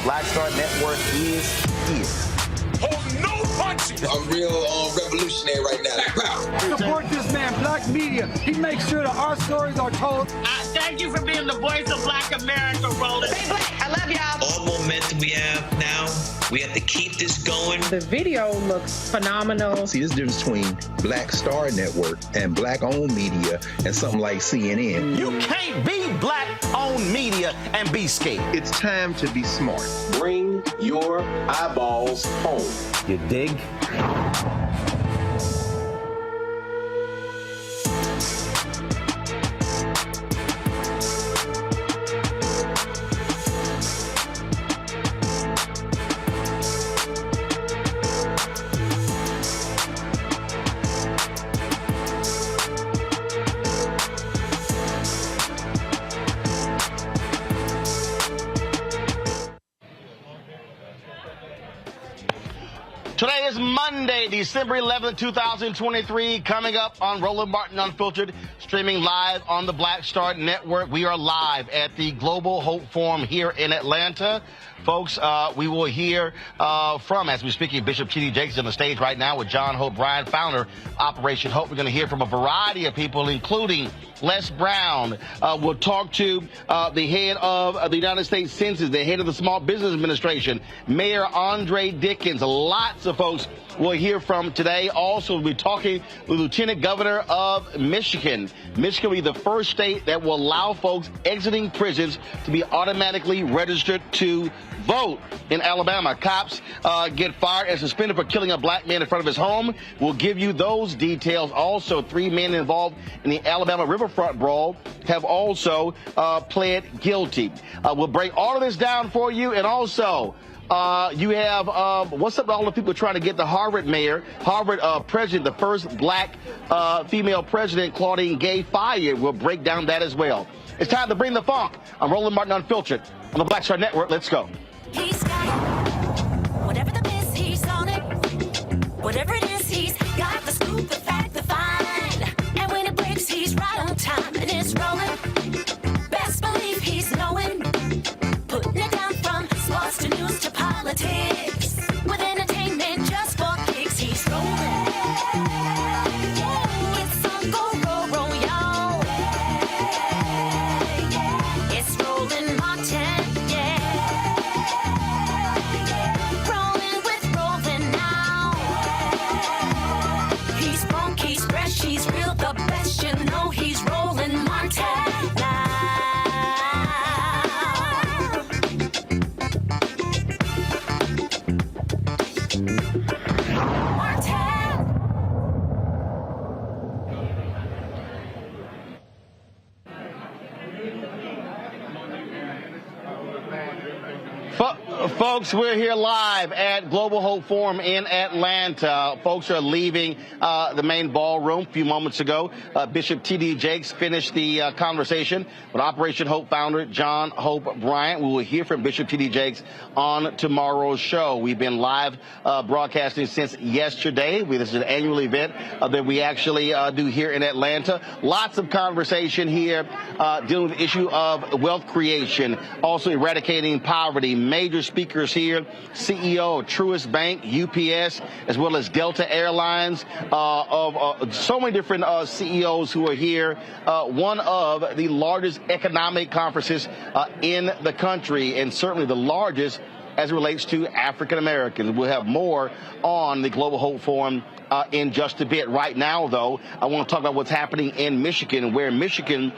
Black Star Network is here. Oh, no punches! I'm real revolutionary right now. Support this man, Black Media. He makes sure that our stories are told. Thank you for being the voice of Black America, Roland. Stay black. I love y'all. all momentum we have now. We have to keep this going. The video looks phenomenal. See, there's a difference between Black Star Network and Black-owned media and something like CNN. You can't be Black-owned media and be scared. It's time to be smart. Bring your eyeballs home. You dig? Today is Monday, December 11th, 2023. Coming up on Roland Martin Unfiltered, streaming live on the Black Star Network. We are live at the Global Hope Forum here in Atlanta. Folks, we will hear from, as we're speaking, Bishop T.D. Jakes on the stage right now with John Hope Bryant, founder, Operation Hope. We're going to hear from a variety of people, including Les Brown. We'll talk to the head of the United States Census, the head of the Small Business Administration, Mayor Andre Dickens. Lots of folks we'll hear from today. Also, we'll be talking with Lieutenant Governor of Michigan. Michigan will be the first state that will allow folks exiting prisons to be automatically registered to vote. In Alabama, cops get fired and suspended for killing a black man in front of his home. We'll give you those details. Also, 3 men involved in the Alabama Riverfront Brawl have also pled guilty. We'll break all of this down for you. And also, you have, what's up with all the people trying to get the Harvard president, the first black female president, Claudine Gay, fired? We'll break down that as well. It's time to bring the funk. I'm Roland Martin Unfiltered on the Black Star Network. Let's go. He's got it. Whatever the miss, he's on it. Whatever it is, he's got the scoop, the fact, the find. And when it breaks, he's right on time and it's rolling. Best believe he's knowing. Putting it down from sports to news to politics. With entertainment just for kicks, he's rolling. It's on go, roll, y'all. It's Roland Martin. He's real, the best, you know he's rolling Montana. Folks, we're here live at Global Hope Forum in Atlanta. Folks are leaving the main ballroom a few moments ago. Bishop T.D. Jakes finished the conversation with Operation Hope founder John Hope Bryant. We will hear from Bishop T.D. Jakes on tomorrow's show. We've been live broadcasting since yesterday. This is an annual event that we actually do here in Atlanta. Lots of conversation here dealing with the issue of wealth creation, also eradicating poverty. Major speakers here, CEO of Truist Bank, UPS, as well as Delta Airlines, of so many different CEOs who are here. One of the largest economic conferences in the country, and certainly the largest as it relates to African Americans. We'll have more on the Global Hope Forum in just a bit. Right now, though, I want to talk about what's happening in Michigan, where Michigan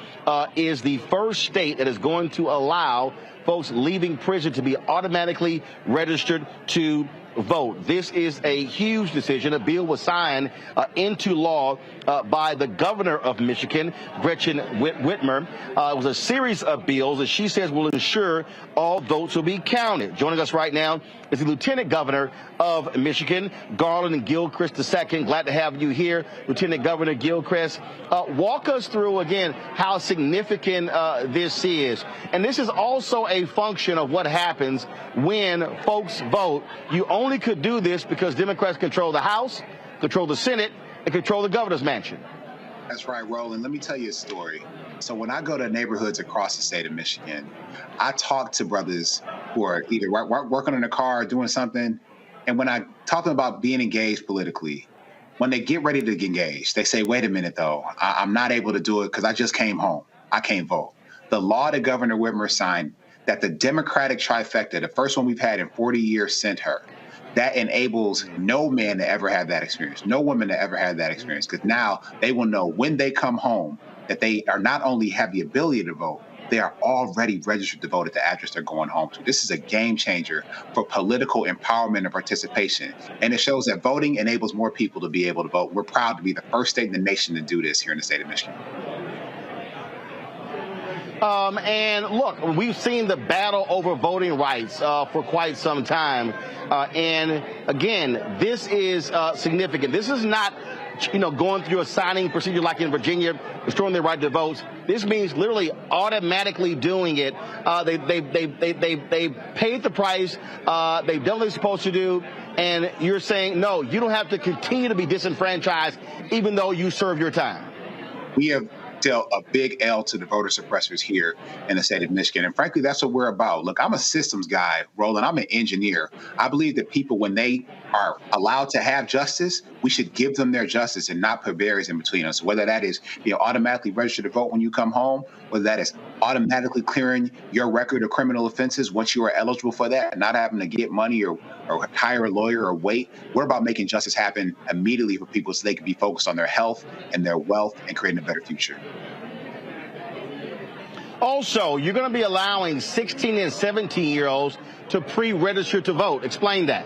is the first state that is going to allow folks leaving prison to be automatically registered to vote. This is a huge decision. A bill was signed into law by the governor of Michigan, Gretchen Whitmer. It was a series of bills that she says will ensure all votes will be counted. Joining us right now is the Lieutenant Governor of Michigan, Garlin Gilchrist II. Glad to have you here, Lieutenant Governor Gilchrist. Walk us through, again, how significant this is. And this is also a function of what happens when folks vote. You only could do this because Democrats control the House, control the Senate, and control the governor's mansion. That's right, Roland. Let me tell you a story. So when I go to neighborhoods across the state of Michigan, I talk to brothers who are either working in a car or doing something. And when I talk to them about being engaged politically, when they get ready to get engaged, they say, wait a minute, though, I'm not able to do it because I just came home. I can't vote. The law that Governor Whitmer signed that the Democratic trifecta, the first one we've had in 40 years, sent her. That enables no man to ever have that experience, no woman to ever have that experience, because now they will know when they come home that they are not only have the ability to vote, they are already registered to vote at the address they're going home to. This is a game changer for political empowerment and participation. And it shows that voting enables more people to be able to vote. We're proud to be the first state in the nation to do this here in the state of Michigan. And look, we've seen the battle over voting rights for quite some time. And again, this is significant. This is not, going through a signing procedure like in Virginia, restoring their right to vote. This means literally automatically doing it. They paid the price. They've done what they're supposed to do. And you're saying, no, you don't have to continue to be disenfranchised, even though you serve your time. We have dealt a big L to the voter suppressors here in the state of Michigan. And frankly, that's what we're about. Look, I'm a systems guy, Roland. I'm an engineer. I believe that people, when they are allowed to have justice, we should give them their justice and not put barriers in between us. Whether that is automatically registered to vote when you come home, whether that is automatically clearing your record of criminal offenses once you are eligible for that, and not having to get money or hire a lawyer or wait. We're about making justice happen immediately for people so they can be focused on their health and their wealth and creating a better future. Also, you're going to be allowing 16 and 17-year-olds to pre-register to vote. Explain that.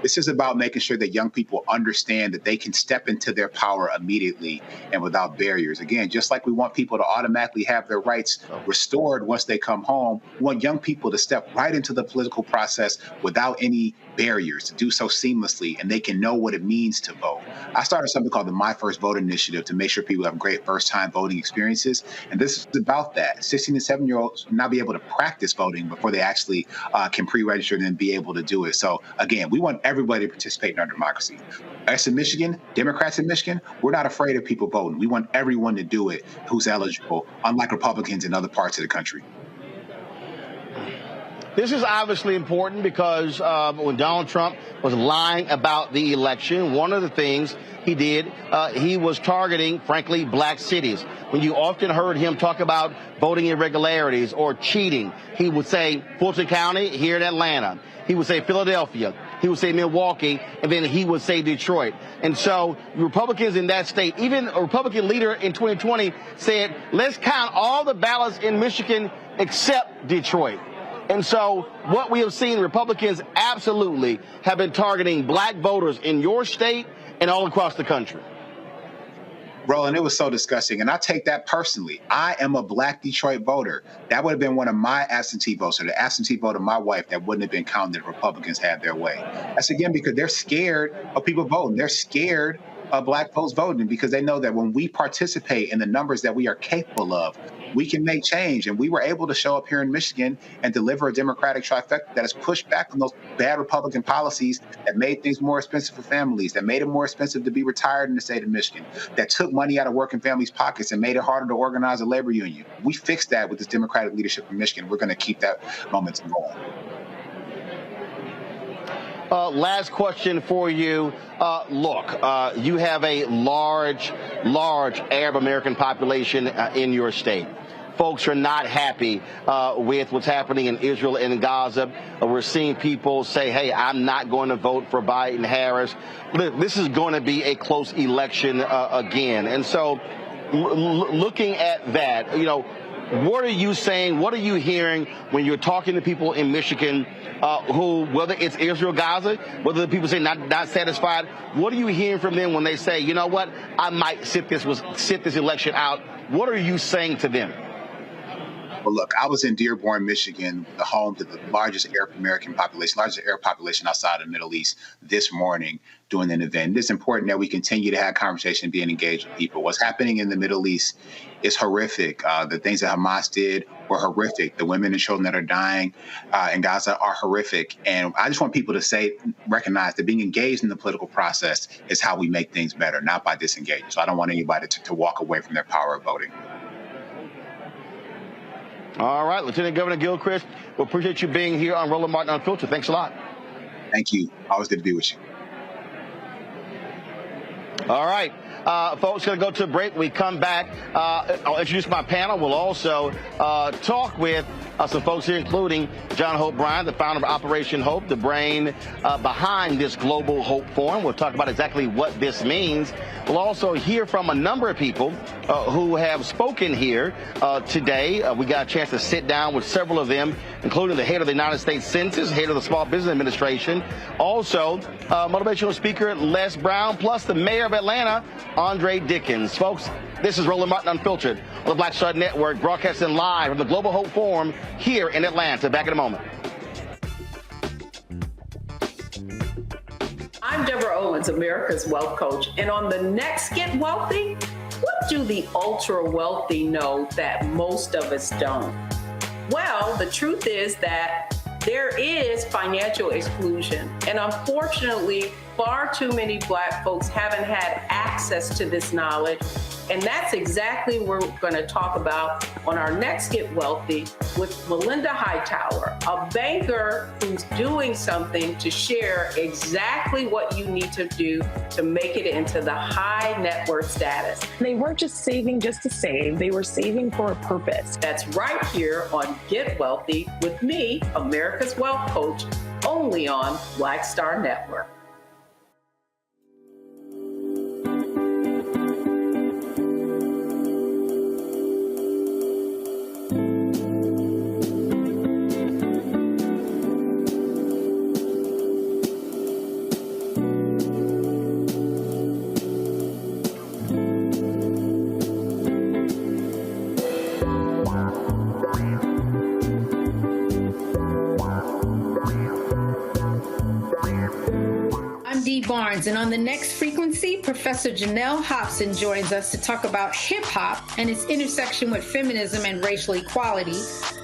This is about making sure that young people understand that they can step into their power immediately and without barriers. Again, just like we want people to automatically have their rights restored once they come home, we want young people to step right into the political process without any barriers, to do so seamlessly, and they can know what it means to vote. I started something called the My First Vote Initiative to make sure people have great first-time voting experiences, and this is about that. 16 and 17-year-olds will not be able to practice voting before they actually can pre-register and then be able to do it. So again, we want everybody to participate in our democracy. Us in Michigan, Democrats in Michigan, we're not afraid of people voting. We want everyone to do it who's eligible, unlike Republicans in other parts of the country. This is obviously important because when Donald Trump was lying about the election, one of the things he did, he was targeting, frankly, black cities. When you often heard him talk about voting irregularities or cheating, he would say Fulton County here in Atlanta. He would say Philadelphia. He would say Milwaukee, and then he would say Detroit. And so Republicans in that state, even a Republican leader in 2020 said, let's count all the ballots in Michigan except Detroit. And so what we have seen, Republicans absolutely have been targeting black voters in your state and all across the country. Roland, it was so disgusting. And I take that personally. I am a black Detroit voter. That would have been one of my absentee votes, or the absentee vote of my wife that wouldn't have been counted if Republicans had their way. That's again because they're scared of people voting. They're scared of black folks voting because they know that when we participate in the numbers that we are capable of, we can make change. And we were able to show up here in Michigan and deliver a Democratic trifecta that has pushed back on those bad Republican policies that made things more expensive for families, that made it more expensive to be retired in the state of Michigan, that took money out of working families' pockets and made it harder to organize a labor union. We fixed that with this Democratic leadership in Michigan. We're going to keep that momentum going. Last question for you. Look, you have a large Arab American population in your state. Folks are not happy with what's happening in Israel and in Gaza. We're seeing people say, hey, I'm not going to vote for Biden Harris. This is going to be a close election again. And so looking at that, what are you saying? What are you hearing when you're talking to people in Michigan who, whether it's Israel, Gaza, whether the people say not satisfied, what are you hearing from them when they say, you know what, I might sit this election out? What are you saying to them? Well, look, I was in Dearborn, Michigan, the home to the largest Arab American population, largest Arab population outside of the Middle East this morning doing an event. It's important that we continue to have conversation and be engaged with people. What's happening in the Middle East is horrific. The things that Hamas did were horrific. The women and children that are dying in Gaza are horrific. And I just want people to recognize that being engaged in the political process is how we make things better, not by disengaging. So I don't want anybody to walk away from their power of voting. All right, Lieutenant Governor Gilchrist, we appreciate you being here on Roland Martin Unfiltered. Thanks a lot. Thank you. Always good to be with you. All right, folks, going to go to a break. We come back. I'll introduce my panel. We'll also talk with some folks here, including John Hope Bryant, the founder of Operation Hope, the brain behind this Global Hope Forum. We'll talk about exactly what this means. We'll also hear from a number of people who have spoken here today. We got a chance to sit down with several of them, including the head of the United States Census, head of the Small Business Administration, also Motivational Speaker Les Brown, plus the Mayor of Atlanta, Andre Dickens. Folks, this is Roland Martin Unfiltered on the Black Star Network, broadcasting live from the Global Hope Forum here in Atlanta. Back in a moment. I'm Deborah Owens, America's Wealth Coach. And on the next Get Wealthy, what do the ultra wealthy know that most of us don't? Well, the truth is that there is financial exclusion. And unfortunately, far too many Black folks haven't had access to this knowledge. And that's exactly what we're going to talk about on our next Get Wealthy with Melinda Hightower, a banker who's doing something to share exactly what you need to do to make it into the high net worth status. They weren't just saving just to save, they were saving for a purpose. That's right here on Get Wealthy with me, America's Wealth Coach, only on Black Star Network. Barnes, and on the next frequency, Professor Janelle Hobson joins us to talk about hip-hop and its intersection with feminism and racial equality,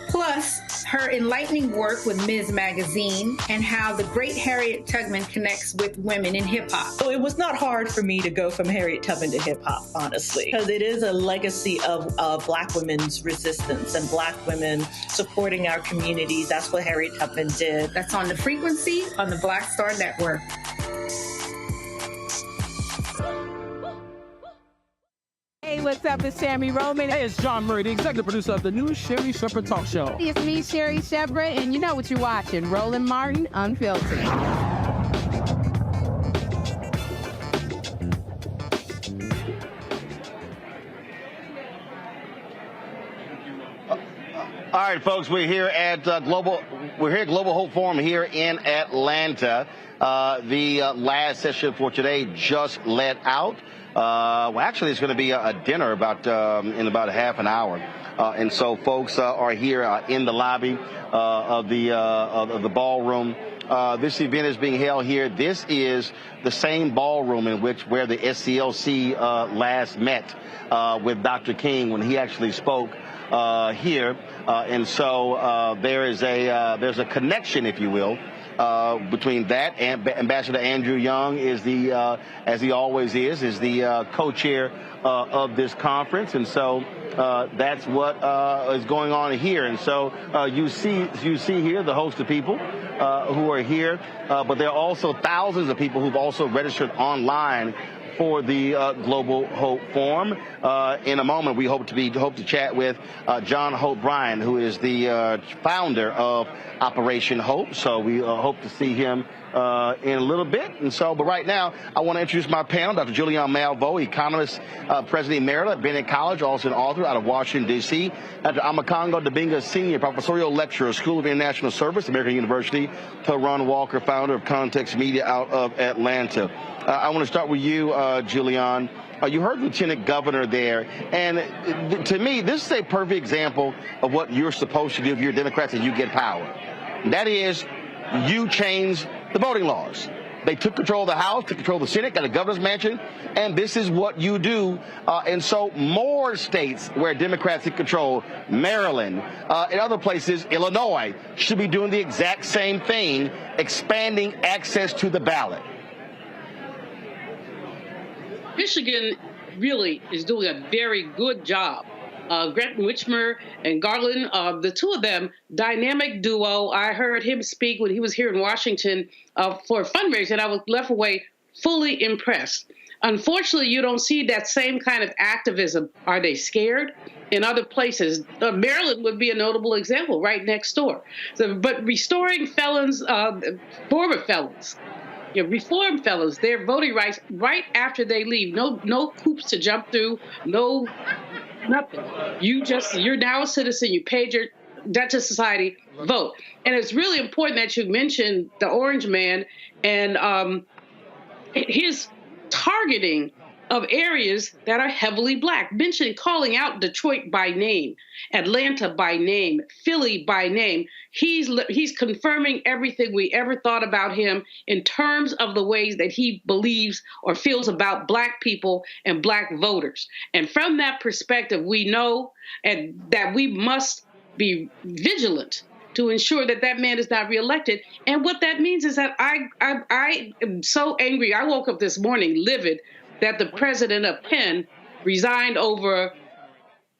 plus her enlightening work with Ms. Magazine and how the great Harriet Tubman connects with women in hip-hop. So it was not hard for me to go from Harriet Tubman to hip-hop, honestly, because it is a legacy of Black women's resistance and Black women supporting our communities. That's what Harriet Tubman did. That's on the frequency on the Black Star Network. Hey, what's up? It's Sammy Roman. Hey, it's John Murray, the executive producer of the new Sherry Shepherd Talk Show. It's me, Sherry Shepherd, and you know what you're watching, Roland Martin Unfiltered. All right, folks, we're here at Global Hope Forum here in Atlanta. The last session for today just let out. Well, actually, it's going to be a dinner in about half an hour, and so folks are here in the lobby of the ballroom. This event is being held here. This is the same ballroom where the SCLC last met with Dr. King when he actually spoke here, and so there's a connection, if you will. Between that and Ambassador Andrew Young is as he always is the co-chair of this conference, and so that's what is going on here. And so you see here the host of people who are here, but there are also thousands of people who've also registered online for the Global Hope Forum. In a moment, we hope to chat with John Hope Bryant, who is the founder of Operation Hope. So we hope to see him in a little bit. And so, but right now, I want to introduce my panel, Dr. Julian Malveaux, economist, president emerita at Bennett College, also an author out of Washington, D.C. Dr. Amakongo Dabinga, senior professorial lecturer, School of International Service, American University. Ron Walker, founder of Context Media out of Atlanta. I want to start with you, Julian. You heard Lieutenant Governor there, and to me, this is a perfect example of what you're supposed to do if you're Democrats and you get power. That is, you change the voting laws. They took control of the House, took control of the Senate, got a governor's mansion, and this is what you do. And so more states where Democrats take control, Maryland, and other places, Illinois, should be doing the exact same thing, expanding access to the ballot. Michigan really is doing a very good job. Gretchen Whitmer and Garlin, the two of them, dynamic duo. I heard him speak when he was here in Washington for a fundraiser, and I was left away fully impressed. Unfortunately, you don't see that same kind of activism. Are they scared? In other places, Maryland would be a notable example, right next door. So, but restoring felons, former felons, reform felons, their voting rights right after they leave. No hoops to jump through. No, nothing. You're now a citizen. You paid your debt to society. Vote. And it's really important that you mentioned the Orange Man and his targeting of areas that are heavily Black. Calling out Detroit by name, Atlanta by name, Philly by name. He's confirming everything we ever thought about him in terms of the ways that he believes or feels about Black people and Black voters. And from that perspective, we know that we must be vigilant to ensure that that man is not reelected. And what that means is that I am so angry. I woke up this morning livid that the president of Penn resigned over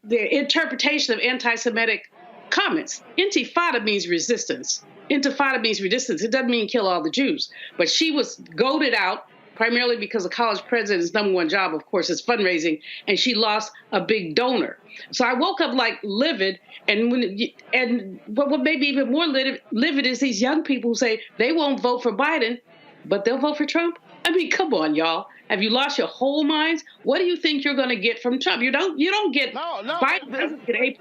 the interpretation of anti-Semitic comments. Intifada means resistance. Intifada means resistance. It doesn't mean kill all the Jews. But she was goaded out primarily because the college president's number one job, of course, is fundraising, and she lost a big donor. So I woke up like livid, and what made me even more livid is these young people who say they won't vote for Biden, but they'll vote for Trump. I mean, come on, y'all. Have you lost your whole minds? What do you think you're going to get from Trump? You don't get Biden doesn't get A+.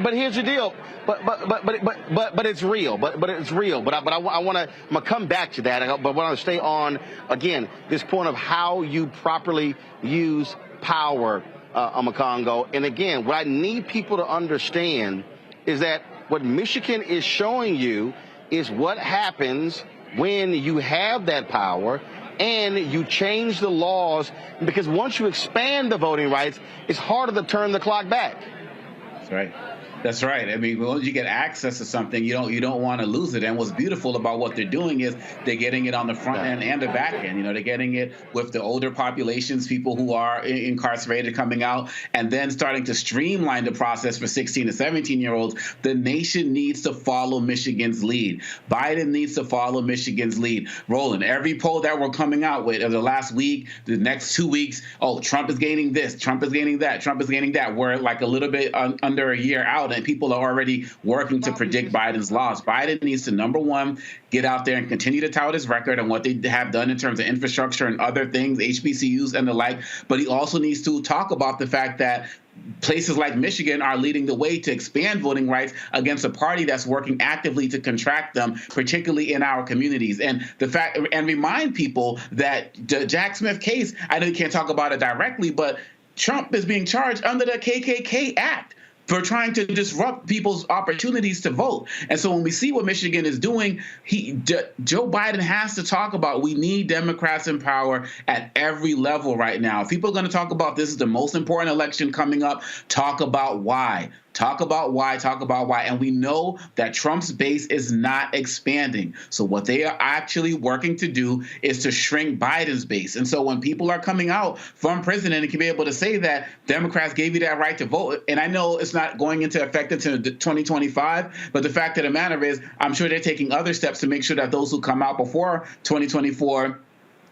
But here's the deal. But it's real. But it's real. But I'm gonna come back to that. But I want to stay on again this point of how you properly use power, Amakongo. And again, what I need people to understand is that what Michigan is showing you is what happens when you have that power and you change the laws, because once you expand the voting rights, it's harder to turn the clock back. That's right. That's right. I mean, once you get access to something, you don't want to lose it. And what's beautiful about what they're doing is they're getting it on the front end and the back end. They're getting it with the older populations, people who are incarcerated coming out, and then starting to streamline the process for 16 to 17-year-olds. The nation needs to follow Michigan's lead. Biden needs to follow Michigan's lead. Roland, every poll that we're coming out with the last week, the next 2 weeks, Trump is gaining this, Trump is gaining that, Trump is gaining that. We're like a little bit under a year out, and people are already working to predict Biden's loss. Biden needs to, number one, get out there and continue to tout his record and what they have done in terms of infrastructure and other things, HBCUs and the like. But he also needs to talk about the fact that places like Michigan are leading the way to expand voting rights against a party that's working actively to contract them, particularly in our communities. And remind people that the Jack Smith case, I know you can't talk about it directly, but Trump is being charged under the KKK Act for trying to disrupt people's opportunities to vote. And so when we see what Michigan is doing, Joe Biden has to talk about, we need Democrats in power at every level right now. If people are going to talk about this is the most important election coming up, talk about why. Talk about why. And we know that Trump's base is not expanding. So what they are actually working to do is to shrink Biden's base. And so when people are coming out from prison and can be able to say that Democrats gave you that right to vote, and I know it's not going into effect until 2025, but the fact of the matter is I'm sure they're taking other steps to make sure that those who come out before 2024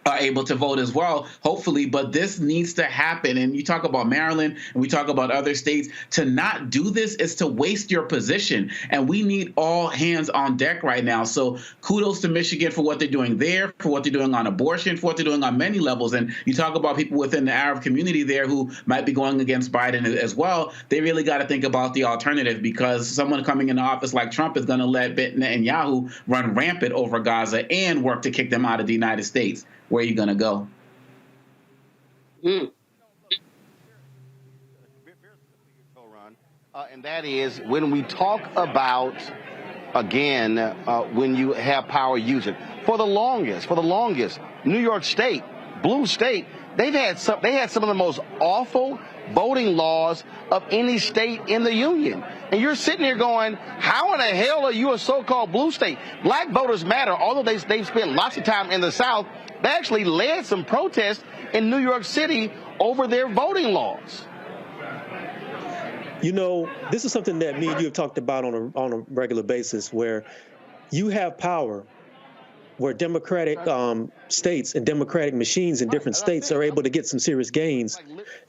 are able to vote as well, hopefully. But this needs to happen. And you talk about Maryland and we talk about other states. To not do this is to waste your position. And we need all hands on deck right now. So kudos to Michigan for what they're doing there, for what they're doing on abortion, for what they're doing on many levels. And you talk about people within the Arab community there who might be going against Biden as well. They really got to think about the alternative, because someone coming into office like Trump is going to let Netanyahu run rampant over Gaza and work to kick them out of the United States. Where are you going to go? And that is when we talk about, again, when you have power, use it. For the longest, New York State, blue state, they had some of the most awful voting laws of any state in the union. And you're sitting here going, how in the hell are you a so-called blue state? Black voters matter. Although they've spent lots of time in the South, they actually led some protests in New York City over their voting laws. This is something that me and you have talked about on a regular basis, where you have power where Democratic states and Democratic machines in different states are able to get some serious gains.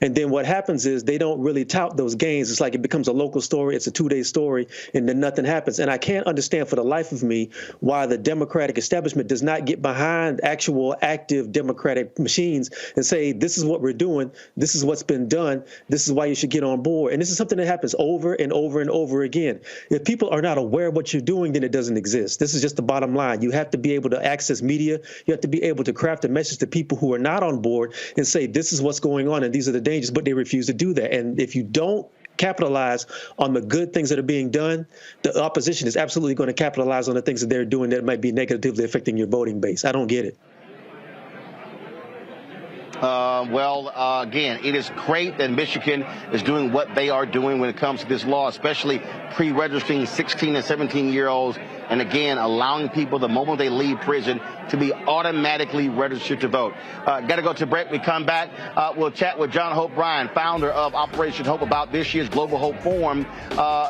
And then what happens is they don't really tout those gains. It's like it becomes a local story. It's a 2-day story, and then nothing happens. And I can't understand for the life of me why the Democratic establishment does not get behind actual active Democratic machines and say, this is what we're doing. This is what's been done. This is why you should get on board. And this is something that happens over and over and over again. If people are not aware of what you're doing, then it doesn't exist. This is just the bottom line. You have to be able to access media. You have to be able to craft a message to people who are not on board and say, this is what's going on and these are the dangers, but they refuse to do that. And if you don't capitalize on the good things that are being done, the opposition is absolutely going to capitalize on the things that they're doing that might be negatively affecting your voting base. I don't get it. Again, it is great that Michigan is doing what they are doing when it comes to this law, especially pre-registering 16 and 17-year-olds, and again, allowing people the moment they leave prison to be automatically registered to vote. Got to go to break. We come back. We'll chat with John Hope Bryan, founder of Operation Hope, about this year's Global Hope Forum.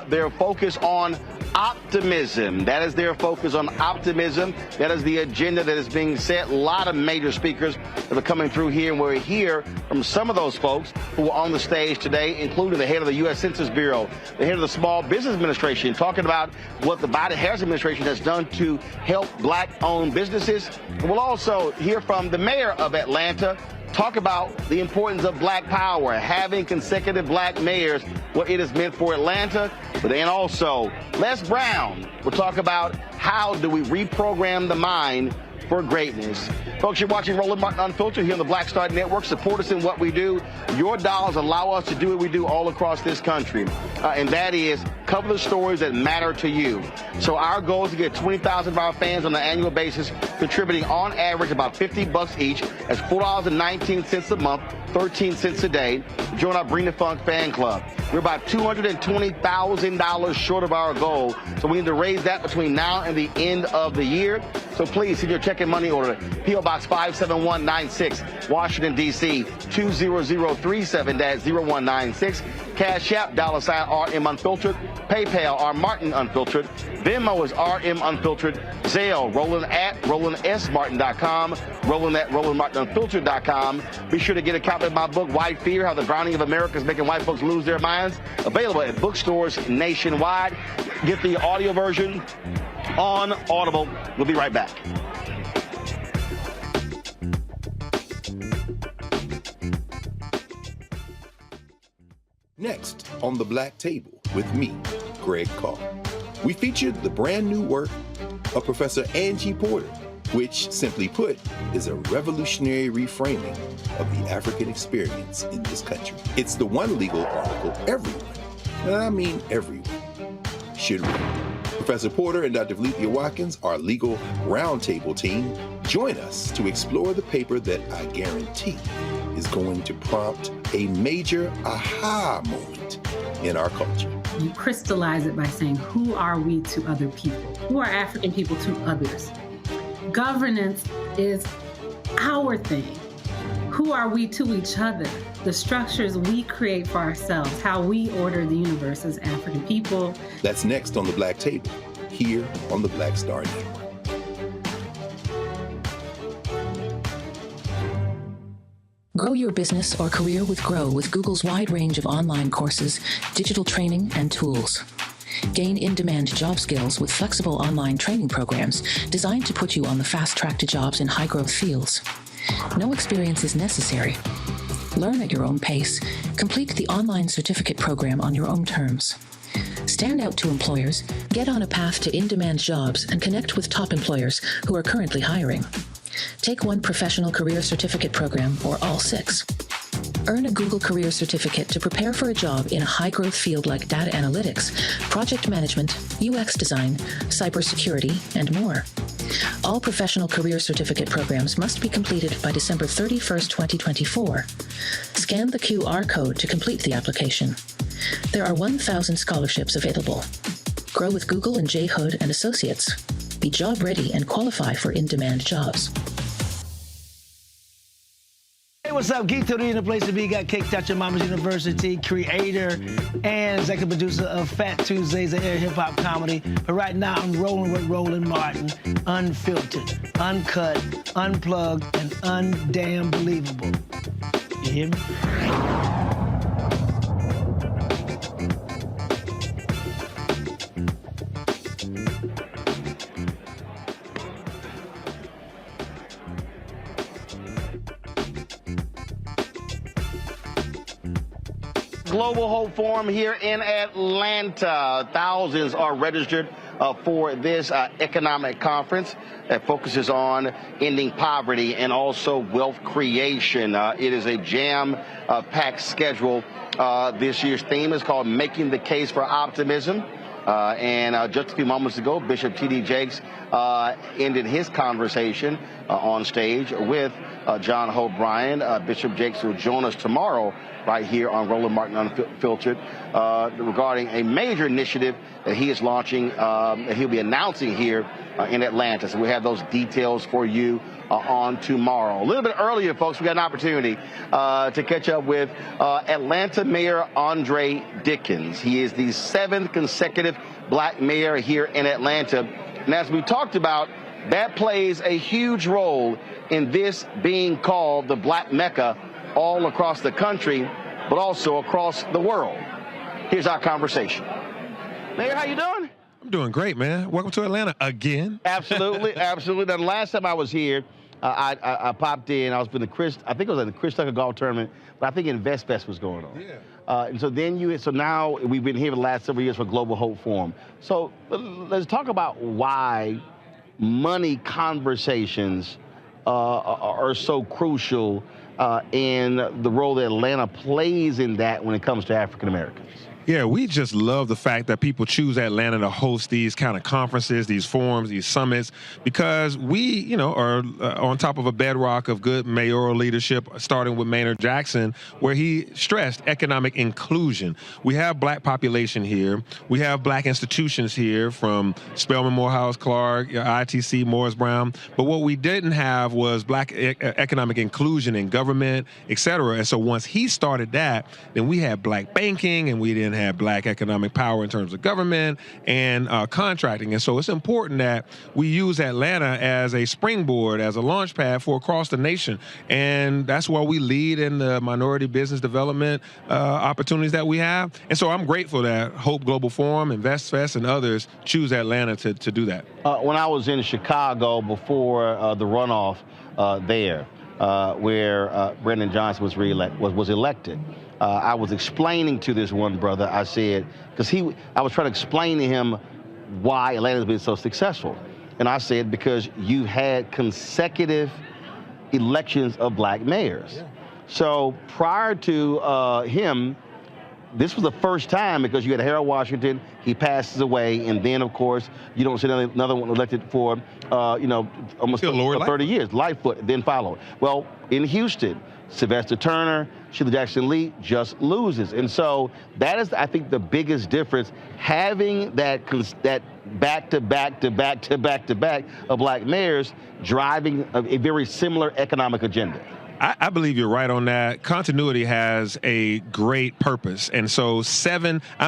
Their focus on optimism. That is their focus on optimism. That is the agenda that is being set. A lot of major speakers that are coming through here, and we're here from some of those folks who are on the stage today, including the head of the U.S. Census Bureau, the head of the Small Business Administration, talking about what the Biden-Harris administration has done to help black-owned businesses. We'll also hear from the mayor of Atlanta, talk about the importance of black power, having consecutive black mayors, what it has meant for Atlanta. But then also, Les Brown will talk about how do we reprogram the mind for greatness. Folks, you're watching Roland Martin Unfiltered here on the Black Star Network. Support us in what we do. Your dollars allow us to do what we do all across this country. And that is cover the stories that matter to you. So our goal is to get 20,000 of our fans on an annual basis, contributing on average about $50 each. That's $4.19 a month, 13 cents a day. Join our Bring the Funk fan club. We're about $220,000 short of our goal. So we need to raise that between now and the end of the year. So please send your check and money order to P.O. Box 57196, Washington, D.C. 20037-0196. Cash App, $RM Unfiltered. PayPal, R Martin Unfiltered. Venmo is RM Unfiltered. Zelle, Roland at RolandSMartin.com. Roland at RolandMartinUnfiltered.com. Be sure to get a copy of my book, White Fear, How the Browning of America is Making White Folks Lose Their Minds. Available at bookstores nationwide. Get the audio version on Audible. We'll be right back. Next on The Black Table with me, Greg Carr. We featured the brand new work of Professor Angie Porter, which, simply put, is a revolutionary reframing of the African experience in this country. It's the one legal article everyone, and I mean everyone, should read. Professor Porter and Dr. Valencia Watkins, our legal roundtable team, join us to explore the paper that I guarantee is going to prompt a major aha moment in our culture. You crystallize it by saying, who are we to other people? Who are African people to others? Governance is our thing. Who are we to each other? The structures we create for ourselves, how we order the universe as African people. That's next on The Black Table, here on the Black Star Network. Grow your business or career with Grow with Google's wide range of online courses, digital training, and tools. Gain in-demand job skills with flexible online training programs designed to put you on the fast track to jobs in high-growth fields. No experience is necessary. Learn at your own pace. Complete the online certificate program on your own terms. Stand out to employers, get on a path to in-demand jobs, and connect with top employers who are currently hiring. Take one professional career certificate program or all 6. Earn a Google Career Certificate to prepare for a job in a high-growth field like data analytics, project management, UX design, cybersecurity, and more. All professional career certificate programs must be completed by December 31st, 2024. Scan the QR code to complete the application. There are 1,000 scholarships available. Grow with Google and J. Hood and Associates. Be job ready and qualify for in-demand jobs. what's up? Geek to the place to be. Got Kicked Out Your Mama's University, creator and executive producer of Fat Tuesdays, an air hip-hop comedy. But right now, I'm rolling with Roland Martin, unfiltered, uncut, unplugged, and undamn believable. You hear me? Global Hope Forum here in Atlanta. Thousands are registered for this economic conference that focuses on ending poverty and also wealth creation. It is a jam-packed schedule. This year's theme is called Making the Case for Optimism. And just a few moments ago, Bishop T.D. Jakes ended his conversation on stage with John Hope Bryan. Bishop Jakes will join us tomorrow right here on Roland Martin Unfiltered regarding a major initiative that he is launching, that he'll be announcing here in Atlanta. So we have those details for you on tomorrow. A little bit earlier, folks, we got an opportunity to catch up with Atlanta Mayor Andre Dickens. He is the 7th consecutive black mayor here in Atlanta. And as we talked about, that plays a huge role in this being called the Black Mecca all across the country, but also across the world. Here's our conversation. Mayor, how you doing? I'm doing great, man. Welcome to Atlanta again. Absolutely, absolutely. Now, the last time I was here, I popped in. I was in the I think it was at the Chris Tucker Golf Tournament, but I think Invest Fest was going on. Yeah. And so then so now we've been here the last several years for Global Hope Forum. So let's talk about why money conversations are so crucial and the role that Atlanta plays in that when it comes to African Americans. Yeah, we just love the fact that people choose Atlanta to host these kind of conferences, these forums, these summits, because we, are on top of a bedrock of good mayoral leadership, starting with Mayor Jackson, where he stressed economic inclusion. We have black population here. We have black institutions here from Spelman, Morehouse, Clark, ITC, Morris Brown. But what we didn't have was black economic inclusion in government, et cetera. And so once he started that, then we had black banking, and we didn't have black economic power in terms of government and contracting. And so it's important that we use Atlanta as a springboard, as a launch pad for across the nation. And that's why we lead in the minority business development opportunities that we have. And so I'm grateful that Hope Global Forum, Invest Fest, and others choose Atlanta to do that. When I was in Chicago before the runoff there, where Brendan Johnson was elected, I was explaining to this one brother, I said, I was trying to explain to him why Atlanta's been so successful. And I said, because you had consecutive elections of black mayors. Yeah. So prior to him, this was the first time, because you had Harold Washington, he passes away, and then, of course, you don't see another one elected for, almost 30 years. Lightfoot then followed. Well, in Houston, Sylvester Turner, Sheila Jackson Lee just loses. And so that is, I think, the biggest difference, having that back-to-back of black mayors driving a very similar economic agenda. I believe you're right on that. Continuity has a great purpose. And so I'm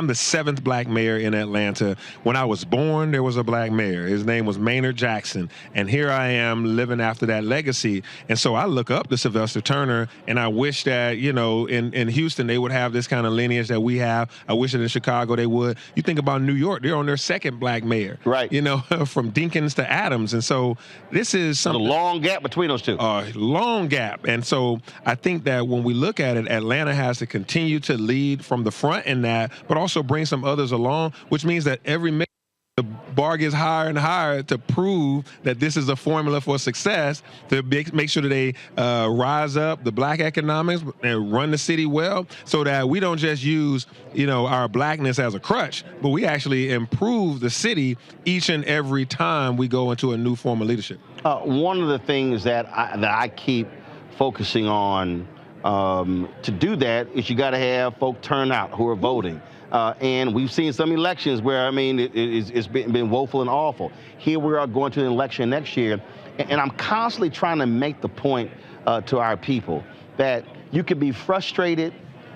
the 7th black mayor in Atlanta. When I was born, there was a black mayor. His name was Maynard Jackson. And here I am living after that legacy. And so I look up to Sylvester Turner, and I wish that, in Houston, they would have this kind of lineage that we have. I wish that in Chicago they would. You think about New York, they're on their 2nd black mayor. Right. From Dinkins to Adams. And so this is something. There's a long gap between those two. Long gap. And so I think that when we look at it, Atlanta has to continue to lead from the front in that, but also bring some others along, which means that the bar gets higher and higher to prove that this is a formula for success, to make sure that they rise up the black economics and run the city well, so that we don't just use, our blackness as a crutch, but we actually improve the city each and every time we go into a new form of leadership. One of the things that I keep focusing on to do that is you got to have folk turn out who are voting. And we've seen some elections where, it's been woeful and awful. Here we are going to an election next year, and I'm constantly trying to make the point to our people that you can be frustrated,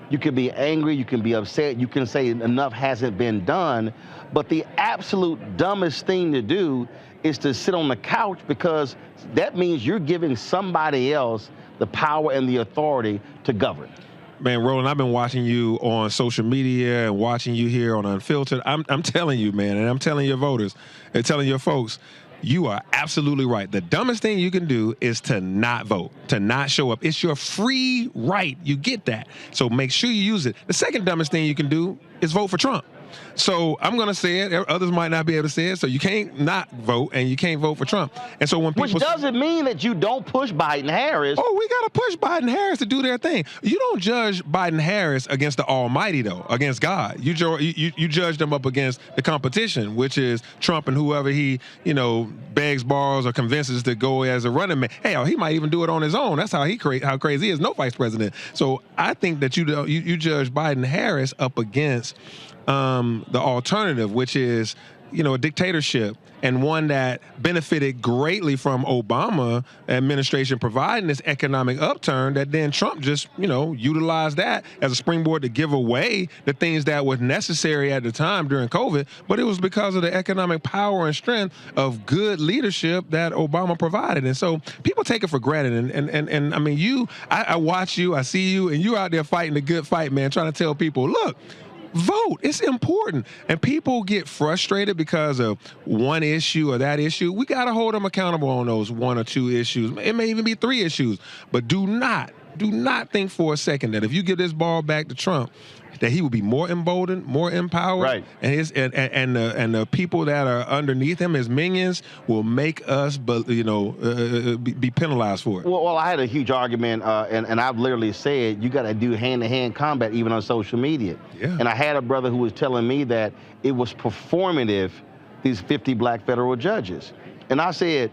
you can be angry, you can be upset, you can say enough hasn't been done, but the absolute dumbest thing to do is to sit on the couch, because that means you're giving somebody else the power and the authority to govern. Man, Roland, I've been watching you on social media and watching you here on Unfiltered. I'm telling you, man, and I'm telling your voters and telling your folks, you are absolutely right. The dumbest thing you can do is to not vote, to not show up. It's your free right. You get that. So make sure you use it. The second dumbest thing you can do is vote for Trump. So I'm going to say it. Others might not be able to say it. So you can't not vote, and you can't vote for Trump. And so when people, which doesn't mean that you don't push Biden-Harris. Oh, we got to push Biden-Harris to do their thing. You don't judge Biden-Harris against the Almighty, though, against God. You judge them up against the competition, which is Trump and whoever he, begs, borrows, or convinces to go as a running mate. Hell, he might even do it on his own. That's how how crazy he is. No vice president. So I think that you judge Biden-Harris up against the alternative, which is, a dictatorship, and one that benefited greatly from Obama administration providing this economic upturn, that then Trump just, utilized that as a springboard to give away the things that were necessary at the time during COVID. But it was because of the economic power and strength of good leadership that Obama provided. And so people take it for granted. And I mean, I watch you, I see you, and you're out there fighting the good fight, man, trying to tell people, look, vote. It's important. And people get frustrated because of one issue or that issue. We got to hold them accountable on those one or two issues. It may even be 3 issues. But do not think for a second that if you give this ball back to Trump, that he will be more emboldened, more empowered, right? And the people that are underneath him, his minions, will make us, be penalized for it. Well, I had a huge argument, and I've literally said you got to do hand-to-hand combat even on social media. Yeah. And I had a brother who was telling me that it was performative, these 50 black federal judges, and I said,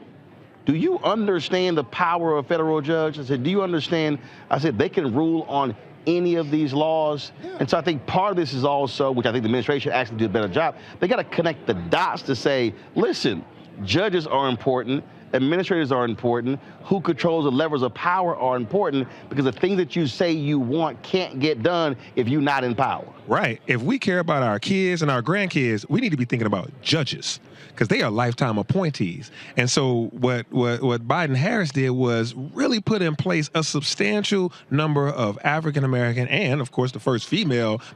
do you understand the power of a federal judge? I said, do you understand? I said, they can rule on any of these laws. Yeah. And so I think part of this is also, which I think the administration actually did a better job, they got to connect the dots to say, listen, judges are important, administrators are important, who controls the levers of power are important, because the things that you say you want can't get done if you're not in power. Right. If we care about our kids and our grandkids, we need to be thinking about judges, because they are lifetime appointees. And so what Biden-Harris did was really put in place a substantial number of African-American and, of course, the first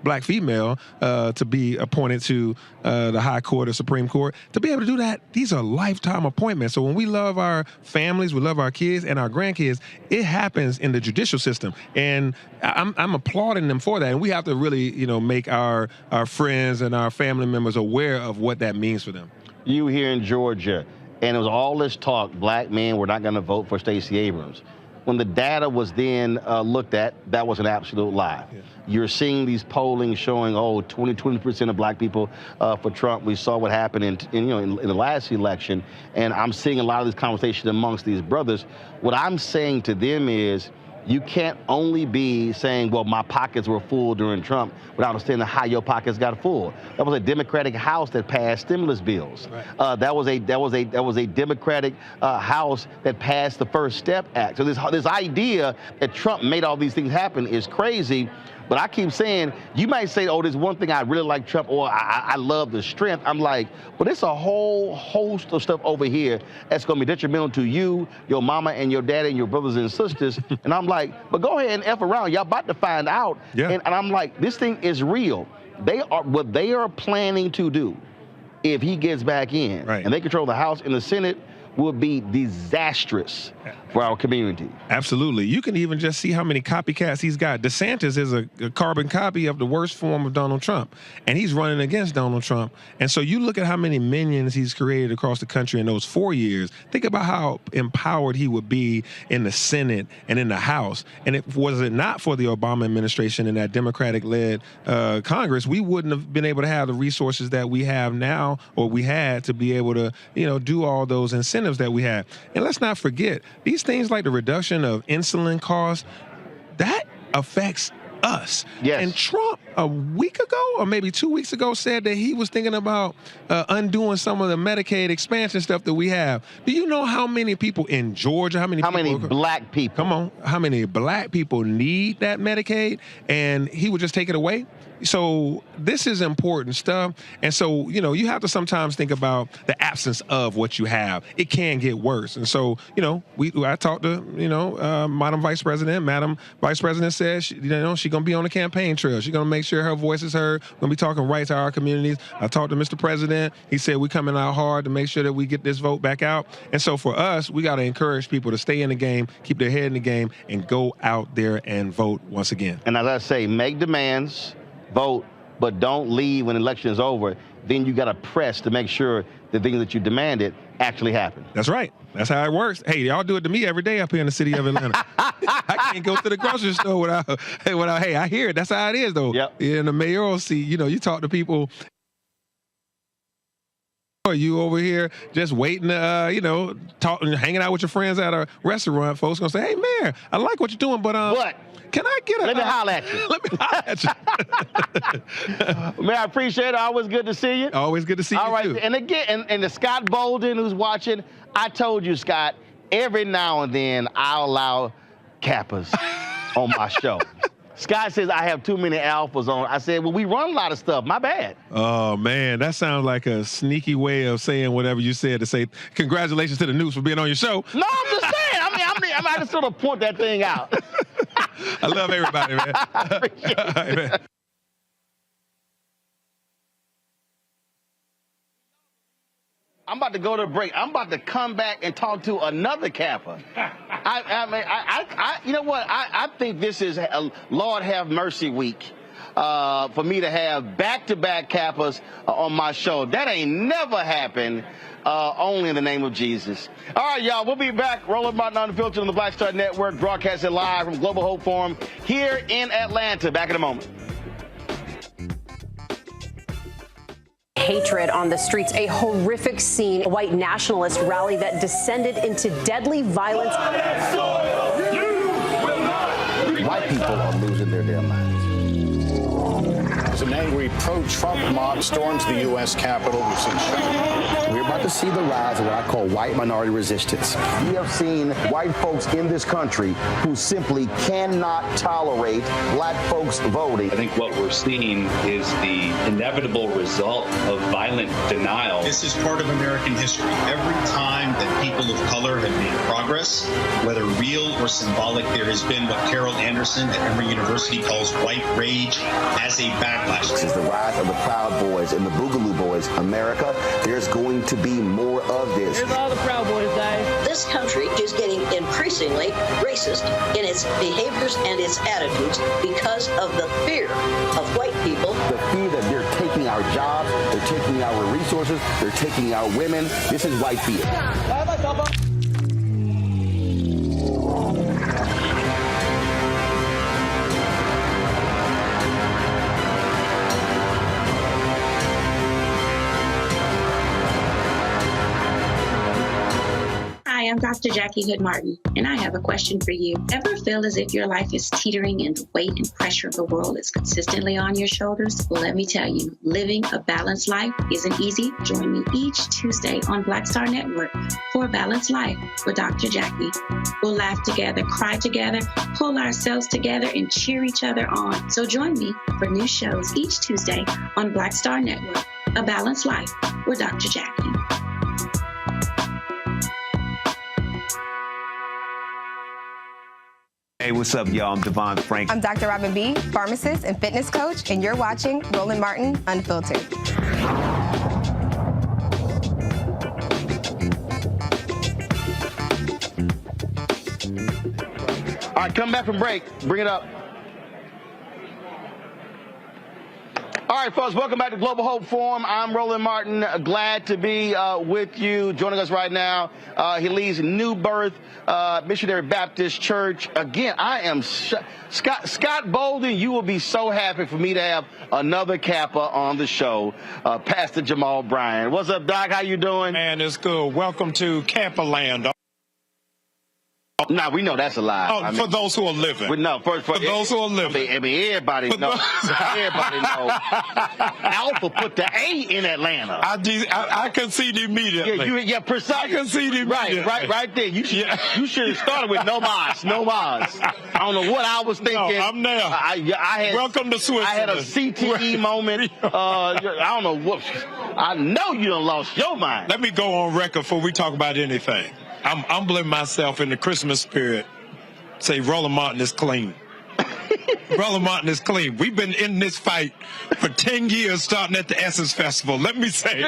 black female to be appointed to the High Court or Supreme Court. To be able to do that, these are lifetime appointments. So when we love our families, we love our kids and our grandkids, it happens in the judicial system. And I'm applauding them for that. And we have to really, make our friends and our family members aware of what that means for them. You here in Georgia, and it was all this talk, black men were not going to vote for Stacey Abrams. When the data was then looked at, that was an absolute lie. Yeah. You're seeing these polling showing, 20% of black people for Trump. We saw what happened in the last election, and I'm seeing a lot of this conversation amongst these brothers. What I'm saying to them is, you can't only be saying, well, my pockets were full during Trump, without understanding how your pockets got full. That was a Democratic House that passed stimulus bills. Right. That was a Democratic House that passed the First Step Act. So this idea that Trump made all these things happen is crazy. But I keep saying, you might say, there's one thing I really like Trump, or I love the strength. I'm like, but it's a whole host of stuff over here that's going to be detrimental to you, your mama, and your daddy, and your brothers and sisters. And I'm like, but go ahead and F around. Y'all about to find out. Yeah. And I'm like, this thing is real. What they are planning to do, if he gets back in, right, and they control the House and the Senate, will be disastrous for our community. Absolutely. You can even just see how many copycats he's got. DeSantis is a carbon copy of the worst form of Donald Trump, and he's running against Donald Trump. And so you look at how many minions he's created across the country in those 4 years. Think about how empowered he would be in the Senate and in the House. And was it not for the Obama administration and that Democratic-led Congress, we wouldn't have been able to have the resources that we have now, or we had, to be able to, do all those incentives that we have. And let's not forget, these things like the reduction of insulin costs, that affects us. Yes. And Trump, a week ago or maybe 2 weeks ago, said that he was thinking about undoing some of the Medicaid expansion stuff that we have. Do you know how many people in Georgia, how many black people? Come on, how many black people need that Medicaid? And he would just take it away? So this is important stuff. And so, you know, you have to sometimes think about the absence of what you have. It can get worse. And so, you know, I talked to, Madam Vice President. Madam Vice President says, she's going to be on the campaign trail. She's going to make sure her voice is heard. We're going to be talking right to our communities. I talked to Mr. President. He said we're coming out hard to make sure that we get this vote back out. And so for us, we got to encourage people to stay in the game, keep their head in the game, and go out there and vote once again. And as I say, make demands, vote, but don't leave when the election is over. Then you got to press to make sure the things that you demanded actually happen. That's right. That's how it works. Hey, y'all do it to me every day up here in the city of Atlanta. I can't go to the grocery store without, hey, I hear it. That's how it is, though. Yep. In the mayoral seat, you talk to people. Or you over here just waiting to, talking, hanging out with your friends at a restaurant. Folks gonna say, hey, Mayor, I like what you're doing, but what? Can I get a... Let me holler at you. Let me holler at you. Man, I appreciate it. Always good to see you. Always good to see you, All right, too. and again, and to Scott Bolden, who's watching, I told you, Scott, every now and then I'll allow Kappas on my show. Scott says I have too many alphas on. I said, well, we run a lot of stuff. My bad. Oh, man, that sounds like a sneaky way of saying whatever you said to say congratulations to the News for being on your show. No, I'm just saying. I just sort of point that thing out. I love everybody, man. I appreciate it. All right, man. I'm about to go to a break. I'm about to come back and talk to another Kappa. You know what? I think this is a Lord Have Mercy week for me to have back-to-back Kappas on my show. That ain't never happened. Only in the name of Jesus. All right, y'all, we'll be back. Roland Martin Unfiltered on the Black Star Network, broadcasting live from Global Hope Forum here in Atlanta. Back in a moment. Hatred on the streets, a horrific scene, a white nationalist rally that descended into deadly violence. White people are losing their damn minds. An angry pro-Trump mob storms the U.S. Capitol. We're about to see the rise of what I call white minority resistance. We have seen white folks in this country who simply cannot tolerate black folks voting. I think what we're seeing is the inevitable result of violent denial. This is part of American history. Every time that people of color have made progress, whether real or symbolic, there has been what Carol Anderson at Emory University calls white rage as a backlash. This is the rise of the Proud Boys and the Boogaloo Boys. America, there's going to be more of this. Here's all the Proud Boys, guys. This country is getting increasingly racist in its behaviors and its attitudes because of the fear of white people. The fear that they're taking our jobs, they're taking our resources, they're taking our women. This is white fear. Hi, I'm Dr. Jackie Hood Martin, and I have a question for you. Ever feel as if your life is teetering and the weight and pressure of the world is consistently on your shoulders? Well, let me tell you, living a balanced life isn't easy. Join me each Tuesday on Black Star Network for A Balanced Life with Dr. Jackie. We'll laugh together, cry together, pull ourselves together, and cheer each other on. So join me for new shows each Tuesday on Black Star Network, A Balanced Life with Dr. Jackie. Hey, what's up, y'all? I'm Devon Frank. I'm Dr. Robin B., pharmacist and fitness coach, and you're watching Roland Martin Unfiltered. All right, come back from break. Bring it up. All right, folks, welcome back to Global Hope Forum. I'm Roland Martin. Glad to be with you. Joining us right now, he leads New Birth Missionary Baptist Church. Again, I am Scott Bolden. You will be so happy for me to have another Kappa on the show, Pastor Jamal Bryant. What's up, Doc? How you doing? Man, it's good. Welcome to Kappa Land. No, we know that's a lie. Oh, for those who are living. For those who are living. I mean everybody knows. Everybody knows. Alpha put the A in Atlanta. I concede immediately. Yeah, precisely. I concede immediately. Right there. You should have started with no mas. I don't know what I was thinking. No, I'm there. I had, welcome to Switzerland. I had a CTE moment. I don't know what. I know you done lost your mind. Let me go on record before we talk about anything. I'm humbling myself in the Christmas spirit. Say Roland Martin is clean. Roland Martin is clean. We've been in this fight for 10 years, starting at the Essence Festival. Let me say,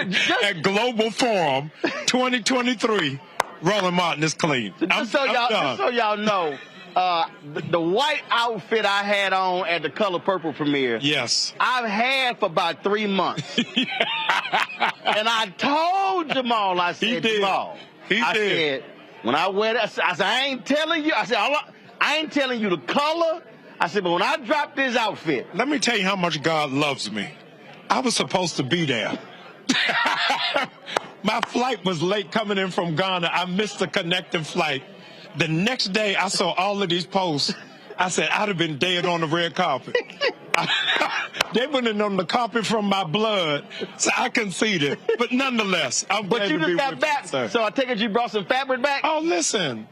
at Global Forum 2023, Roland Martin is clean. Just so y'all know, the white outfit I had on at the Color Purple premiere, yes, I've had for about 3 months. And I told Jamal, I said, Jamal, I said, when I wear that, I said, I ain't telling you. I said, I ain't telling you the color. I said, but when I drop this outfit. Let me tell you how much God loves me. I was supposed to be there. My flight was late coming in from Ghana. I missed the connecting flight. The next day, I saw all of these posts. I said, I'd have been dead on the red carpet. They went in on the carpet from my blood, so I conceded. But nonetheless, I'm glad to be with you. But you just got back, sir. So I take it you brought some fabric back? Oh, listen.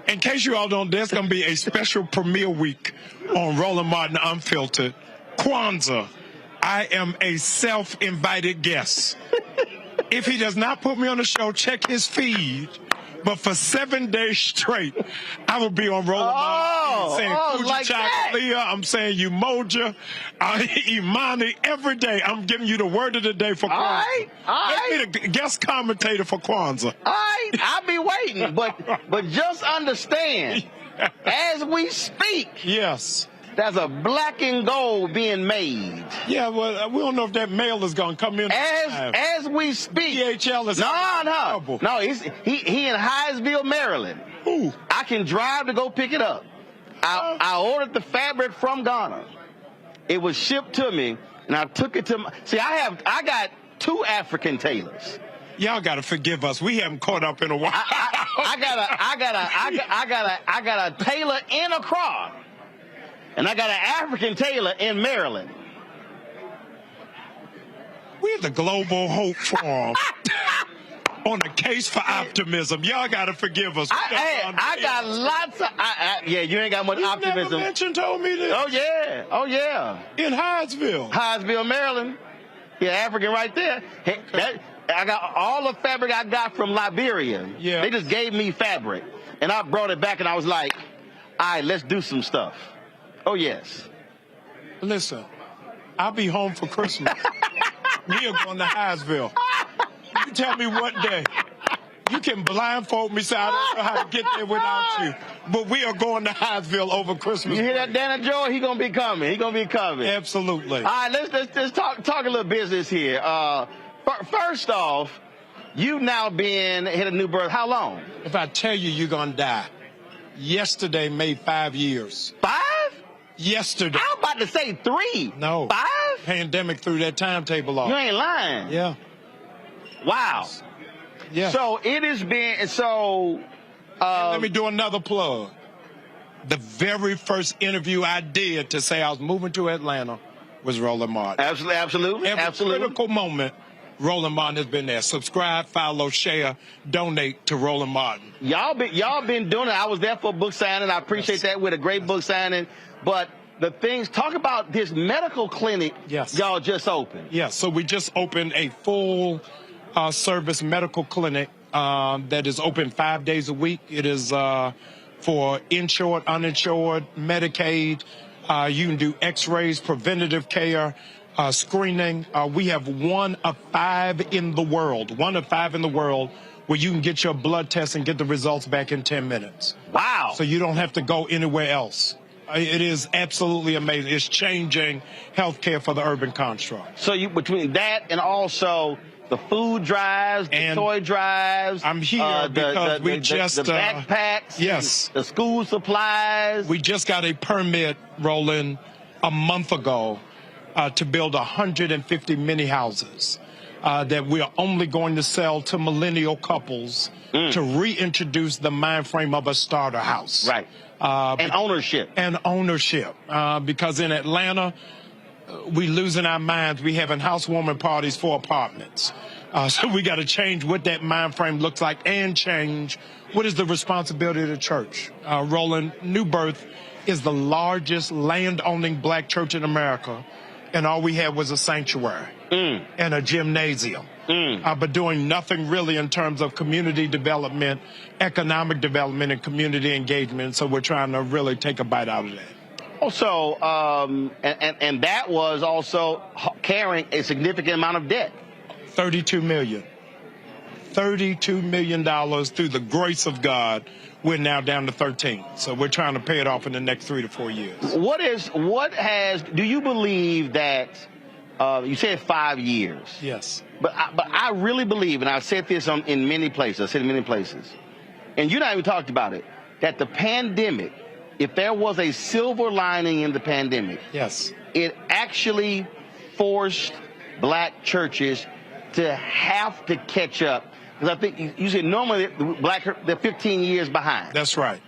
In case you all don't, there's going to be a special premiere week on Roland Martin Unfiltered. Kwanzaa. I am a self-invited guest. If he does not put me on the show, check his feed. But for 7 days straight, I will be on Roland Martin saying Kujichagulia. I'm saying Umoja, Imani. Every day, I'm giving you the word of the day for Kwanzaa. Let me the guest commentator for Kwanzaa. All right, I'll be waiting. But just understand, as we speak, yes, there's a black and gold being made. Yeah, well, we don't know if that mail is going to come in. As we speak. DHL is No, he in Hyattsville, Maryland. Ooh. I can drive to go pick it up. I ordered the fabric from Ghana. It was shipped to me, and I took it to my. See, I got 2 African tailors. Y'all got to forgive us. We haven't caught up in a while. I got a tailor in Accra. And I got an African tailor in Maryland. We're the Global Hope Forum on the case for optimism. Y'all got to forgive us. I got lots of... yeah, you ain't got much optimism. Told me this. Oh, yeah. In Hyattsville, Maryland. Yeah, African right there. I got all the fabric I got from Liberia. Yeah. They just gave me fabric. And I brought it back, and I was like, all right, let's do some stuff. Oh, yes. Listen, I'll be home for Christmas. We are going to Hyattsville. You tell me what day. You can blindfold me, say I don't know how to get there without you. But we are going to Hyattsville over Christmas. You hear that, Dana Joy? He going to be coming. Absolutely. All right, let's talk a little business here. First off, you now been hit a new birth. How long? If I tell you, you're going to die. Yesterday made 5 years. 5? Yesterday. I'm about to say 3. No. 5? Pandemic threw that timetable off. You ain't lying. Yeah. Wow. Yeah. So it has been, let me do another plug. The very first interview I did to say I was moving to Atlanta was Roland Martin. Absolutely. Every critical moment, Roland Martin has been there. Subscribe, follow, share, donate to Roland Martin. Y'all been doing it. I was there for a book signing. I appreciate that with a great book signing. But the things, talk about this medical clinic y'all just opened. Yes, so we just opened a full service medical clinic that is open 5 days a week. It is for insured, uninsured, Medicaid. You can do x-rays, preventative care, screening. We have 1 of 5 in the world, where you can get your blood test and get the results back in 10 minutes. Wow. So you don't have to go anywhere else. It is absolutely amazing. It's changing healthcare for the urban construct. So you, between that and also the food drives, the toy drives. I'm here because we just... The backpacks. Yes. The school supplies. We just got a permit, Roland, a month ago to build 150 mini houses. that we are only going to sell to millennial couples to reintroduce the mind frame of a starter house. Right. And ownership. And ownership. Because in Atlanta, we losing our minds. We having housewarming parties for apartments. So we got to change what that mind frame looks like and change what is the responsibility of the church. Roland, New Birth is the largest land-owning black church in America, and all we had was a sanctuary and a gymnasium, but doing nothing really in terms of community development, economic development, and community engagement. So we're trying to really take a bite out of that. Also, and that was also carrying a significant amount of debt. $32 million through the grace of God. We're now down to 13. So we're trying to pay it off in the next 3 to 4 years. Do you believe that, you said 5 years? Yes. But I really believe, and I've said this in many places, and you and I even talked about it, that the pandemic, if there was a silver lining in the pandemic, yes, it actually forced black churches to have to catch up. Because I think you said normally they're 15 years behind. That's right.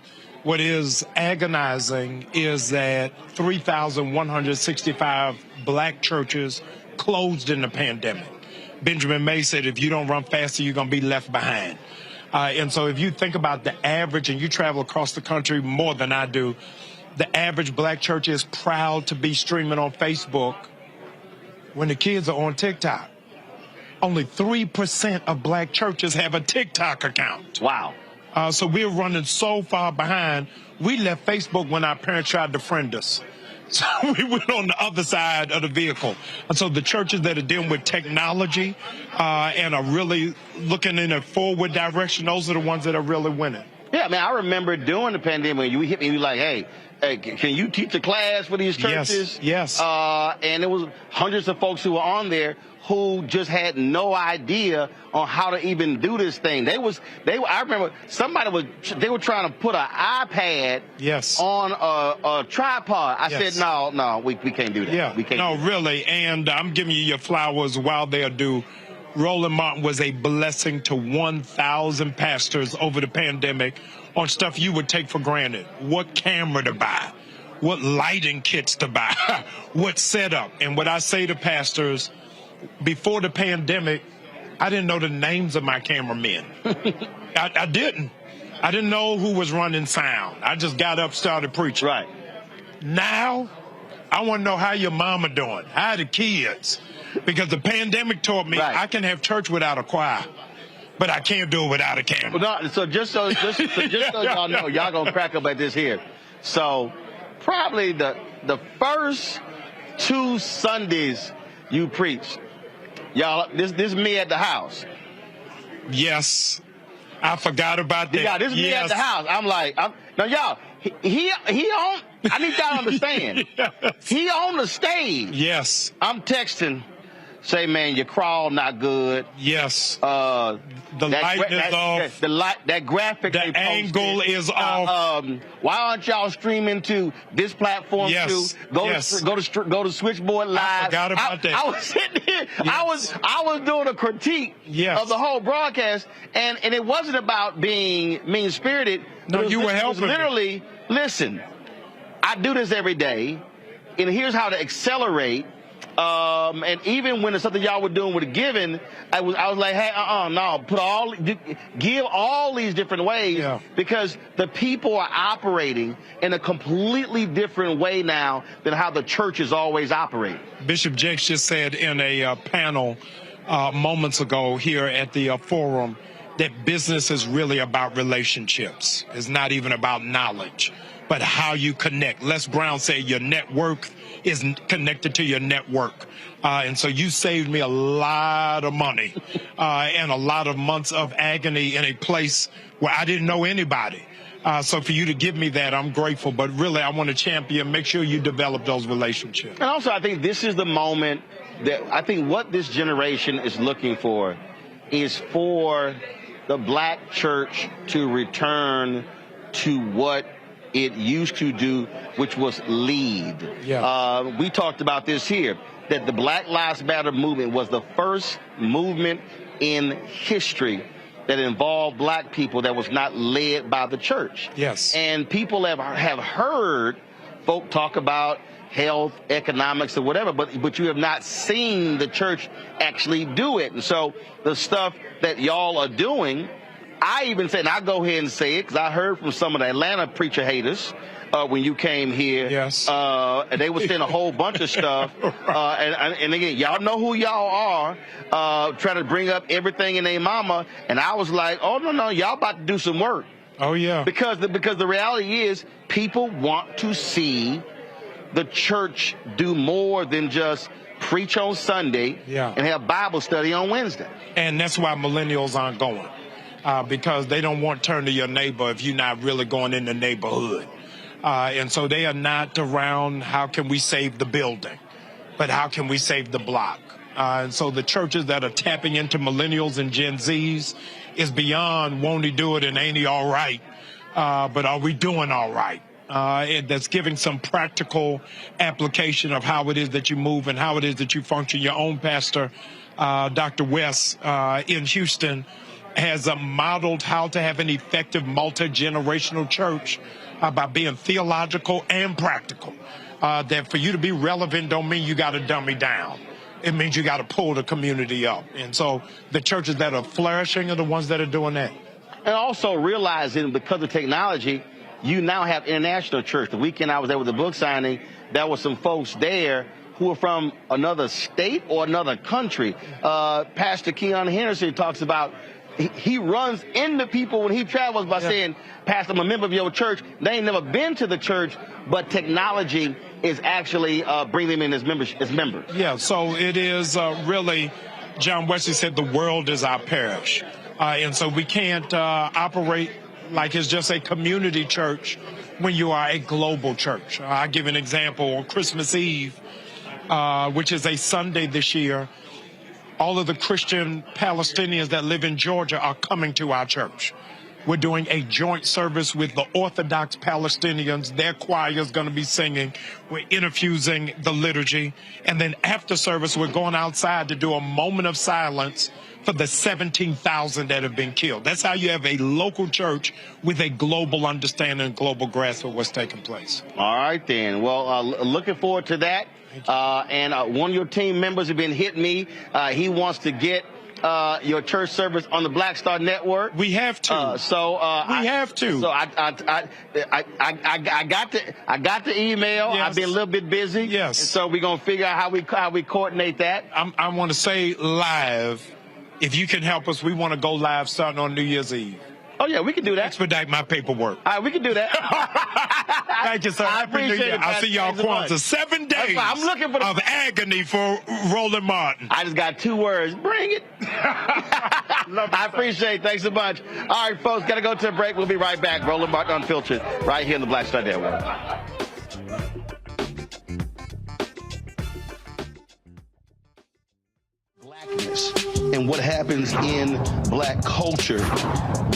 What is agonizing is that 3,165 black churches closed in the pandemic. Benjamin May said, if you don't run faster, you're going to be left behind. And so if you think about the average, and you travel across the country more than I do, the average black church is proud to be streaming on Facebook when the kids are on TikTok. Only 3% of black churches have a TikTok account. Wow. So we're running so far behind. We left Facebook when our parents tried to friend us. So we went on the other side of the vehicle. And so the churches that are dealing with technology and are really looking in a forward direction, those are the ones that are really winning. Yeah, man, I remember during the pandemic, you hit me, you were like, hey, can you teach a class for these churches? Yes. And there was hundreds of folks who were on there who just had no idea on how to even do this thing. I remember they were trying to put an iPad on a tripod. I said, no, we can't do that. Yeah, we can't. No, really. And I'm giving you your flowers while they are due. Roland Martin was a blessing to 1,000 pastors over the pandemic on stuff you would take for granted. What camera to buy, what lighting kits to buy, what setup. And what I say to pastors, before the pandemic, I didn't know the names of my cameramen. I didn't. I didn't know who was running sound. I just got up, started preaching. Right. Now, I want to know how your mama doing, how the kids. Because the pandemic taught me I can have church without a choir, but I can't do it without a camera. Well, no, so just so y'all know, y'all gonna crack up at this here. So probably the first 2 Sundays you preached, y'all, this is me at the house. Yes, I forgot about that. Yeah, this is me at the house. I'm like, now y'all, he on. I need y'all to understand. He on the stage. Yes. I'm texting. Say, man, your crawl not good. Yes. The light is off. That graphic. The angle is off. Why aren't y'all streaming to this platform too? Go to Switchboard Live. I forgot about that. I was sitting here. Yes. I was doing a critique of the whole broadcast, and it wasn't about being mean spirited. No, you were helping. It was literally, listen. I do this every day, and here's how to accelerate. And even when it's something y'all were doing with giving, I was like, hey, no, give all these different ways because the people are operating in a completely different way now than how the church is always operating. Bishop Jakes just said in a panel moments ago here at the forum that business is really about relationships. It's not even about knowledge, but how you connect. Les Brown said your network is connected to your network. And so you saved me a lot of money and a lot of months of agony in a place where I didn't know anybody. So for you to give me that, I'm grateful. But really, I want to champion, make sure you develop those relationships. And also, I think this is the moment that I think what this generation is looking for is for the black church to return to what it used to do, which was lead. Yeah. We talked about this here, that the Black Lives Matter movement was the first movement in history that involved black people that was not led by the church. Yes. And people have heard folk talk about health, economics, or whatever, but you have not seen the church actually do it. And so the stuff that y'all are doing, I even say, and I'll go ahead and say it, because I heard from some of the Atlanta preacher haters when you came here. Yes. And they were saying a whole bunch of stuff. And again, y'all know who y'all are, trying to bring up everything in their mama. And I was like, oh, no, y'all about to do some work. Oh, yeah. Because the reality is people want to see the church do more than just preach on Sunday and have Bible study on Wednesday. And that's why millennials aren't going, because they don't want to turn to your neighbor if you're not really going in the neighborhood. And so they are not around how can we save the building, but how can we save the block. And so the churches that are tapping into millennials and Gen Zs is beyond won't he do it and ain't he all right, but are we doing all right? That's giving some practical application of how it is that you move and how it is that you function. Your own pastor, Dr. West in Houston, has modeled how to have an effective multi-generational church by being theological and practical. That for you to be relevant don't mean you got to dummy down. It means you got to pull the community up. And so the churches that are flourishing are the ones that are doing that. And also realizing because of technology, you now have international church. The weekend I was there with the book signing, there were some folks there who were from another state or another country. Pastor Keon Henderson talks about he runs into people when he travels by saying, Pastor, I'm a member of your church. They ain't never been to the church, but technology is actually bringing them in as members. Yeah, so it is really, John Wesley said, the world is our parish. And so we can't operate like it's just a community church when you are a global church. I'll give an example. On Christmas Eve, which is a Sunday this year, all of the Christian Palestinians that live in Georgia are coming to our church. We're doing a joint service with the Orthodox Palestinians. Their choir is going to be singing. We're infusing the liturgy. And then after service, we're going outside to do a moment of silence for the 17,000 that have been killed. That's how you have a local church with a global understanding and global grasp of what's taking place. All right, then. Well, looking forward to that. And one of your team members have been hitting me. He wants to get your church service on the Black Star Network. We have to. So I got the email. Yes. I've been a little bit busy. Yes. And so we're gonna figure out how we coordinate that. I want to say live. If you can help us, we want to go live starting on New Year's Eve. Oh, yeah, we can do that. Expedite my paperwork. All right, we can do that. Thank you, sir. I appreciate it. I'll see y'all Kwanzaa. 7 days I'm looking for of agony for Roland Martin. I just got 2 words. Bring it. I appreciate it. Thanks so much. All right, folks, got to go to a break. We'll be right back. Roland Martin Unfiltered right here in the Black Star Network. Blackness and what happens in black culture.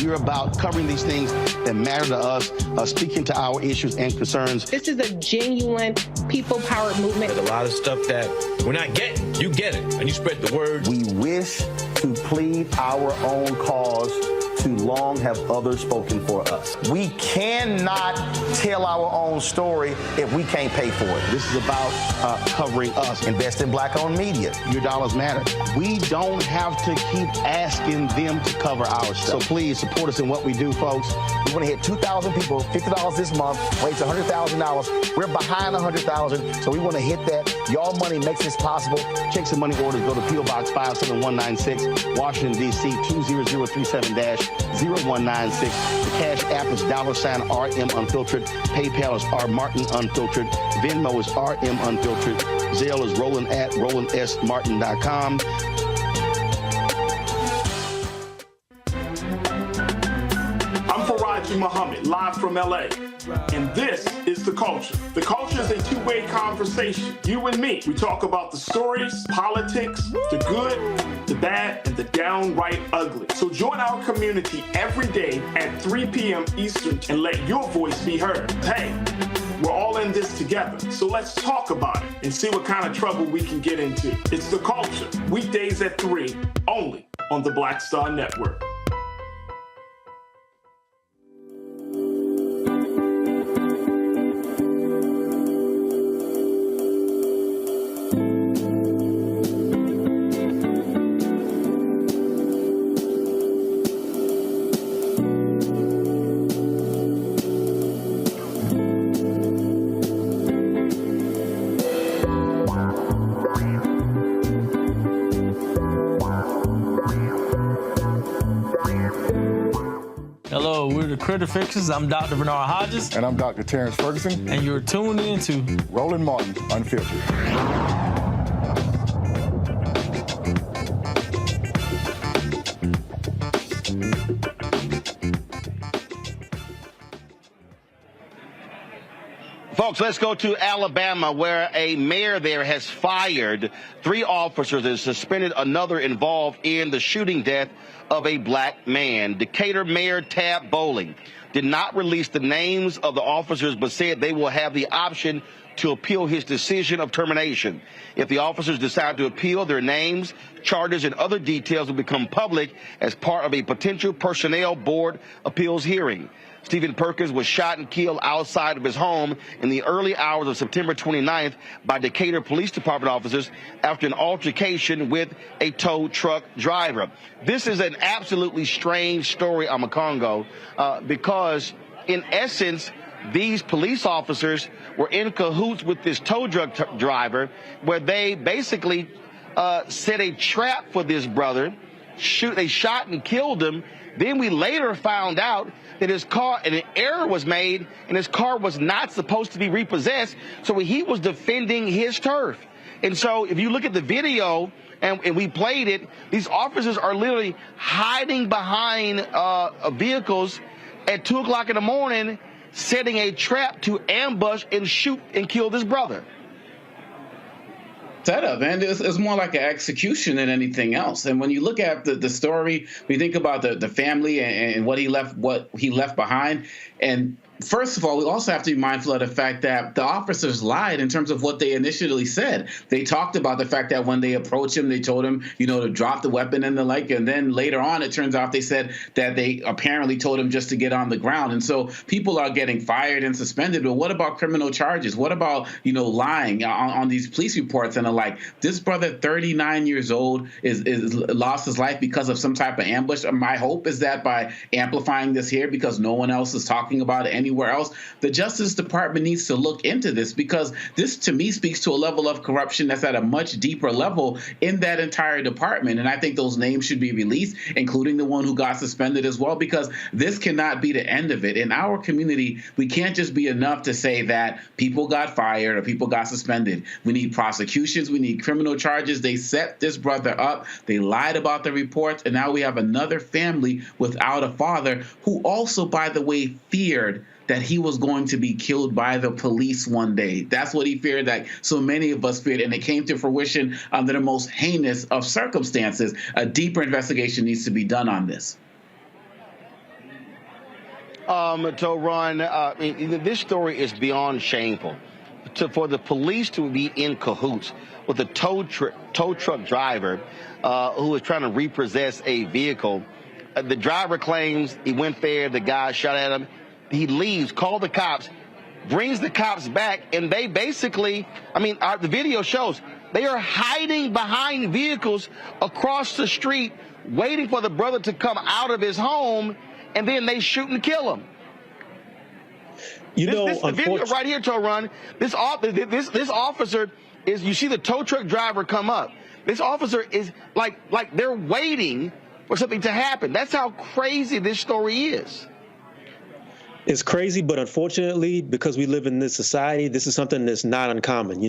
We're about covering these things that matter to us, speaking to our issues and concerns. This is a genuine people-powered movement. There's a lot of stuff that we're not getting. You get it, and you spread the word. We wish to plead our own cause. Too long have others spoken for us. We cannot tell our own story if we can't pay for it. This is about covering us. Invest in black-owned media. Your dollars matter. We don't have to keep asking them to cover our stuff. So please support us in what we do, folks. We want to hit 2,000 people, $50 this month, raise $100,000. We're behind 100,000, so we want to hit that. Y'all money makes this possible. Checks and money orders go to P.O. Box 57196, Washington, D.C. 20037-0196. The Cash App is $RM Unfiltered. PayPal is R Martin Unfiltered. Venmo is RM Unfiltered. Zelle is Roland@RolandSMartin.com. Thank you, Muhammad, live from LA. And this is The Culture. The Culture is a two-way conversation. You and me. We talk about the stories, politics, the good, the bad, and the downright ugly. So join our community every day at 3 p.m. Eastern and let your voice be heard. Hey, we're all in this together. So let's talk about it and see what kind of trouble we can get into. It's The Culture, weekdays at 3, only on the Black Star Network. Hello, we're the Critter Fixers. I'm Dr. Bernard Hodges. And I'm Dr. Terrence Ferguson. And you're tuned in to Roland Martin Unfiltered. Folks, let's go to Alabama, where a mayor there has fired 3 officers and suspended another involved in the shooting death of a black man. Decatur Mayor Tab Bowling did not release the names of the officers, but said they will have the option to appeal his decision of termination. If the officers decide to appeal, their names, charges, and other details will become public as part of a potential personnel board appeals hearing. Stephen Perkins was shot and killed outside of his home in the early hours of September 29th by Decatur Police Department officers after an altercation with a tow truck driver. This is an absolutely strange story, Amakongo, because in essence, these police officers were in cahoots with this tow truck driver, where they basically set a trap for this brother. They shot and killed him. Then we later found out that his car, and an error was made, and his car was not supposed to be repossessed, so he was defending his turf. And so if you look at the video, and we played it, these officers are literally hiding behind vehicles at 2 o'clock in the morning, setting a trap to ambush and shoot and kill this brother. Setup, man. It's more like an execution than anything else. And when you look at the story, when you think about the family and what he left behind, and first of all, we also have to be mindful of the fact that the officers lied in terms of what they initially said. They talked about the fact that when they approached him, they told him, to drop the weapon and the like. And then later on, it turns out they said that they apparently told him just to get on the ground. And so people are getting fired and suspended. But what about criminal charges? What about, lying on these police reports and the like? This brother, 39 years old, is lost his life because of some type of ambush. My hope is that by amplifying this here, because no one else is talking about it anywhere else, the Justice Department needs to look into this, because this to me speaks to a level of corruption that's at a much deeper level in that entire department. And I think those names should be released, including the one who got suspended as well, because this cannot be the end of it. In our community, we can't just be enough to say that people got fired or people got suspended. We need prosecutions. We need criminal charges. They set this brother up. They lied about the reports. And now we have another family without a father who also, by the way, feared that he was going to be killed by the police one day. That's what he feared, that so many of us feared, and it came to fruition under the most heinous of circumstances. A deeper investigation needs to be done on this. Ron, this story is beyond shameful. For the police to be in cahoots with a tow truck driver who was trying to repossess a vehicle. The driver claims he went there, the guy shot at him. He leaves, called the cops, brings the cops back, and they basically, the video shows, they are hiding behind vehicles across the street, waiting for the brother to come out of his home, and then they shoot and kill him. The video right here, Toron, this officer is, you see the tow truck driver come up. This officer is like they're waiting for something to happen. That's how crazy this story is. It's crazy, but unfortunately, because we live in this society, this is something that's not uncommon.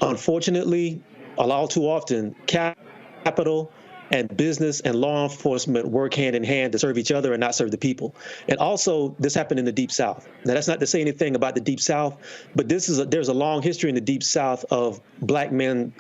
Unfortunately, all too often, capital and business and law enforcement work hand in hand to serve each other and not serve the people. And also, this happened in the Deep South. Now, that's not to say anything about the Deep South, but there's a long history in the Deep South of black men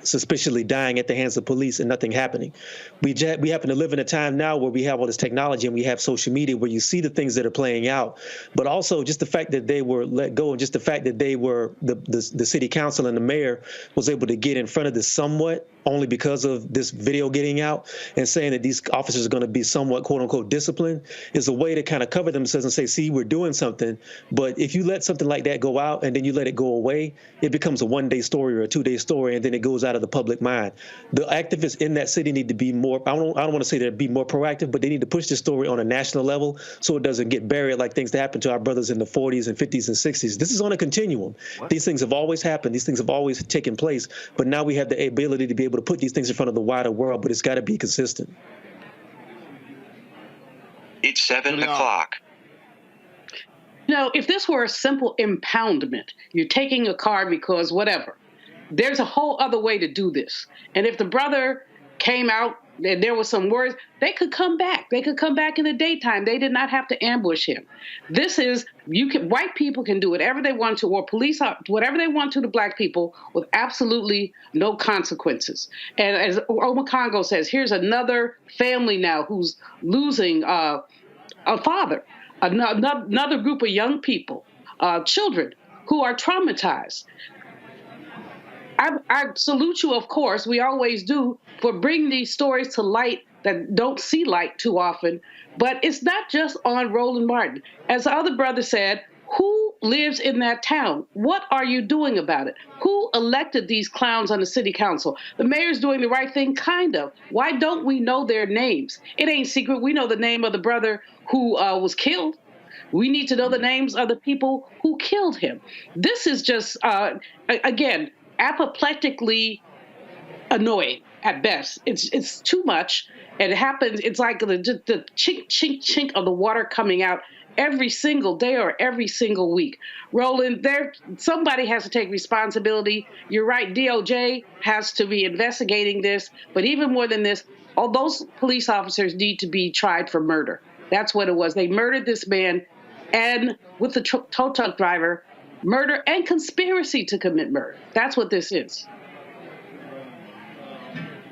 suspiciously dying at the hands of police and nothing happening. We happen to live in a time now where we have all this technology and we have social media where you see the things that are playing out, but also just the fact that they were let go and just the fact that they were the city council and the mayor was able to get in front of this somewhat only because of this video getting out and saying that these officers are going to be somewhat, quote unquote, disciplined is a way to kind of cover themselves and say, see, we're doing something. But if you let something like that go out and then you let it go away, it becomes a one-day story or a two-day story, and then it goes out of the public mind. The activists in that city need to be more, I don't want to say they'd be more proactive, but they need to push this story on a national level so it doesn't get buried like things that happened to our brothers in the 40s and 50s and 60s. This is on a continuum. What? These things have always happened. These things have always taken place. But now we have the ability to be able to put these things in front of the wider world, but it's got to be consistent. It's 7 o'clock. No, if this were a simple impoundment, you're taking a car because whatever, there's a whole other way to do this. And if the brother came out and there was some words, they could come back. They could come back in the daytime. They did not have to ambush him. This is, white people can do whatever they want to, or police, whatever they want to black people with absolutely no consequences. And as Oma Congo says, here's another family now who's losing a father, another group of young people, children who are traumatized. I salute you, of course, we always do, for bringing these stories to light that don't see light too often. But it's not just on Roland Martin. As the other brother said, who lives in that town? What are you doing about it? Who elected these clowns on the city council? The mayor's doing the right thing, kind of. Why don't we know their names? It ain't secret. We know the name of the brother who was killed. We need to know the names of the people who killed him. This is just, again, apoplectically annoying at best. It's too much. And it happens, it's like the chink, chink, chink of the water coming out every single day or every single week. Roland, somebody has to take responsibility. You're right, DOJ has to be investigating this. But even more than this, all those police officers need to be tried for murder. That's what it was. They murdered this man, and with the tow truck driver, murder and conspiracy to commit murder. That's what this is.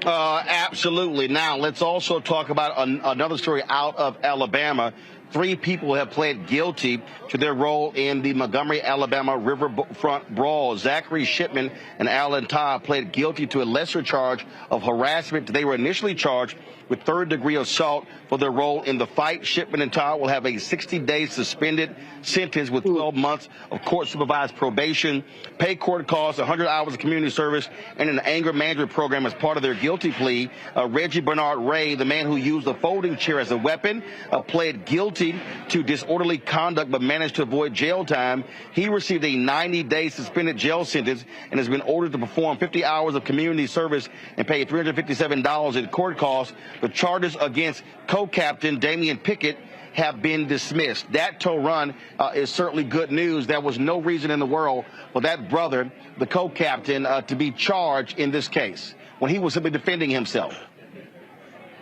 Absolutely. Now, let's also talk about another story out of Alabama. 3 people have pled guilty to their role in the Montgomery, Alabama Riverfront Brawl. Zachary Shipman and Alan Todd pled guilty to a lesser charge of harassment. They were initially charged with third-degree assault for their role in the fight. Shipman and Todd will have a 60-day suspended sentence with 12 months of court-supervised probation, pay court costs, 100 hours of community service, and an anger management program as part of their guilty plea. Reggie Bernard Ray, the man who used a folding chair as a weapon, pled guilty to disorderly conduct but managed to avoid jail time. He received a 90-day suspended jail sentence and has been ordered to perform 50 hours of community service and pay $357 in court costs. The charges against co-captain Damian Pickett have been dismissed. That tow run is certainly good news. There was no reason in the world for that brother, the co-captain, to be charged in this case when he was simply defending himself.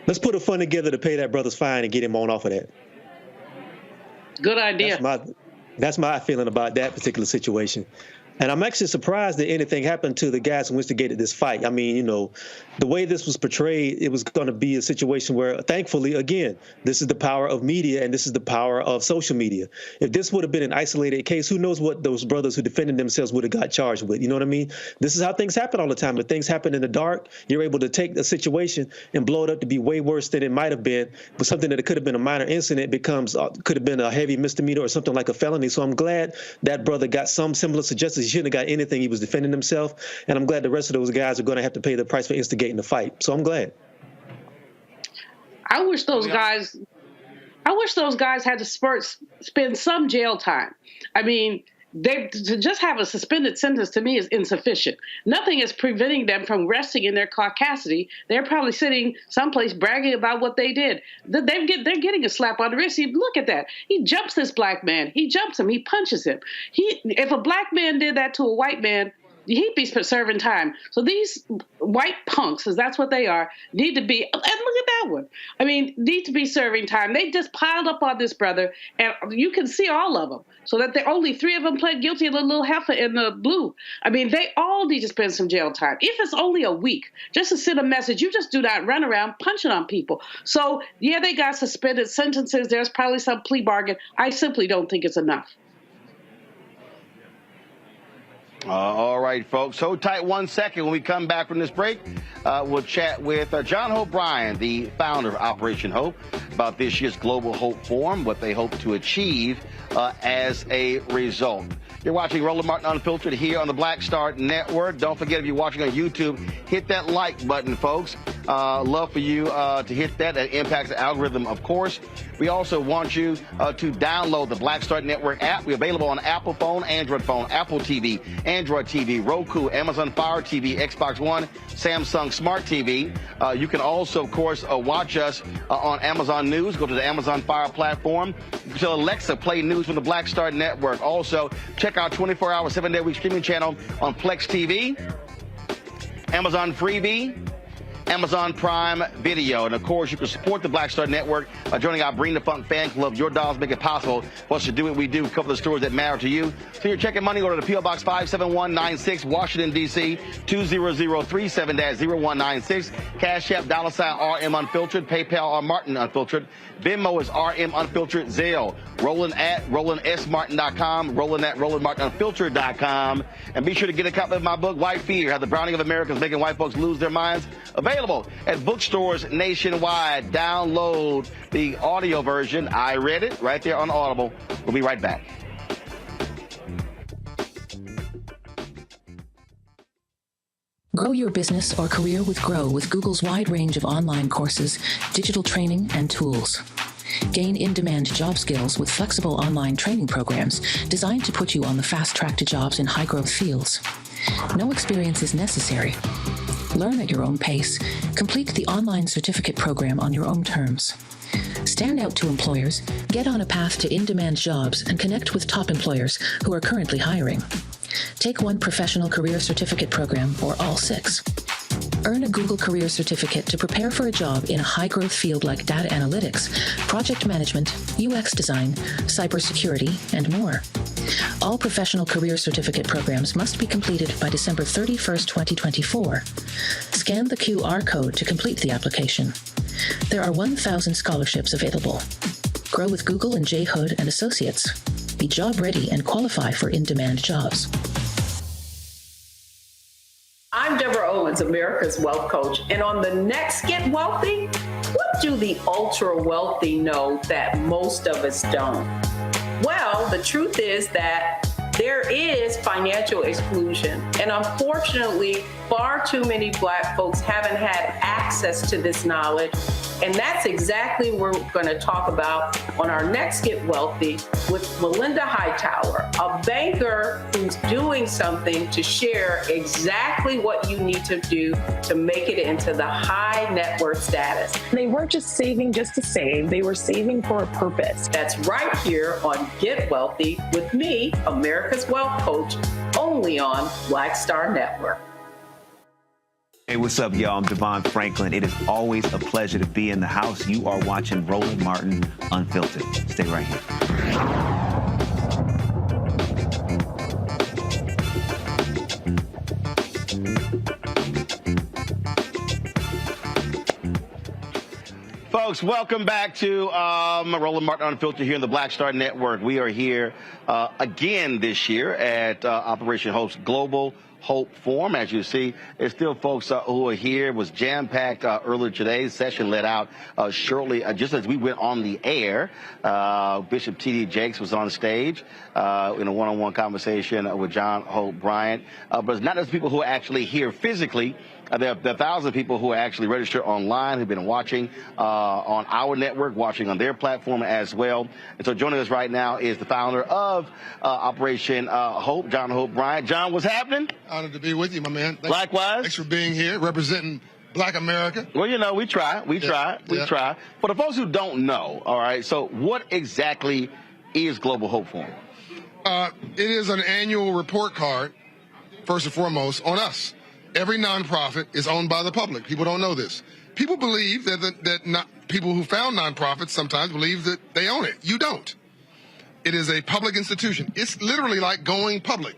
Let's put a fund together to pay that brother's fine and get him on off of that. Good idea. That's my feeling about that particular situation. And I'm actually surprised that anything happened to the guys who instigated this fight. I mean, the way this was portrayed, it was going to be a situation where, thankfully, again, this is the power of media and this is the power of social media. If this would have been an isolated case, who knows what those brothers who defended themselves would have got charged with? You know what I mean? This is how things happen all the time. If things happen in the dark, you're able to take a situation and blow it up to be way worse than it might have been. But something that could have been a minor incident could have been a heavy misdemeanor or something like a felony. So I'm glad that brother got some semblance of justice. He shouldn't have got anything. He was defending himself. And I'm glad the rest of those guys are going to have to pay the price for instigating the fight. So I'm glad. I wish those guys had to spend some jail time. I mean, to just have a suspended sentence to me is insufficient. Nothing is preventing them from resting in their caucasity. They're probably sitting someplace bragging about what they did. They're getting a slap on the wrist. Look at that. He jumps this black man. He jumps him. He punches him. If a black man did that to a white man, he'd be serving time. So these white punks, because that's what they are, need to be, and look at that one. I mean, need to be serving time. They just piled up on this brother, and you can see all of them. So that only 3 of them pled guilty, and the little heifer in the blue. I mean, they all need to spend some jail time. If it's only a week, just to send a message, you just do not run around punching on people. So, yeah, they got suspended sentences. There's probably some plea bargain. I simply don't think it's enough. All right, folks. Hold tight 1 second. When we come back from this break, we'll chat with John Hope Bryant, the founder of Operation Hope, about this year's Global Hope Forum, what they hope to achieve as a result. You're watching Roland Martin Unfiltered here on the Black Star Network. Don't forget, if you're watching on YouTube, hit that like button, folks. Love for you to hit that. That impacts the algorithm, of course. We also want you to download the Black Star Network app. We're available on Apple phone, Android phone, Apple TV, Android TV, Roku, Amazon Fire TV, Xbox One, Samsung Smart TV. You can also, of course, watch us on Amazon News. Go to the Amazon Fire platform. You can tell Alexa, play news from the Black Star Network. Also, check our 24-hour, 7-day-a-week streaming channel on Plex TV, Amazon Freevee, Amazon Prime Video. And, of course, you can support the Black Star Network by joining our Bring the Funk fan club. Your dollars make it possible for us to do what we do, cover the stories that matter to you. So you're checking money, go to the P.O. Box 57196, Washington, D.C., 20037-0196. Cash App, $RM Unfiltered. PayPal, R Martin Unfiltered. Venmo is RM Unfiltered. Zelle, Roland at RolandSMartin.com, Roland at RolandMartinUnfiltered.com. And be sure to get a copy of my book, White Fear, How the Browning of America is Making White Folks Lose Their Minds. Available at bookstores nationwide. Download the audio version. I read it right there on Audible. We'll be right back. Grow your business or career with Grow with Google's wide range of online courses, digital training, and tools. Gain in-demand job skills with flexible online training programs designed to put you on the fast track to jobs in high-growth fields. No experience is necessary. Learn at your own pace. Complete the online certificate program on your own terms. Stand out to employers, get on a path to in-demand jobs, and connect with top employers who are currently hiring. Take one professional career certificate program or all 6. Earn a Google Career Certificate to prepare for a job in a high-growth field like data analytics, project management, UX design, cybersecurity, and more. All professional career certificate programs must be completed by December 31st, 2024. Scan the QR code to complete the application. There are 1,000 scholarships available. Grow with Google and J. Hood and Associates. Be job ready and qualify for in-demand jobs. I'm Deborah Owens, America's Wealth Coach, and on the next Get Wealthy, what do the ultra-wealthy know that most of us don't? Well, the truth is that there is financial exclusion, and unfortunately, far too many Black folks haven't had access to this knowledge, and that's exactly what we're going to talk about on our next Get Wealthy with Melinda Hightower, a banker who's doing something to share exactly what you need to do to make it into the high net worth status. They weren't just saving just to save, they were saving for a purpose. That's right here on Get Wealthy with me, America's Wealth Coach, only on Black Star Network. Hey, what's up, y'all? I'm Devon Franklin. It is always a pleasure to be in the house. You are watching Roland Martin Unfiltered. Stay right here. Folks, welcome back to Roland Martin Unfiltered here in the Black Star Network. We are here again this year at Operation Hope's Global Hope Forum. As you see, there's still folks who are here. It was jam-packed earlier today. Session let out shortly, just as we went on the air. Bishop T.D. Jakes was on stage in a one-on-one conversation with John Hope Bryant. But it's not just people who are actually here physically. There are 1,000 people who are actually registered online who've been watching on our network, watching on their platform as well. And so joining us right now is the founder of Operation Hope, John Hope Bryant. John, what's happening? Honored to be with you, my man. Likewise. Thanks for being here, representing Black America. Well, you know, we try. We try. For the folks who don't know, all right, so what exactly is Global Hope Forum? It is an annual report card first and foremost, on us. Every nonprofit is owned by the public. People don't know this. People believe that people who found nonprofits sometimes believe that they own it. You don't. It is a public institution. It's literally like going public.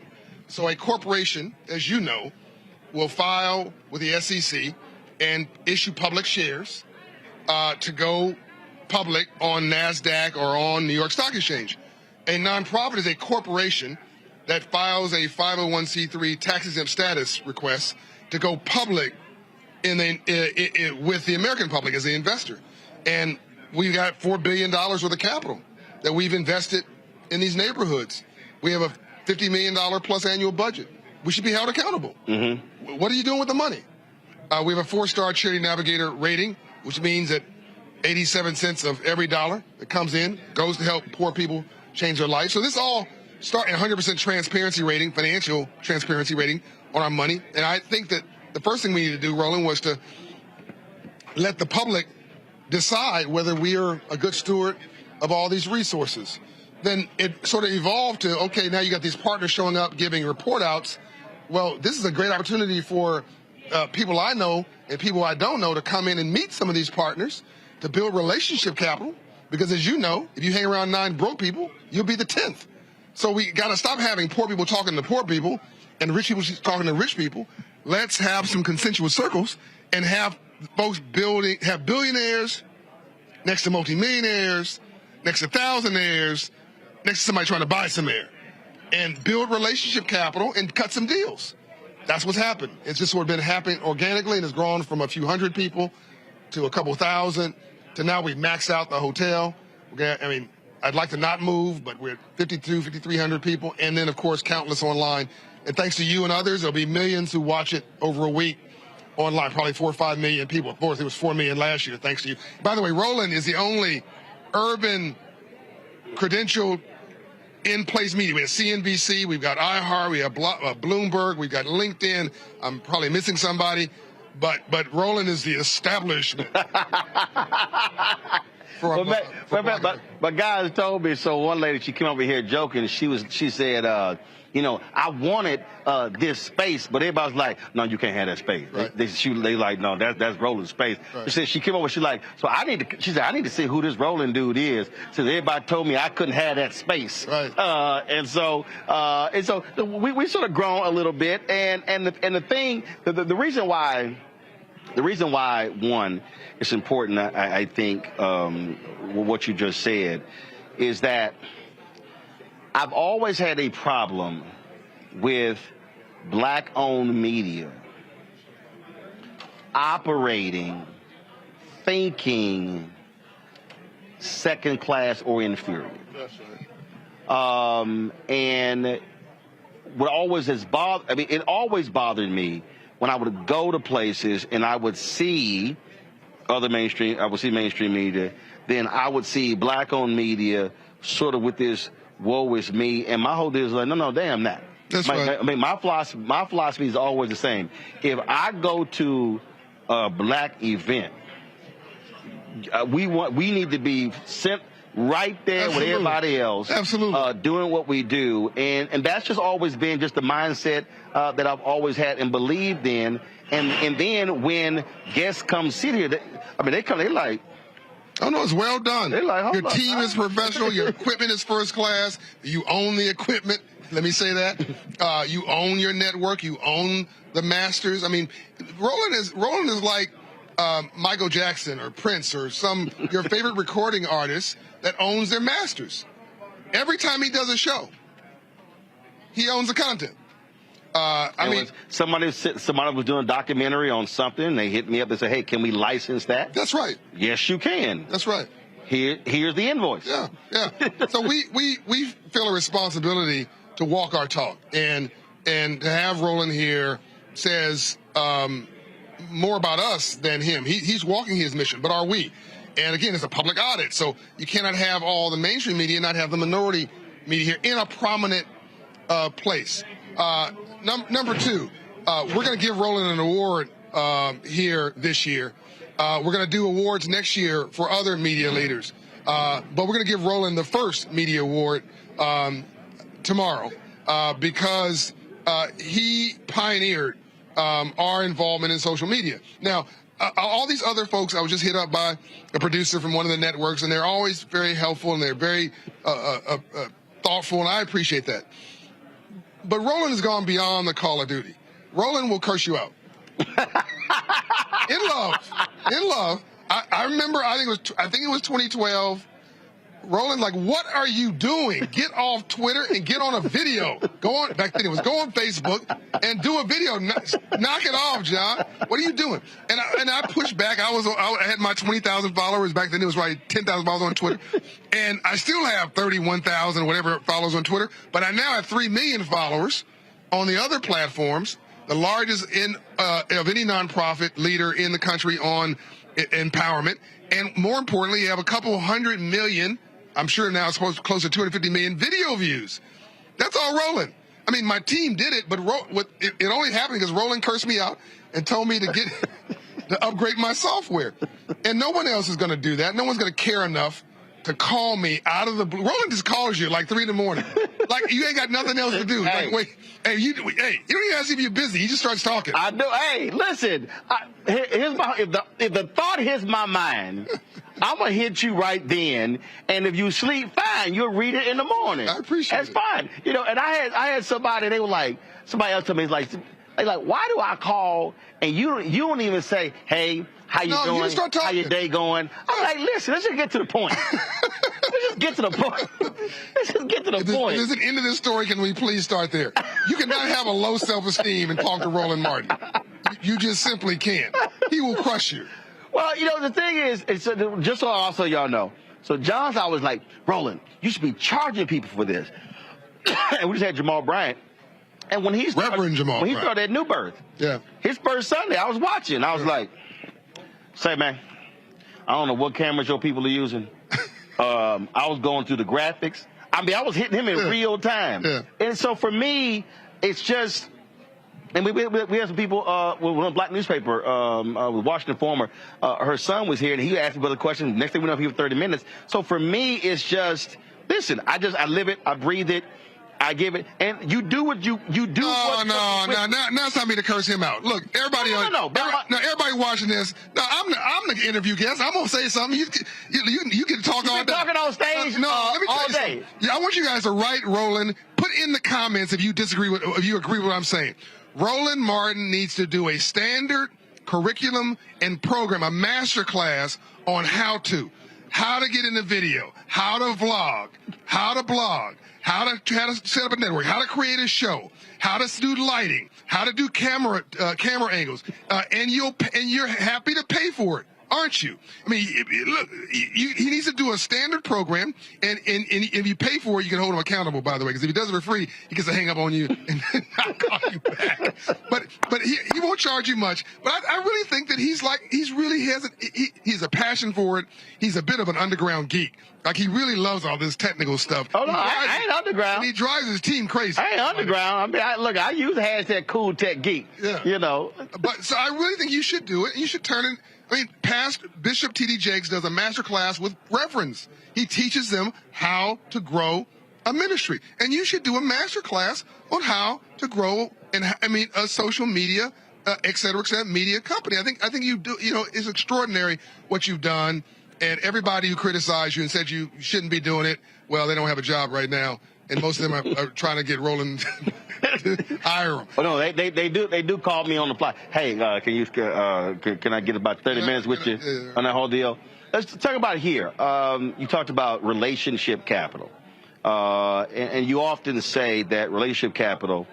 So a corporation, as you know, will file with the SEC and issue public shares to go public on NASDAQ or on New York Stock Exchange. A nonprofit is a corporation that files a 501c3 tax-exempt status request to go public with the American public as the investor. And we've got $4 billion worth of capital that we've invested in these neighborhoods. We have a $50 million plus annual budget. We should be held accountable. Mm-hmm. What are you doing with the money? We have a 4-star Charity Navigator rating, which means that 87 cents of every dollar that comes in goes to help poor people change their life. So this all starts in 100% transparency rating, financial transparency rating on our money. And I think that the first thing we need to do, Roland, was to let the public decide whether we are a good steward of all these resources. Then it sort of evolved to, okay, now you got these partners showing up giving report outs. Well, this is a great opportunity for people I know and people I don't know to come in and meet some of these partners to build relationship capital. Because as you know, if you hang around 9 broke people, you'll be the 10th. So we got to stop having poor people talking to poor people and rich people talking to rich people. Let's have some consensual circles and have folks have billionaires next to multimillionaires, next to thousandaires, next to somebody trying to buy some air, and build relationship capital and cut some deals. That's what's happened. It's just sort of been happening organically, and it's grown from a few hundred people to a couple thousand to now we've maxed out the hotel. I'd like to not move, but we're at 5,300 people, and then, of course, countless online. And thanks to you and others, there'll be millions who watch it over a week online, probably 4 or 5 million people. Of course, it was 4 million last year, thanks to you. By the way, Roland is the only urban credentialed in-place media. We have CNBC, we've got iHeart, we have Bloomberg, we've got LinkedIn. I'm probably missing somebody, but Roland is the establishment. But guys told me, so one lady, she came over here joking, she said, I wanted this space, but everybody's like, no, you can't have that space. Right. They like, no, that's Roland's space. Right. She said she came over, she said, I need to see who this Roland dude is. So everybody told me I couldn't have that space. Right. And so we sort of grown a little bit, and the thing, the reason why, one, it's important, I think, what you just said, is that I've always had a problem with black-owned media operating, thinking second-class or inferior. That's right. And what always has it always bothered me when I would go to places and I would see mainstream media, then I would see black-owned media sort of with this woe is me, and my whole deal is like, no, damn that. That's right. My philosophy is always the same. If I go to a black event, we need to be sent right there Absolutely. With everybody else. Absolutely. Doing what we do, and that's just always been just the mindset that I've always had and believed in. And then when guests come sit here, they come, they're like, oh, no, it's well done. Like, your team is professional. Your equipment is first class. You own the equipment. Let me say that. You own your network. You own the masters. Roland is like Michael Jackson or Prince or your favorite recording artist that owns their masters. Every time he does a show, he owns the content. Somebody was doing a documentary on something, and they hit me up and said, hey, can we license that? That's right. Yes, you can. That's right. Here's the invoice. Yeah. So we feel a responsibility to walk our talk, and to have Roland here says more about us than him. He's walking his mission, but are we? And again, it's a public audit, so you cannot have all the mainstream media and not have the minority media here in a prominent place. Number 2, we're going to give Roland an award here this year. We're going to do awards next year for other media leaders. But we're going to give Roland the first media award tomorrow because he pioneered our involvement in social media. Now, all these other folks, I was just hit up by a producer from one of the networks, and they're always very helpful and they're very thoughtful, and I appreciate that. But Roland has gone beyond the Call of Duty. Roland will curse you out. In love. I remember, I think it was 2012. Roland, like, what are you doing? Get off Twitter and get on a video. Back then it was go on Facebook and do a video. Knock it off, John. What are you doing? And I pushed back. I had my 20,000 followers. Back then it was right 10,000 followers on Twitter. And I still have 31,000 whatever followers on Twitter. But I now have 3 million followers on the other platforms, the largest of any nonprofit leader in the country on empowerment. And more importantly, you have a couple 100 million, I'm sure now it's close to 250 million video views. That's all Roland. I mean, my team did it, but it only happened because Roland cursed me out and told me to upgrade my software. And no one else is going to do that. No one's going to care enough to call me out of the blue. Roland just calls you like 3 a.m. Like, you ain't got nothing else to do. Hey. Like, wait, you don't even ask if you're busy. He just starts talking. I know. Hey, listen. If the thought hits my mind, I'm gonna hit you right then. And if you sleep, fine. You'll read it in the morning. I appreciate it. That's fine. You know. And I had somebody. They were like, somebody else told me, like, why do I call and you don't even say, hey, how you doing? You just start talking. How your day going? I'm like, listen, let's just get to the point. Let's just get to the point. There's an end of this story. Can we please start there? You cannot have a low self-esteem and talk to Roland Martin. You just simply can't. He will crush you. Well, you know, the thing is, just so also y'all know, so John's always like, Roland, you should be charging people for this. And we just had Jamal Bryant. And when he started at New Birth, his first Sunday, I was watching. I was like, say, man, I don't know what cameras your people are using. I was going through the graphics. I mean, I was hitting him in real time. Yeah. And so for me, it's just, and we had some people, with a black newspaper, with Washington Former, her son was here and he asked me about the question. Next thing we know, he was 30 minutes. So for me, it's just, listen, I live it, I breathe it. I give it, and you do what you do. No, now it's not me to curse him out. Look, everybody, everybody watching this. No, I'm the interview guest. I'm gonna say something. You can talk all day. Talking on stage, let me tell all you day. Yeah, I want you guys to write Roland. Put in the comments if you agree with what I'm saying. Roland Martin needs to do a standard curriculum and program, a master class on how to get in the video, how to vlog, how to blog. How to set up a network, how to create a show, how to do lighting, how to do camera angles, and you're happy to pay for it, aren't you? I mean, look, he needs to do a standard program, and if you pay for it, you can hold him accountable. By the way, because if he does it for free, he gets to hang up on you and not call you back. But he won't charge you much. But I really think that he's a passion for it. He's a bit of an underground geek. Like, he really loves all this technical stuff. Oh, no, I ain't underground. And he drives his team crazy. I ain't underground. I mean, I use the hashtag cool tech geek. Yeah. You know. But so I really think you should do it. You should turn it. I mean, past Bishop T.D. Jakes does a master class with reverends. He teaches them how to grow a ministry. And you should do a master class on how to grow, a social media, et cetera, media company. I think you do, it's extraordinary what you've done. And everybody who criticized you and said you shouldn't be doing it, well, they don't have a job right now. And most of them are trying to get Roland to hire them. Oh, no, they do call me on the fly. Hey, can I get about 30 minutes with you on that whole deal? Let's talk about it here. You talked about relationship capital. And you often say that relationship capital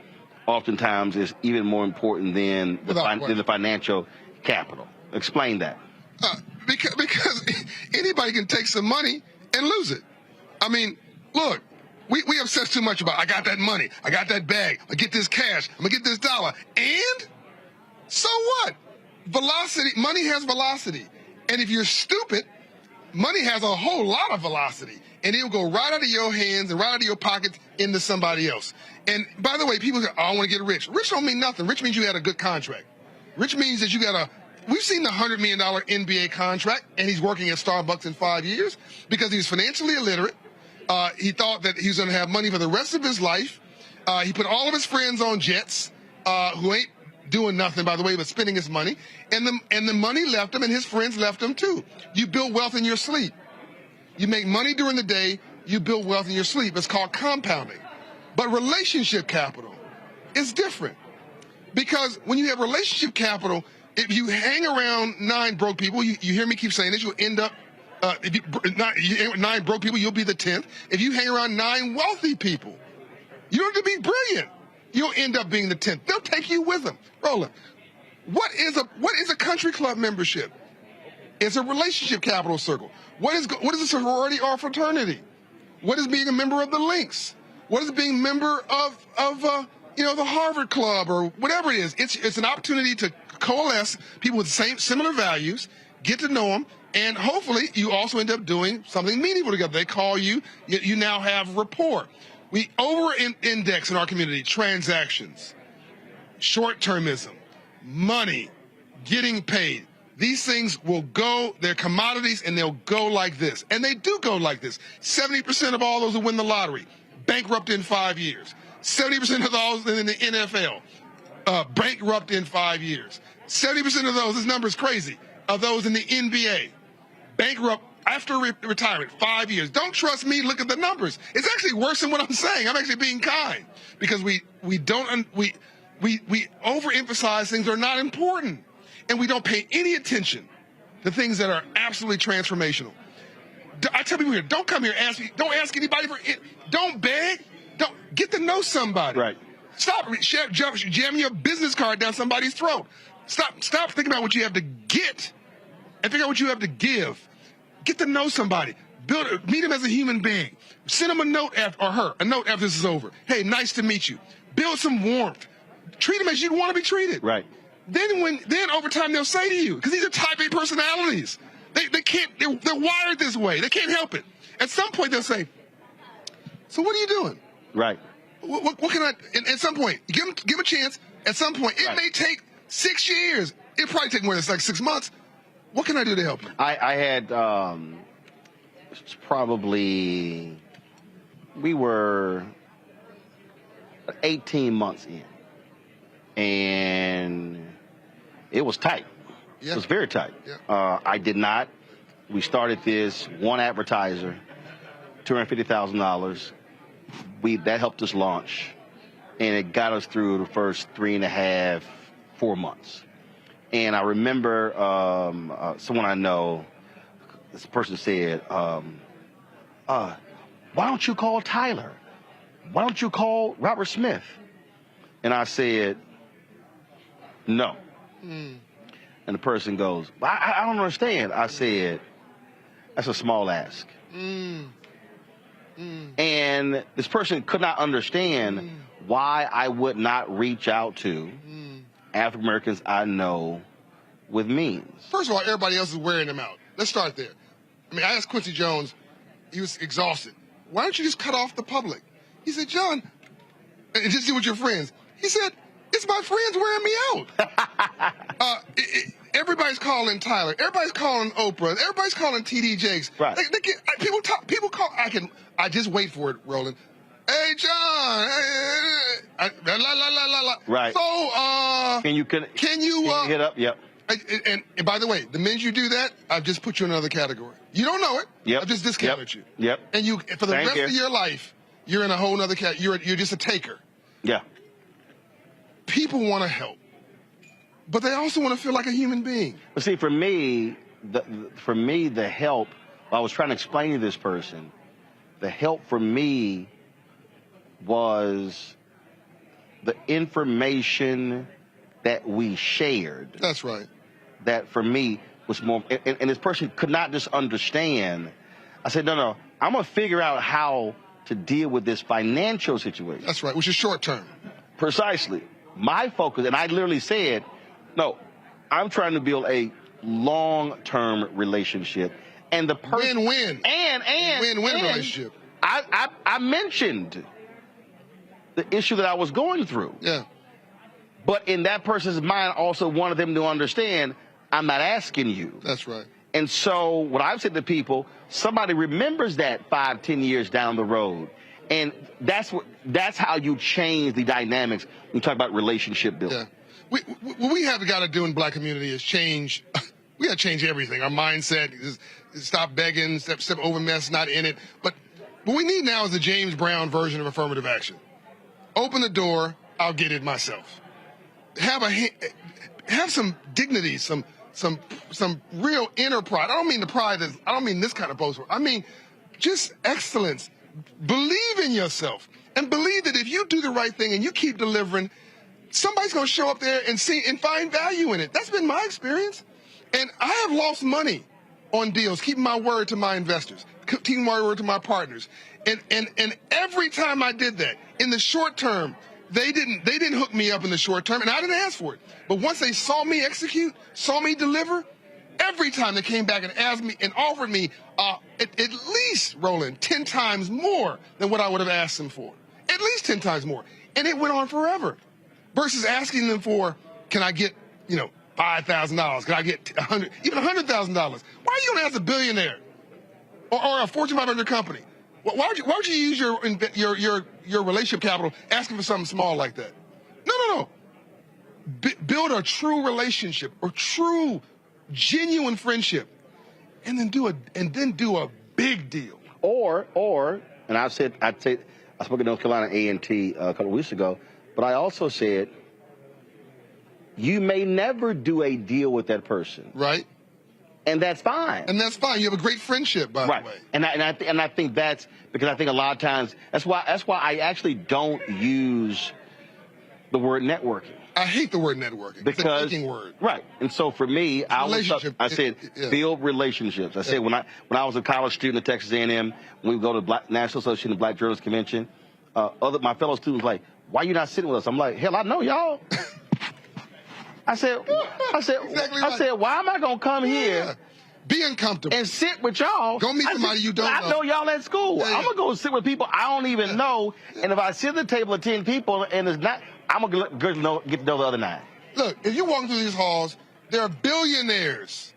oftentimes is even more important than the financial capital. Explain that. Because anybody can take some money and lose it. I mean, look, we obsess too much about, I got that money, I got that bag, I get this cash, I'm gonna get this dollar. And so what? Velocity, money has velocity. And if you're stupid, money has a whole lot of velocity. And it'll go right out of your hands and right out of your pockets into somebody else. And by the way, people say, oh, I want to get rich. Rich don't mean nothing. Rich means you had a good contract. Rich means that you got we've seen the $100 million NBA contract, and he's working at Starbucks in 5 years because he was financially illiterate. He thought that he was going to have money for the rest of his life. He put all of his friends on jets, who ain't doing nothing, by the way, but spending his money. And the money left him, and his friends left him too. You build wealth in your sleep. You make money during the day, you build wealth in your sleep. It's called compounding. But relationship capital is different. Because when you have relationship capital, if you hang around 9 broke people, you hear me keep saying this, you'll end up, if you 9 broke people, you'll be the 10th. If you hang around 9 wealthy people, you don't have to be brilliant. You'll end up being the 10th. They'll take you with them. Roland, what is a country club membership? It's a relationship capital circle. What is a sorority or a fraternity? What is being a member of the Lynx? What is being a member of the Harvard Club or whatever it is? It's an opportunity to coalesce people with similar values, get to know them, and hopefully you also end up doing something meaningful together. They call you. You now have rapport. We over-index in our community transactions, short-termism, money, getting paid. These things will go, they're commodities, and they'll go like this. And they do go like this. 70% of all those who win the lottery, bankrupt in 5 years. 70% of those in the NFL, bankrupt in 5 years. 70% of those, this number is crazy, of those in the NBA, bankrupt after retirement, 5 years. Don't trust me, look at the numbers. It's actually worse than what I'm saying. I'm actually being kind. Because we overemphasize things that are not important. And we don't pay any attention to things that are absolutely transformational. I tell people here, don't come here, don't ask anybody for it. Don't beg. Don't get to know somebody. Right. Stop jamming your business card down somebody's throat. Stop thinking about what you have to get and figure out what you have to give. Get to know somebody. Meet them as a human being. Send them a note a note after this is over. Hey, nice to meet you. Build some warmth. Treat them as you'd want to be treated. Right. Then over time they'll say to you, because these are type A personalities. They're wired this way. They can't help it. At some point they'll say, so what are you doing? Right. What can I, and at some point, give them a chance. At some point, it may take 6 years. It'll probably take more than 6 months. What can I do to help you? I had, we were 18 months in. And it was tight. Yeah. It was very tight. Yeah. We started this one advertiser, $250,000. That helped us launch, and it got us through the first 3.5, 4 months. And I remember someone I know, this person said, why don't you call Tyler? Why don't you call Robert Smith? And I said, no. And the person goes, I don't understand. I said, that's a small ask. And this person could not understand why I would not reach out to African Americans I know with means. First of all, everybody else is wearing them out. Let's start there. I mean, I asked Quincy Jones, he was exhausted. Why don't you just cut off the public? He said, John, and just do with your friends. He said, it's my friends wearing me out. Everybody's calling Tyler. Everybody's calling Oprah. Everybody's calling TD Jakes. Right. People call. I just wait for it, Roland. Hey, John. La la la la la. Right. So, can you hit up? Yep. And by the way, the minute you do that, I've just put you in another category. You don't know it. Yep. I've just discounted you. Yep. And for the rest of your life, you're in a whole other category. You're just a taker. Yeah. People want to help, but they also want to feel like a human being. But see, for me, the help, I was trying to explain to this person, the help for me was the information that we shared. That's right. That for me was more, and this person could not just understand. I said, no, I'm going to figure out how to deal with this financial situation. That's right, which is short term. Precisely. My focus, and I literally said, no, I'm trying to build a long-term relationship. And the person... Win-win. Win-win relationship. I mentioned the issue that I was going through. Yeah. But in that person's mind, also wanted them to understand, I'm not asking you. That's right. And so what I've said to people, somebody remembers that 5, 10 years down the road. And that's how you change the dynamics when you talk about relationship building. Yeah. What we have got to do in the black community is change. We got to change everything. Our mindset is stop begging, step over mess, not in it. But what we need now is the James Brown version of affirmative action. Open the door, I'll get it myself. Have some dignity, some real inner pride. I don't mean the pride I don't mean this kind of boast. I mean just excellence. Believe in yourself and believe that if you do the right thing and you keep delivering, somebody's going to show up there and see and find value in it. That's been my experience. And I have lost money on deals, keeping my word to my investors, keeping my word to my partners. And every time I did that, in the short term, they didn't hook me up in the short term, and I didn't ask for it. But once they saw me execute, saw me deliver, every time they came back and asked me and offered me at least, Roland, 10 times more than what I would have asked them for. At least 10 times more. And it went on forever. Versus asking them for, can I get, $5,000? Can I get $100,000, even $100,000? Why are you going to ask a billionaire or a Fortune 500 company? Why would you use your relationship capital asking for something small like that? No. Build a true relationship or true, genuine friendship, and then do a big deal. Or, and I spoke at North Carolina A&T a couple of weeks ago, but I also said, you may never do a deal with that person. Right. And that's fine. And that's fine. You have a great friendship, by the way. And I think that's because I think a lot of times that's why I actually don't use the word networking. I hate the word networking. Because, it's a thinking word. Right. And so for me, I said build relationships. I said when I was a college student at Texas A&M, when we go to the National Association of Black Journalists Convention, my fellow students like, why are you not sitting with us? I'm like, hell, I know y'all. I said, why am I going to come here? Be uncomfortable. And sit with y'all. Go meet somebody you don't know. I know y'all at school. I'm going to go sit with people I don't even know. And if I sit at the table of 10 people and it's not, I'm going to get to know the other 9. Look, if you're walking through these halls, there are billionaires,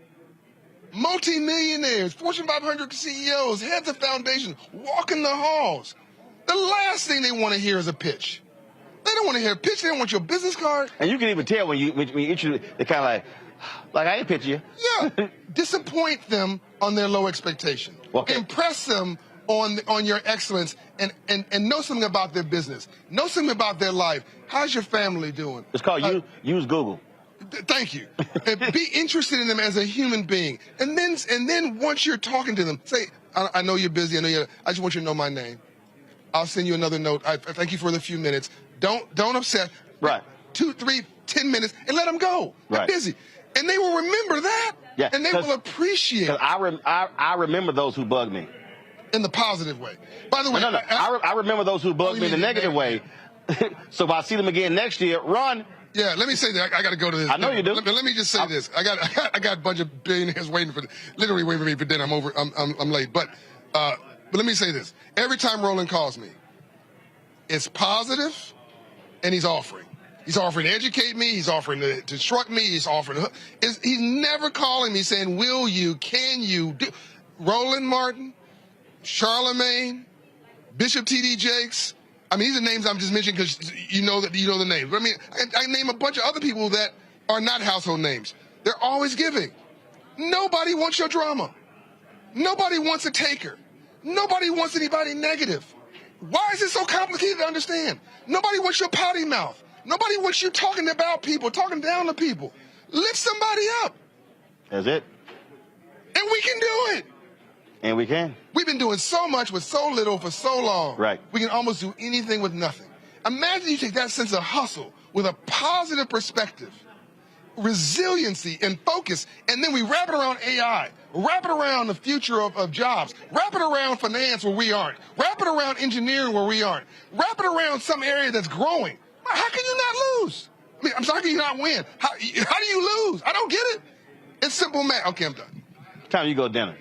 multi-millionaires, Fortune 500 CEOs, heads of foundations walking the halls. The last thing they want to hear is a pitch. They don't want to hear a pitch. They don't want your business card. And you can even tell when you introduce, they're kind of like I ain't pitch you. Yeah. Disappoint them on their low expectation. Okay. Impress them on your excellence and know something about their business. Know something about their life. How's your family doing? It's called use Google. Thank you. Be interested in them as a human being. And then once you're talking to them, say, I know you're busy. I just want you to know my name. I'll send you another note. I thank you for the few minutes. Don't upset. Right. 2, 3, 10 minutes and let them go. Right. I'm busy. And they will remember that. Yeah. And they will appreciate it. I remember those who bug me. In the positive way. By the way. No. I remember those who bug me in the negative way. So if I see them again next year, run. Yeah, let me say that. I got to go to this. I know you do. Let me just say this. I got a bunch of billionaires waiting for me for dinner. I'm late. But let me say this. Every time Roland calls me, it's positive, and he's offering. He's offering to educate me. He's offering to instruct me. He's offering he's never calling me saying, will you, can you do. Roland Martin, Charlemagne, Bishop T.D. Jakes. I mean, these are names I'm just mentioning because you know the names. But I mean, I name a bunch of other people that are not household names. They're always giving. Nobody wants your drama. Nobody wants a taker. Nobody wants anybody negative. Why is it so complicated to understand? Nobody wants your potty mouth. Nobody wants you talking about people, talking down to people. Lift somebody up. That's it. And we can do it. And we can. We've been doing so much with so little for so long. Right. We can almost do anything with nothing. Imagine you take that sense of hustle with a positive perspective, resiliency and focus, and then we wrap it around AI, wrap it around the future of jobs, wrap it around finance where we aren't, wrap it around engineering where we aren't, wrap it around some area that's growing. How can you not lose? I mean, I'm sorry, how can you not win? How do you lose? I don't get it. It's simple math. Okay, I'm done. Time you go to dinner.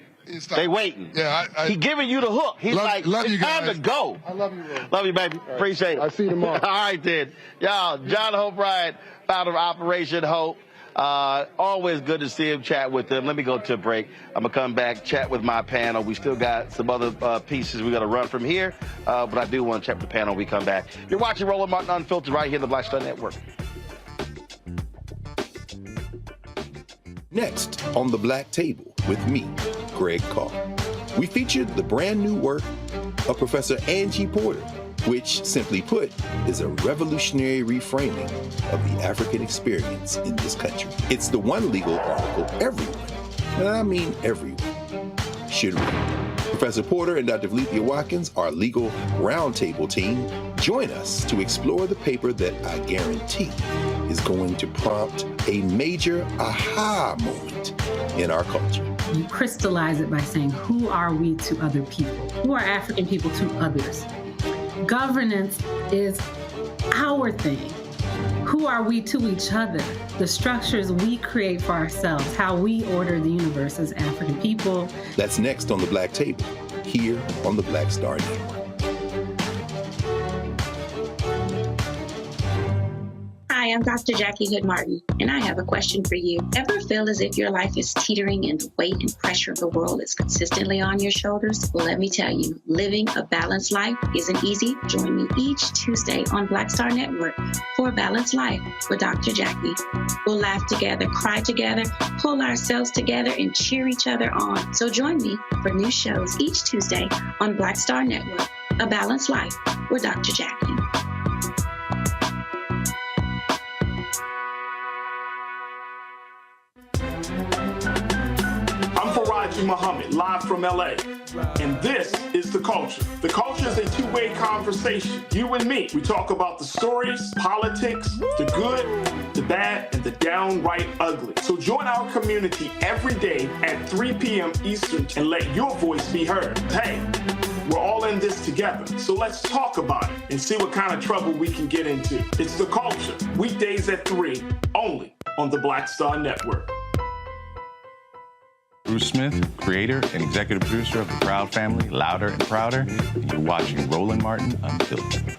They waiting. Yeah, he giving you the hook. He's it's time to go. I love you, Will. Love you, baby. Right. Appreciate it. I'll see you tomorrow. All right, then. Y'all, John Hope Bryant, founder of Operation Hope. Always good to see him, chat with them. Let me go to a break. I'm going to come back, chat with my panel. We still got some other pieces we got to run from here, but I do want to chat with the panel when we come back. You're watching Roland Martin Unfiltered right here on the Black Star Network. Next on The Black Table with me, Greg Carr. We featured the brand new work of Professor Angie Porter, which, simply put, is a revolutionary reframing of the African experience in this country. It's the one legal article everyone, and I mean everyone, should read. Professor Porter and Dr. Valencia Watkins, our legal roundtable team, join us to explore the paper that I guarantee is going to prompt a major aha moment in our culture. You crystallize it by saying, who are we to other people? Who are African people to others? Governance is our thing. Who are we to each other? The structures we create for ourselves, how we order the universe as African people. That's next on The Black Table, here on the Black Star Network. Hi, I'm Dr. Jackie Hood Martin, and I have a question for you. Ever feel as if your life is teetering and the weight and pressure of the world is consistently on your shoulders? Well, let me tell you, living a balanced life isn't easy. Join me each Tuesday on Black Star Network for a Balanced Life with Dr. Jackie. We'll laugh together, cry together, pull ourselves together, and cheer each other on. So join me for new shows each Tuesday on Black Star Network, A Balanced Life with Dr. Jackie. Muhammad, live from LA. And this is The Culture. The Culture is a two-way conversation. You and me. We talk about the stories, politics, the good, the bad, and the downright ugly. So join our community every day at 3 p.m. Eastern and let your voice be heard. Hey, we're all in this together. So let's talk about it and see what kind of trouble we can get into. It's The Culture, weekdays at 3, only on the Black Star Network. Bruce Smith, creator and executive producer of the Proud Family, Louder and Prouder, and you're watching Roland Martin Unfiltered.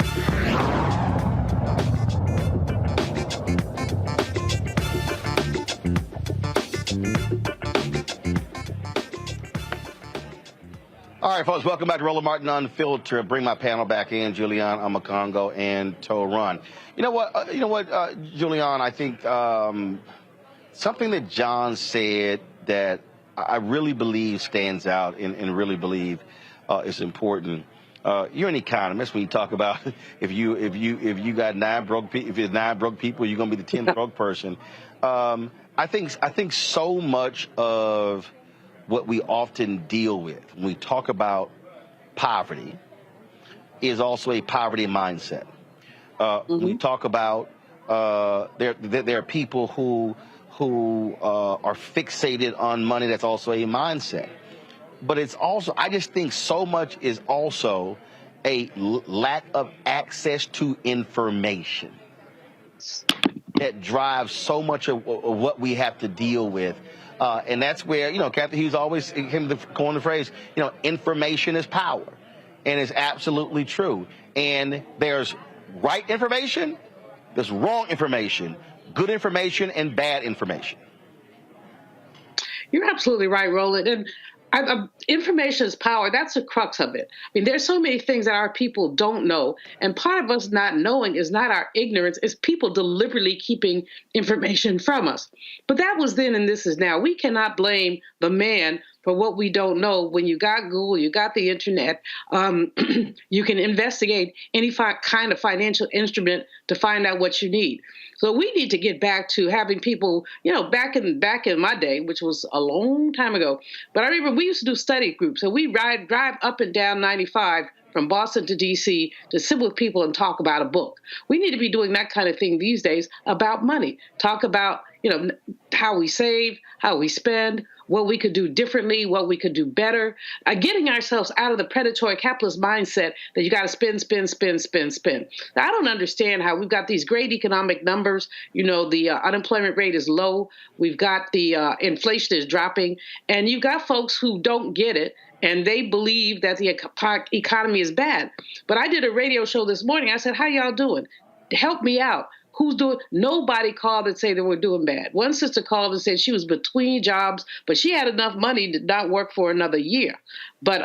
All right, folks, welcome back to Roland Martin Unfiltered. Bring my panel back in, Julian Amakongo and Toran. You know what, Julian, I think something that John said that I really believe stands out and really believe is important. You're an economist. When you talk about if you got 9 broke people, if there's 9 broke people, you're gonna be the 10th broke person. I think so much of what we often deal with when we talk about poverty is also a poverty mindset. When we talk about there are people who are fixated on money. That's also a mindset. But it's also, I just think so much is also a lack of access to information that drives so much of what we have to deal with. And that's where, Captain Hughes always came to coin the phrase, information is power. And it's absolutely true. And there's right information, there's wrong information, good information and bad information. You're absolutely right, Roland. And information is power. That's the crux of it. I mean, there's so many things that our people don't know. And part of us not knowing is not our ignorance. It's people deliberately keeping information from us. But that was then and this is now. We cannot blame the man for what we don't know. When you got Google, you got the internet, you can investigate any kind of financial instrument to find out what you need. So we need to get back to having people, back in my day, which was a long time ago. But I remember we used to do study groups. So we drive up and down 95 from Boston to D.C. to sit with people and talk about a book. We need to be doing that kind of thing these days about money. Talk about, how we save, how we spend, what we could do differently, what we could do better, getting ourselves out of the predatory capitalist mindset that you got to spend. Now, I don't understand how we've got these great economic numbers. The unemployment rate is low. We've got the inflation is dropping, and you've got folks who don't get it, and they believe that the economy is bad. But I did a radio show this morning. I said, how y'all doing? Help me out. who's doing, nobody called and said they were doing bad. One sister called and said she was between jobs, but she had enough money to not work for another year. But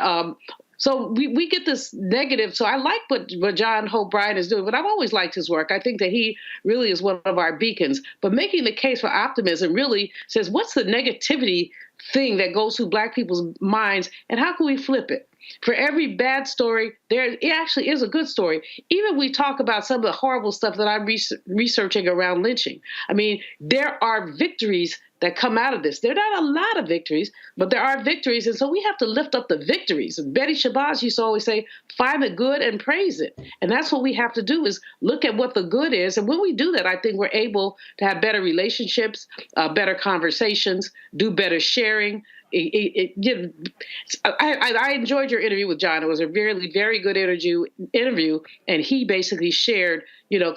so we get this negative. So I like what John Hope Bryant is doing, but I've always liked his work. I think that he really is one of our beacons. But making the case for optimism really says, what's the negativity thing that goes through Black people's minds, and how can we flip it? For every bad story, it actually is a good story. Even we talk about some of the horrible stuff that I'm researching around lynching. I mean, there are victories that come out of this. There are not a lot of victories, but there are victories. And so we have to lift up the victories. Betty Shabazz used to always say, find the good and praise it. And that's what we have to do, is look at what the good is. And when we do that, I think we're able to have better relationships, better conversations, do better sharing. I enjoyed your interview with John. It was a very, very good interview, and he basically shared,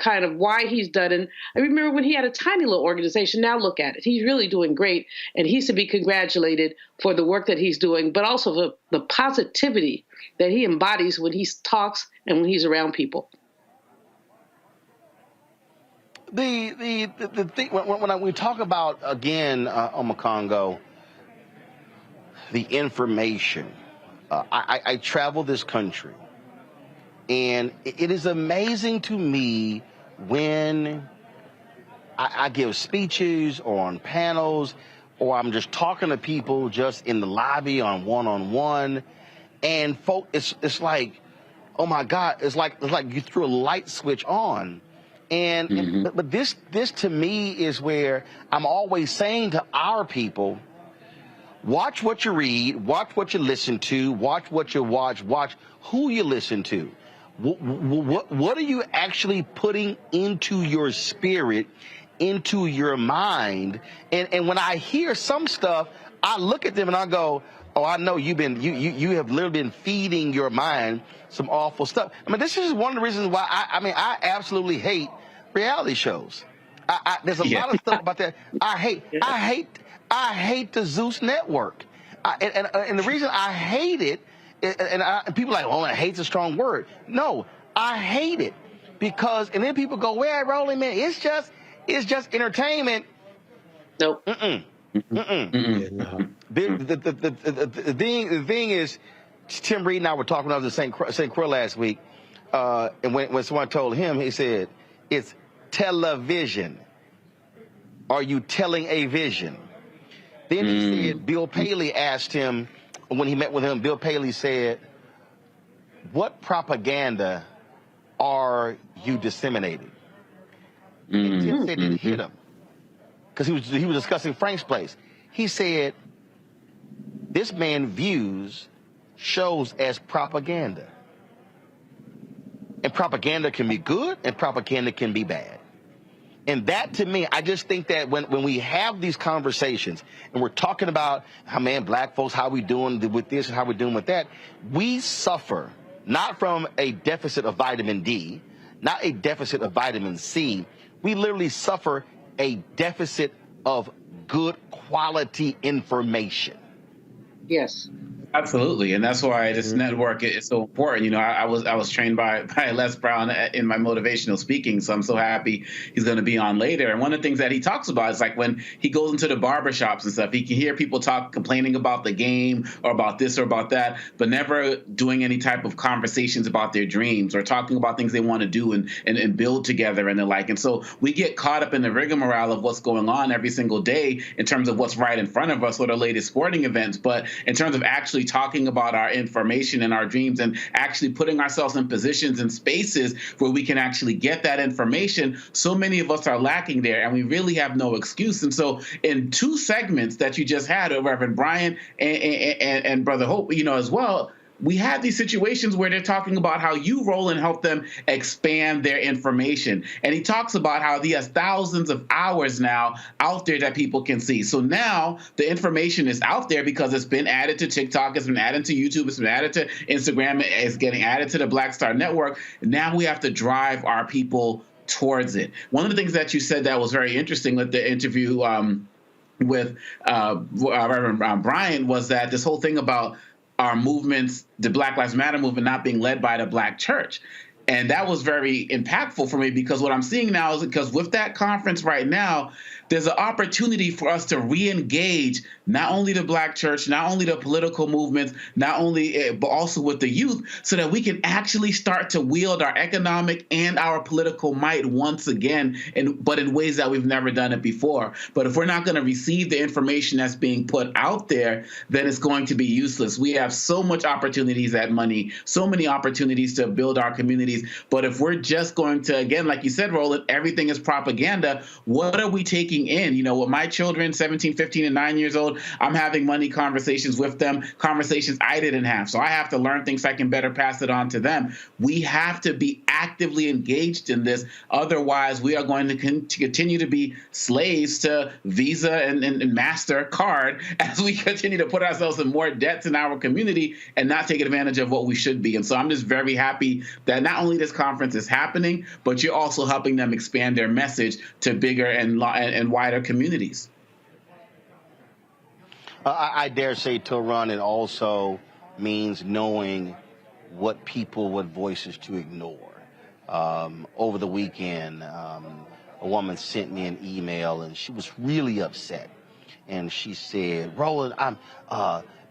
kind of why he's done. And I remember when he had a tiny little organization. Now look at it. He's really doing great, and he's to be congratulated for the work that he's doing, but also for the positivity that he embodies when he talks and when he's around people. The thing when we talk about, again, Omakongo, the information. I travel this country, and it is amazing to me when I give speeches or on panels, or I'm just talking to people just in the lobby on one-on-one, and it's like, oh my God, it's like you threw a light switch on. And but this to me is where I'm always saying to our people, watch what you read, watch what you listen to, watch what you watch who you listen to. What are you actually putting into your spirit, into your mind? And when I hear some stuff, I look at them and I go, oh, I know you have literally been feeding your mind some awful stuff. I mean, this is one of the reasons why I absolutely hate reality shows. There's a lot of stuff about that I hate the Zeus network. And the reason I hate it, and people are like, oh, hate's a strong word. No, I hate it because, and then people go, well, Rolling, man, it's just entertainment. Nope. The thing is, Tim Reed and I were talking when I was at St. Croix last week, and when someone told him, he said, it's television. Are you telling a vision? Then he said, Bill Paley asked him, when he met with him, Bill Paley said, what propaganda are you disseminating? And Tim said it hit him, because he was discussing Frank's Place. He said, this man views shows as propaganda. And propaganda can be good and propaganda can be bad. And that, to me, I just think that when we have these conversations and we're talking about how, man, Black folks, how we doing with this and how we're doing with that, we suffer not from a deficit of vitamin D, not a deficit of vitamin C. We literally suffer a deficit of good quality information. Yes. Absolutely, and that's why this network is so important. You know, I was trained by Les Brown in my motivational speaking, so I'm so happy he's going to be on later. And one of the things that he talks about is like when he goes into the barbershops and stuff, he can hear people complaining about the game or about this or about that, but never doing any type of conversations about their dreams or talking about things they want to do and build together and the like. And so we get caught up in the rigmarole of what's going on every single day in terms of what's right in front of us or the latest sporting events, but in terms of actually talking about our information and our dreams and actually putting ourselves in positions and spaces where we can actually get that information, so many of us are lacking there, and we really have no excuse. And so in two segments that you just had, Reverend Brian and Brother Hope, you know, as well, we have these situations where they're talking about how you roll and help them expand their information. And he talks about how he has thousands of hours now out there that people can see. So now the information is out there because it's been added to TikTok, it's been added to YouTube, it's been added to Instagram, it's getting added to the Black Star Network. Now we have to drive our people towards it. One of the things that you said that was very interesting with the interview with Reverend Brian was that this whole thing about our movements, the Black Lives Matter movement, not being led by the Black church. And that was very impactful for me, because what I'm seeing now is, because with that conference right now, there's an opportunity for us to re-engage not only the Black church, not only the political movements, not only, but also with the youth, so that we can actually start to wield our economic and our political might once again, but in ways that we've never done it before. But if we're not going to receive the information that's being put out there, then it's going to be useless. We have so much opportunities at Money, so many opportunities to build our communities. But if we're just going to, again, like you said, Roland, everything is propaganda, what are we taking in? You know, with my children, 17, 15, and 9 years old, I'm having money conversations with them, conversations I didn't have. So I have to learn things so I can better pass it on to them. We have to be actively engaged in this. Otherwise, we are going to continue to be slaves to Visa and MasterCard as we continue to put ourselves in more debts in our community and not take advantage of what we should be. And so I'm just very happy that not only this conference is happening, but you're also helping them expand their message to bigger and wider communities. I dare say, to run, it also means knowing what voices to ignore. Over the weekend, a woman sent me an email, and she was really upset. And she said, Roland,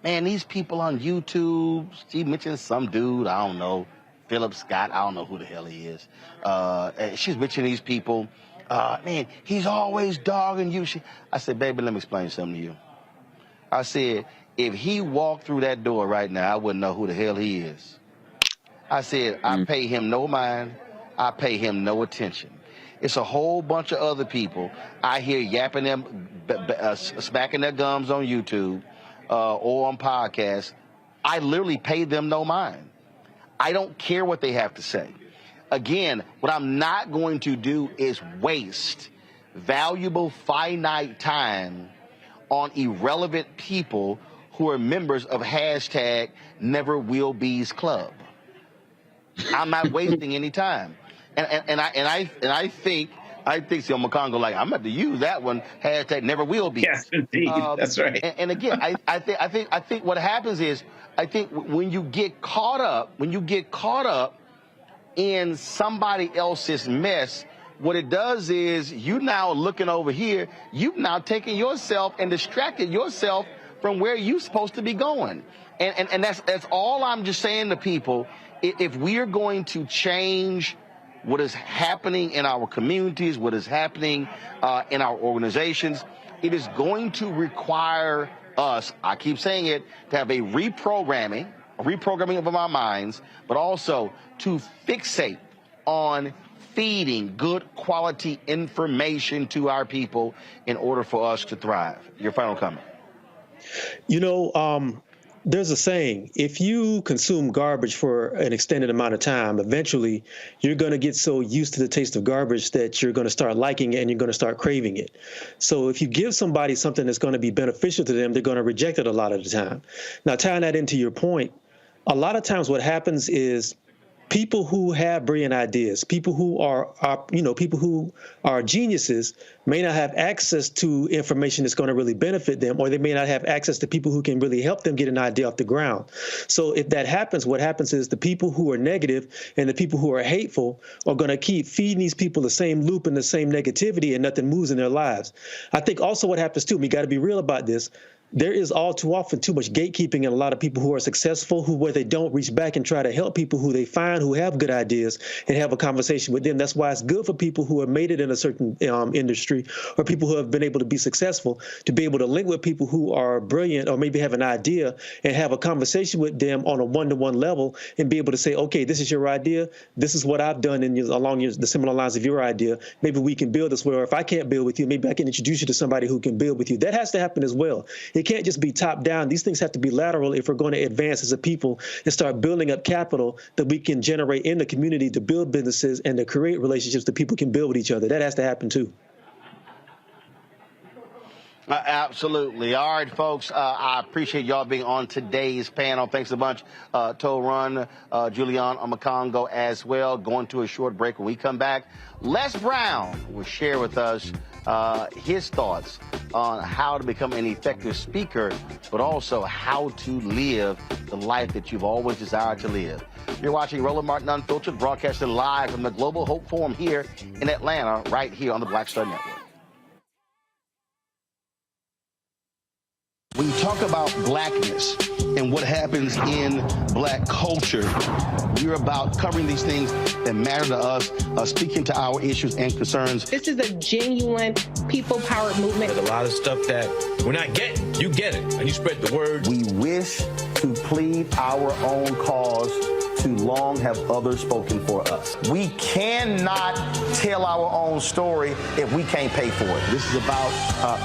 man, these people on YouTube, she mentioned some dude, I don't know, Philip Scott, I don't know who the hell he is. And she's mentioning these people. Man, he's always dogging you. I said, baby, let me explain something to you. I said, if he walked through that door right now, I wouldn't know who the hell he is. I said, I pay him no mind. I pay him no attention. It's a whole bunch of other people I hear yapping them, smacking their gums on YouTube or on podcasts. I literally pay them no mind. I don't care what they have to say. Again, what I'm not going to do is waste valuable, finite time on irrelevant people who are members of hashtag Never Will Be's Club. I'm not wasting any time. And I think Sil McCongo, like, I'm about to use that one, hashtag Never Will Be. Yes, indeed. That's right. And again, I think what happens is, I think when you get caught up in somebody else's mess, what it does is you now looking over here, you've now taken yourself and distracted yourself from where you're supposed to be going. And that's all I'm just saying to people. If we are going to change what is happening in our communities, what is happening in our organizations, it is going to require us, I keep saying it, to have a reprogramming of our minds, but also to fixate on feeding good quality information to our people in order for us to thrive. Your final comment. You know, there's a saying, if you consume garbage for an extended amount of time, eventually you're going to get so used to the taste of garbage that you're going to start liking it and you're going to start craving it. So if you give somebody something that's going to be beneficial to them, they're going to reject it a lot of the time. Now, tying that into your point, a lot of times what happens is people who have brilliant ideas, people who are geniuses may not have access to information that's going to really benefit them, or they may not have access to people who can really help them get an idea off the ground. So if that happens, what happens is the people who are negative and the people who are hateful are going to keep feeding these people the same loop and the same negativity, and nothing moves in their lives. I think also what happens too, we got to be real about this, there is all too often too much gatekeeping in a lot of people who are successful, where they don't reach back and try to help people who they find who have good ideas and have a conversation with them. That's why it's good for people who have made it in a certain industry, or people who have been able to be successful, to be able to link with people who are brilliant or maybe have an idea and have a conversation with them on a one-to-one level and be able to say, okay, this is your idea. This is what I've done along the similar lines of your idea. Maybe we can build this way, or if I can't build with you, maybe I can introduce you to somebody who can build with you. That has to happen as well. It can't just be top down. These things have to be lateral if we're going to advance as a people and start building up capital that we can generate in the community to build businesses and to create relationships that people can build with each other. That has to happen too. Absolutely. All right, folks, I appreciate y'all being on today's panel. Thanks a bunch, Torun, Julian Amakongo as well. Going to a short break. When we come back, Les Brown will share with us his thoughts on how to become an effective speaker, but also how to live the life that you've always desired to live. You're watching Roland Martin Unfiltered, broadcasting live from the Global Hope Forum here in Atlanta, right here on the Black Star Network. When you talk about blackness and what happens in black culture, we're about covering these things that matter to us, speaking to our issues and concerns. This is a genuine people-powered movement. There's a lot of stuff that we're not getting. You get it, and you spread the word. We wish to plead our own cause. Too long have others spoken for us. We cannot tell our own story if we can't pay for it. This is about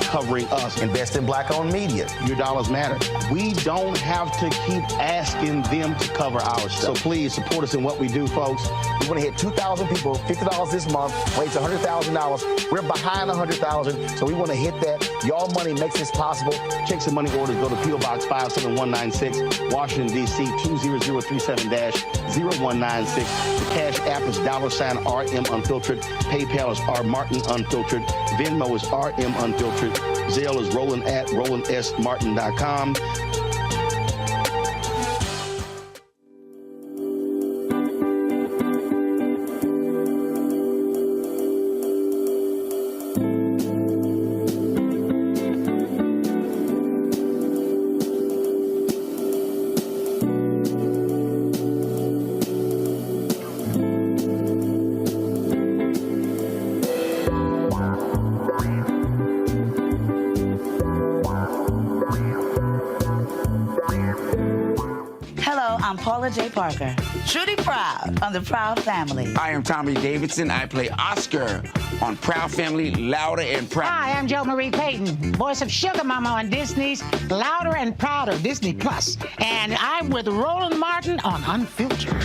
covering us. Invest in black-owned media. Your dollars matter. We don't have to keep asking them to cover our stuff. So please support us in what we do, folks. We want to hit 2,000 people, $50 this month, raise $100,000. We're behind 100,000, so we want to hit that. Y'all money makes this possible. Checks and money orders go to P.O. Box 57196, Washington, D.C. 20037-0196. The Cash App is $RM Unfiltered. PayPal is R Martin Unfiltered. Venmo is RM Unfiltered. Zelle is Roland at RolandSMartin.com. J. Parker, truly proud of the Proud Family. I am Tommy Davidson. I play Oscar on Proud Family, Louder and Proud. Hi, I'm Jo Marie Payton, voice of Sugar Mama on Disney's Louder and Prouder, Disney Plus. And I'm with Roland Martin on Unfiltered.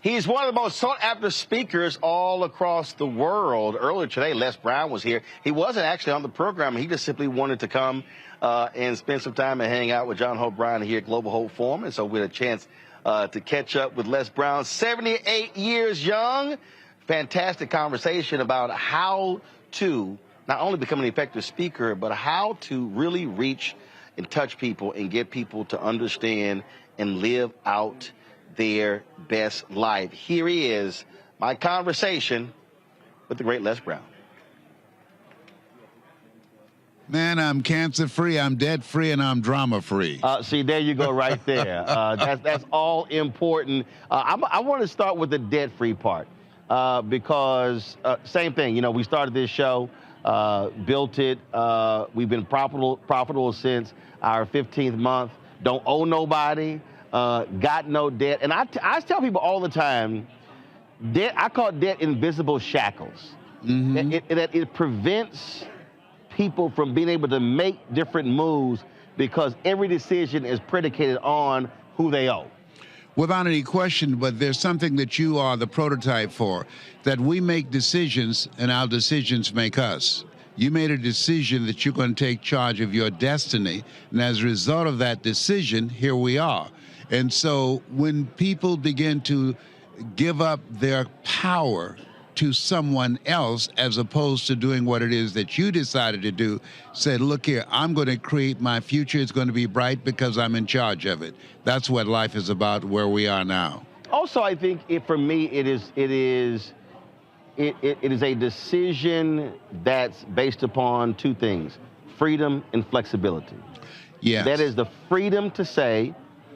He's one of the most sought-after speakers all across the world. Earlier today, Les Brown was here. He wasn't actually on the program. He just simply wanted to come and spend some time and hang out with John Hope Bryan here at Global Hope Forum. And so we had a chance to catch up with Les Brown, 78 years young. Fantastic conversation about how to not only become an effective speaker, but how to really reach and touch people and get people to understand and live out their best life. Here he is, my conversation with the great Les Brown. Man, I'm cancer-free, I'm debt-free, and I'm drama-free. See, there you go right there. That's all important. I want to start with the debt-free part because same thing. You know, we started this show, built it. We've been profitable since our 15th month. Don't owe nobody. Got no debt. And I tell people all the time, debt, I call debt invisible shackles. Mm-hmm. It prevents people from being able to make different moves because every decision is predicated on who they owe. Without any question, but there's something that you are the prototype for, that we make decisions and our decisions make us. You made a decision that you're going to take charge of your destiny, and as a result of that decision, here we are. And so when people begin to give up their power to someone else as opposed to doing what it is that you decided to do, said, look here, I'm going to create my future. It's going to be bright because I'm in charge of it. That's what life is about, where we are now. Also, I think for me, it is a decision that's based upon two things, freedom and flexibility. Yes. That is the freedom to say,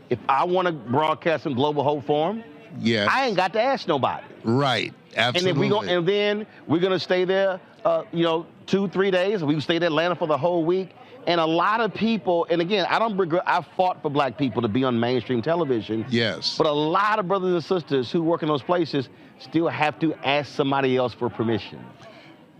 if I want to broadcast some Global Hope Forum, yes, I ain't got to ask nobody. Right, absolutely. And then we're going to stay there, 2-3 days. We can stay in Atlanta for the whole week. And a lot of people, and again, I don't regret, I fought for black people to be on mainstream television. Yes. But a lot of brothers and sisters who work in those places still have to ask somebody else for permission.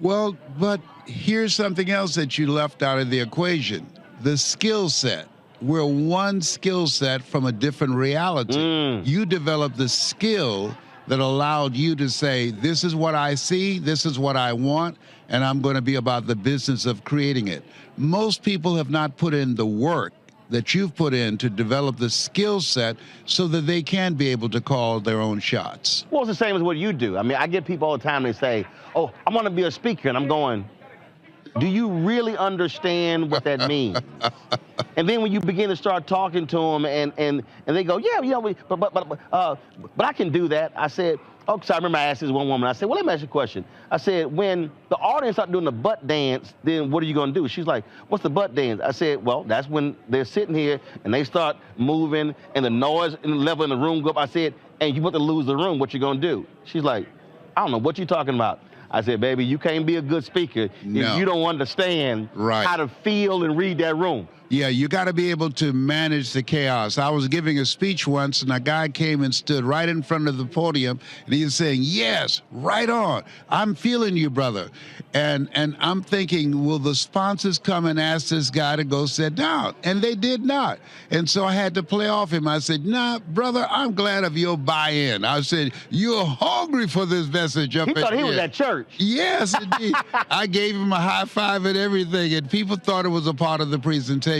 Well, but here's something else that you left out of the equation, the skill set. We're one skill set from a different reality. You developed the skill that allowed you to say, this is what I see, this is what I want, and I'm going to be about the business of creating it. Most people have not put in the work that you've put in to develop the skill set so that they can be able to call their own shots. Well, it's the same as what you do. I mean, I get people all the time, they say, oh, I want to be a speaker, and I'm going, do you really understand what that means? And then when you begin to start talking to them, and they go, yeah, you know, but I can do that. I said, oh, so I remember I asked this one woman, I said, well, let me ask you a question. I said, when the audience start doing the butt dance, then what are you going to do? She's like, what's the butt dance? I said, well, that's when they're sitting here and they start moving and the noise and the level in the room go up. I said, and you want to lose the room, what you going to do? She's like, I don't know, what you talking about? I said, baby, you can't be a good speaker if you don't understand how to feel and read that room. Yeah, you got to be able to manage the chaos. I was giving a speech once, and a guy came and stood right in front of the podium, and he was saying, yes, right on. I'm feeling you, brother. And I'm thinking, will the sponsors come and ask this guy to go sit down? And they did not. And so I had to play off him. I said, nah, brother, I'm glad of your buy-in. I said, you're hungry for this message up in here. He thought he was at church. Yes, indeed. I gave him a high five and everything, and people thought it was a part of the presentation.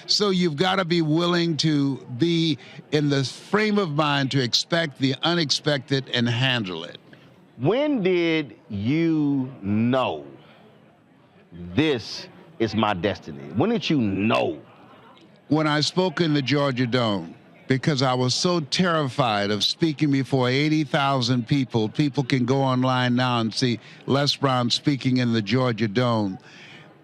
So you've got to be willing to be in the frame of mind to expect the unexpected and handle it. When did you know this is my destiny? When did you know? When I spoke in the Georgia Dome, because I was so terrified of speaking before 80,000 people. People can go online now and see Les Brown speaking in the Georgia Dome.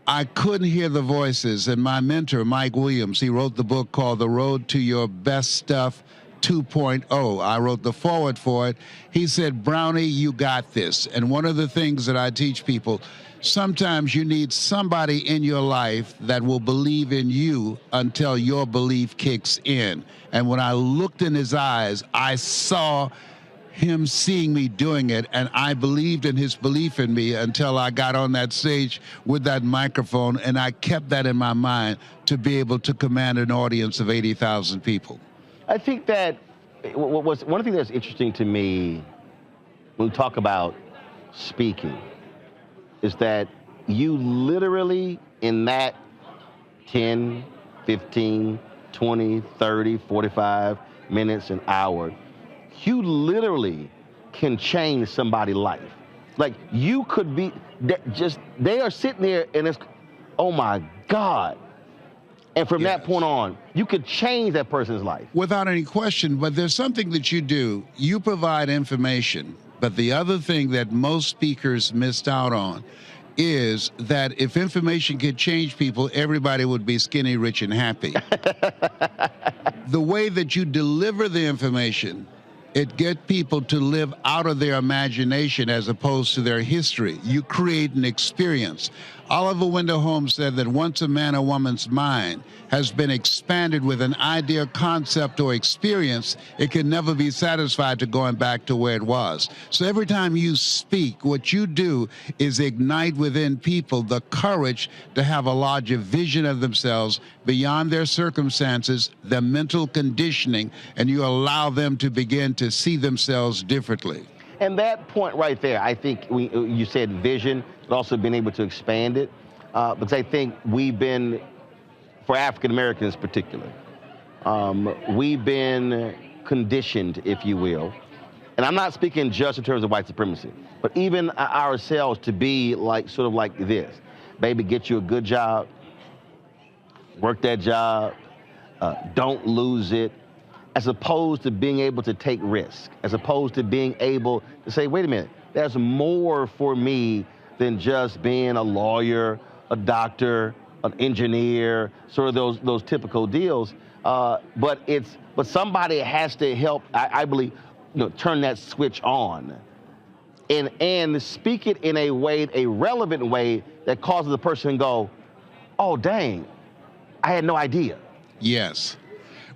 I couldn't hear the voices, and my mentor, Mike Williams, he wrote the book called The Road to Your Best Stuff 2.0. I wrote the foreword for it. He said, Brownie, you got this. And one of the things that I teach people, sometimes you need somebody in your life that will believe in you until your belief kicks in. And when I looked in his eyes, I saw him seeing me doing it, and I believed in his belief in me until I got on that stage with that microphone, and I kept that in my mind to be able to command an audience of 80,000 people. I think that one thing that's interesting to me when we talk about speaking is that you literally in that 10, 15, 20, 30, 45 minutes, an hour, you literally can change somebody's life. Like you could be they are sitting there and it's, oh my God. And from that point on, you could change that person's life. Without any question, but there's something that you do. You provide information, but the other thing that most speakers missed out on is that if information could change people, everybody would be skinny, rich, and happy. The way that you deliver the information, it gets people to live out of their imagination as opposed to their history. You create an experience. Oliver Wendell Holmes said that once a man or woman's mind has been expanded with an idea, concept, or experience, it can never be satisfied to going back to where it was. So every time you speak, what you do is ignite within people the courage to have a larger vision of themselves beyond their circumstances, their mental conditioning, and you allow them to begin to see themselves differently. And that point right there, I think you said vision, but also being able to expand it, because I think we've been, for African Americans in particular, we've been conditioned, if you will, and I'm not speaking just in terms of white supremacy, but even ourselves to be like, sort of like this. Baby, get you a good job, work that job, don't lose it, as opposed to being able to take risks, as opposed to being able to say, wait a minute, there's more for me than just being a lawyer, a doctor, an engineer, sort of those typical deals. But somebody has to help, I believe, turn that switch on and speak it in a way, a relevant way that causes the person to go, oh, dang, I had no idea. Yes.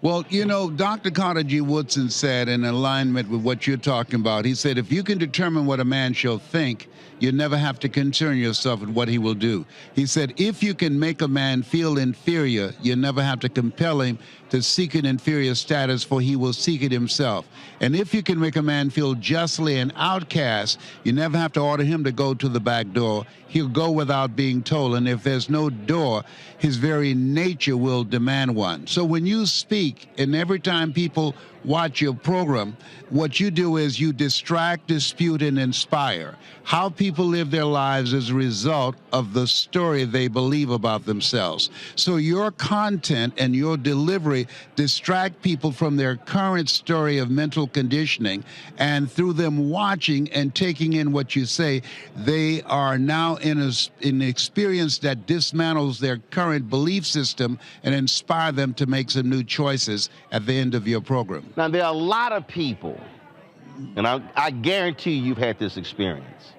Well, you know, Dr. Carter G. Woodson said, in alignment with what you're talking about, he said, if you can determine what a man shall think, you never have to concern yourself with what he will do. He said, if you can make a man feel inferior, you never have to compel him to seek an inferior status, for he will seek it himself. And if you can make a man feel justly an outcast, you never have to order him to go to the back door. He'll go without being told. And if there's no door, his very nature will demand one. So when you speak, and every time people watch your program, what you do is you distract, dispute, and inspire. How people live their lives is a result of the story they believe about themselves. So your content and your delivery distract people from their current story of mental conditioning, and through them watching and taking in what you say, they are now in an experience that dismantles their current belief system and inspire them to make some new choices at the end of your program. Now, there are a lot of people, and I guarantee you've had this experience.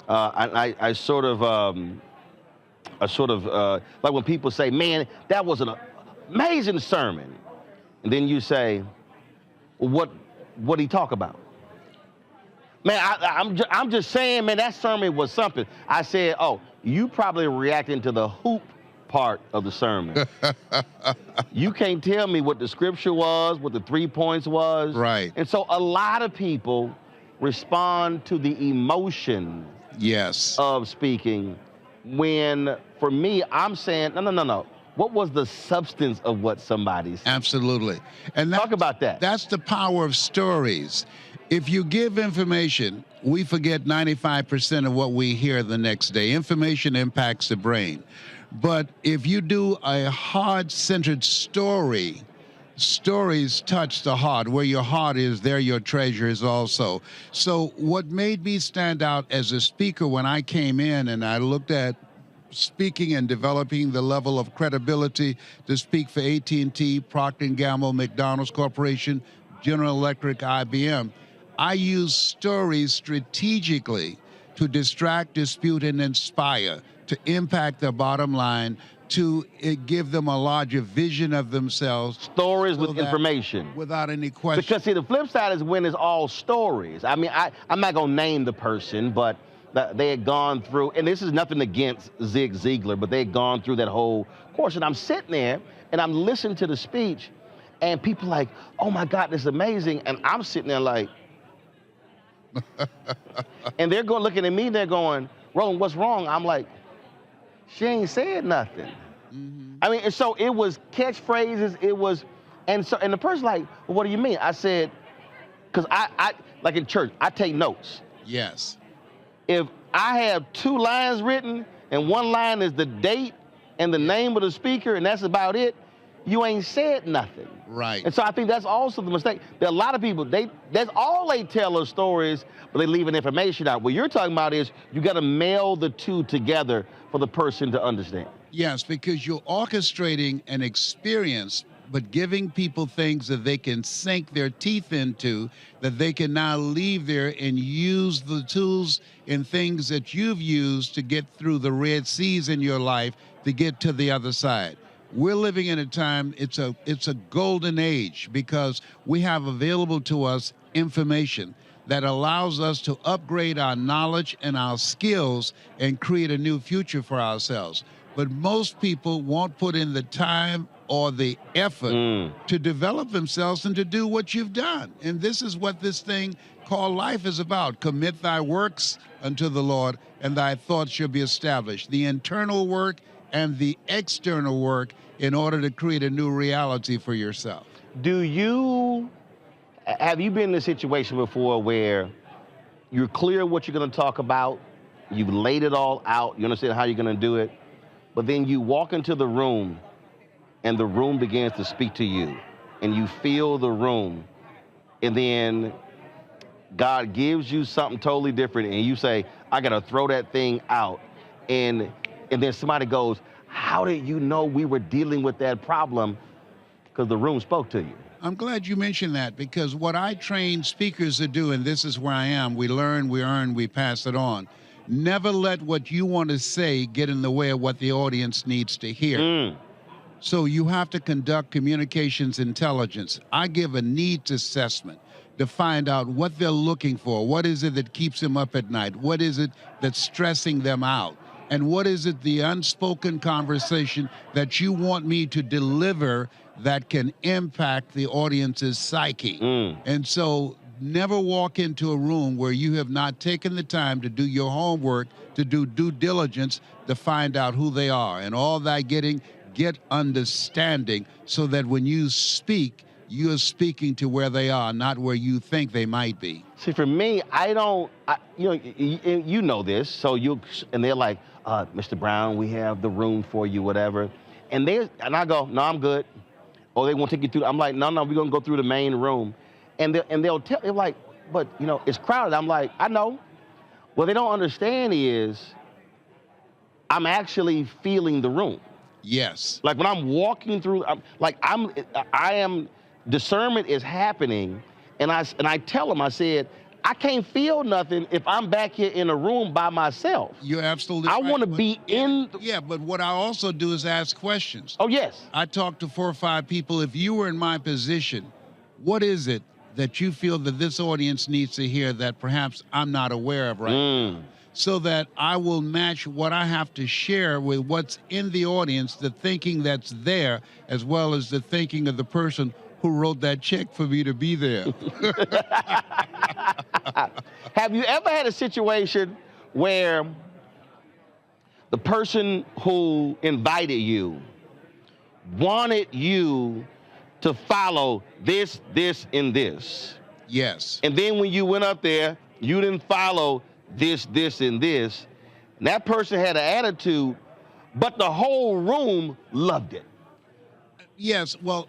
I sort of like when people say, man, that was an amazing sermon. And then you say, well, what did he talk about? Man, I'm just saying, man, that sermon was something. I said, oh, you probably reacting to the hoop part of the sermon. You can't tell me what the scripture was, what the 3 points was. Right. And so a lot of people respond to the emotion of speaking, when for me, I'm saying, no. What was the substance of what somebody said? Absolutely. And talk about that. That's the power of stories. If you give information, we forget 95% of what we hear the next day. Information impacts the brain. But if you do a heart-centered story, stories touch the heart. Where your heart is, there your treasure is also. So what made me stand out as a speaker when I came in and I looked at speaking and developing the level of credibility to speak for AT&T, Procter & Gamble, McDonald's Corporation, General Electric, IBM, I use stories strategically to distract, dispute, and inspire, to impact their bottom line, to give them a larger vision of themselves. Stories with information. Without any question. Because, see, the flip side is when it's all stories. I mean, I'm not going to name the person, but they had gone through, and this is nothing against Zig Ziglar, but they had gone through that whole course. And I'm sitting there, and I'm listening to the speech, and people like, oh, my God, this is amazing. And I'm sitting there like, and they're going looking at me, they're going, Roland, what's wrong? I'm like, she ain't said nothing. Mm-hmm. I mean, and so it was catchphrases, it was, and the person's like, well, what do you mean? I said, because I like in church, I take notes. Yes. If I have 2 lines written and 1 line is the date and the name of the speaker and that's about it, you ain't said nothing. Right. And so I think that's also the mistake. There are a lot of people, that's all they tell us stories, but they leaving information out. What you're talking about is you got to meld the 2 together for the person to understand. Yes, because you're orchestrating an experience, but giving people things that they can sink their teeth into, that they can now leave there and use the tools and things that you've used to get through the Red Seas in your life to get to the other side. We're living in a time, it's a golden age, because we have available to us information that allows us to upgrade our knowledge and our skills and create a new future for ourselves. But most people won't put in the time or the effort to develop themselves and to do what you've done. And this is what this thing called life is about. Commit thy works unto the Lord, and thy thoughts shall be established. The internal work and the external work in order to create a new reality for yourself. Have you been in a situation before where you're clear what you're going to talk about, you've laid it all out, you understand how you're going to do it, but then you walk into the room and the room begins to speak to you and you feel the room, and then God gives you something totally different and you say, I got to throw that thing out, and then somebody goes, how did you know we were dealing with that problem? Because the room spoke to you. I'm glad you mentioned that, because what I train speakers to do, and this is where I am, we learn, we earn, we pass it on. Never let what you want to say get in the way of what the audience needs to hear. So you have to conduct communications intelligence. I give a needs assessment to find out what they're looking for. What is it that keeps them up at night? What is it that's stressing them out? And what is it, the unspoken conversation that you want me to deliver that can impact the audience's psyche? And so never walk into a room where you have not taken the time to do your homework, to do due diligence, to find out who they are. And all that get understanding so that when you speak, you're speaking to where they are, not where you think they might be. See, for me, you know this, so and they're like, Mr. Brown, we have the room for you, whatever. And I go, no, I'm good. Or they won't take you through. I'm like, no, we're gonna go through the main room. And they'll tell, they're like, but it's crowded. I'm like, I know. What they don't understand is I'm actually feeling the room. Yes. Like when I'm walking through, discernment is happening, and I tell them, I said, I can't feel nothing if I'm back here in a room by myself. You're absolutely right. I want to be in. Yeah, but what I also do is ask questions. Oh, yes. I talk to 4 or 5 people. If you were in my position, what is it that you feel that this audience needs to hear that perhaps I'm not aware of right now? So that I will match what I have to share with what's in the audience, the thinking that's there, as well as the thinking of the person who wrote that check for me to be there. Have you ever had a situation where the person who invited you wanted you to follow this, and this? Yes. And then when you went up there, you didn't follow this, and this. And that person had an attitude, but the whole room loved it. Yes, well,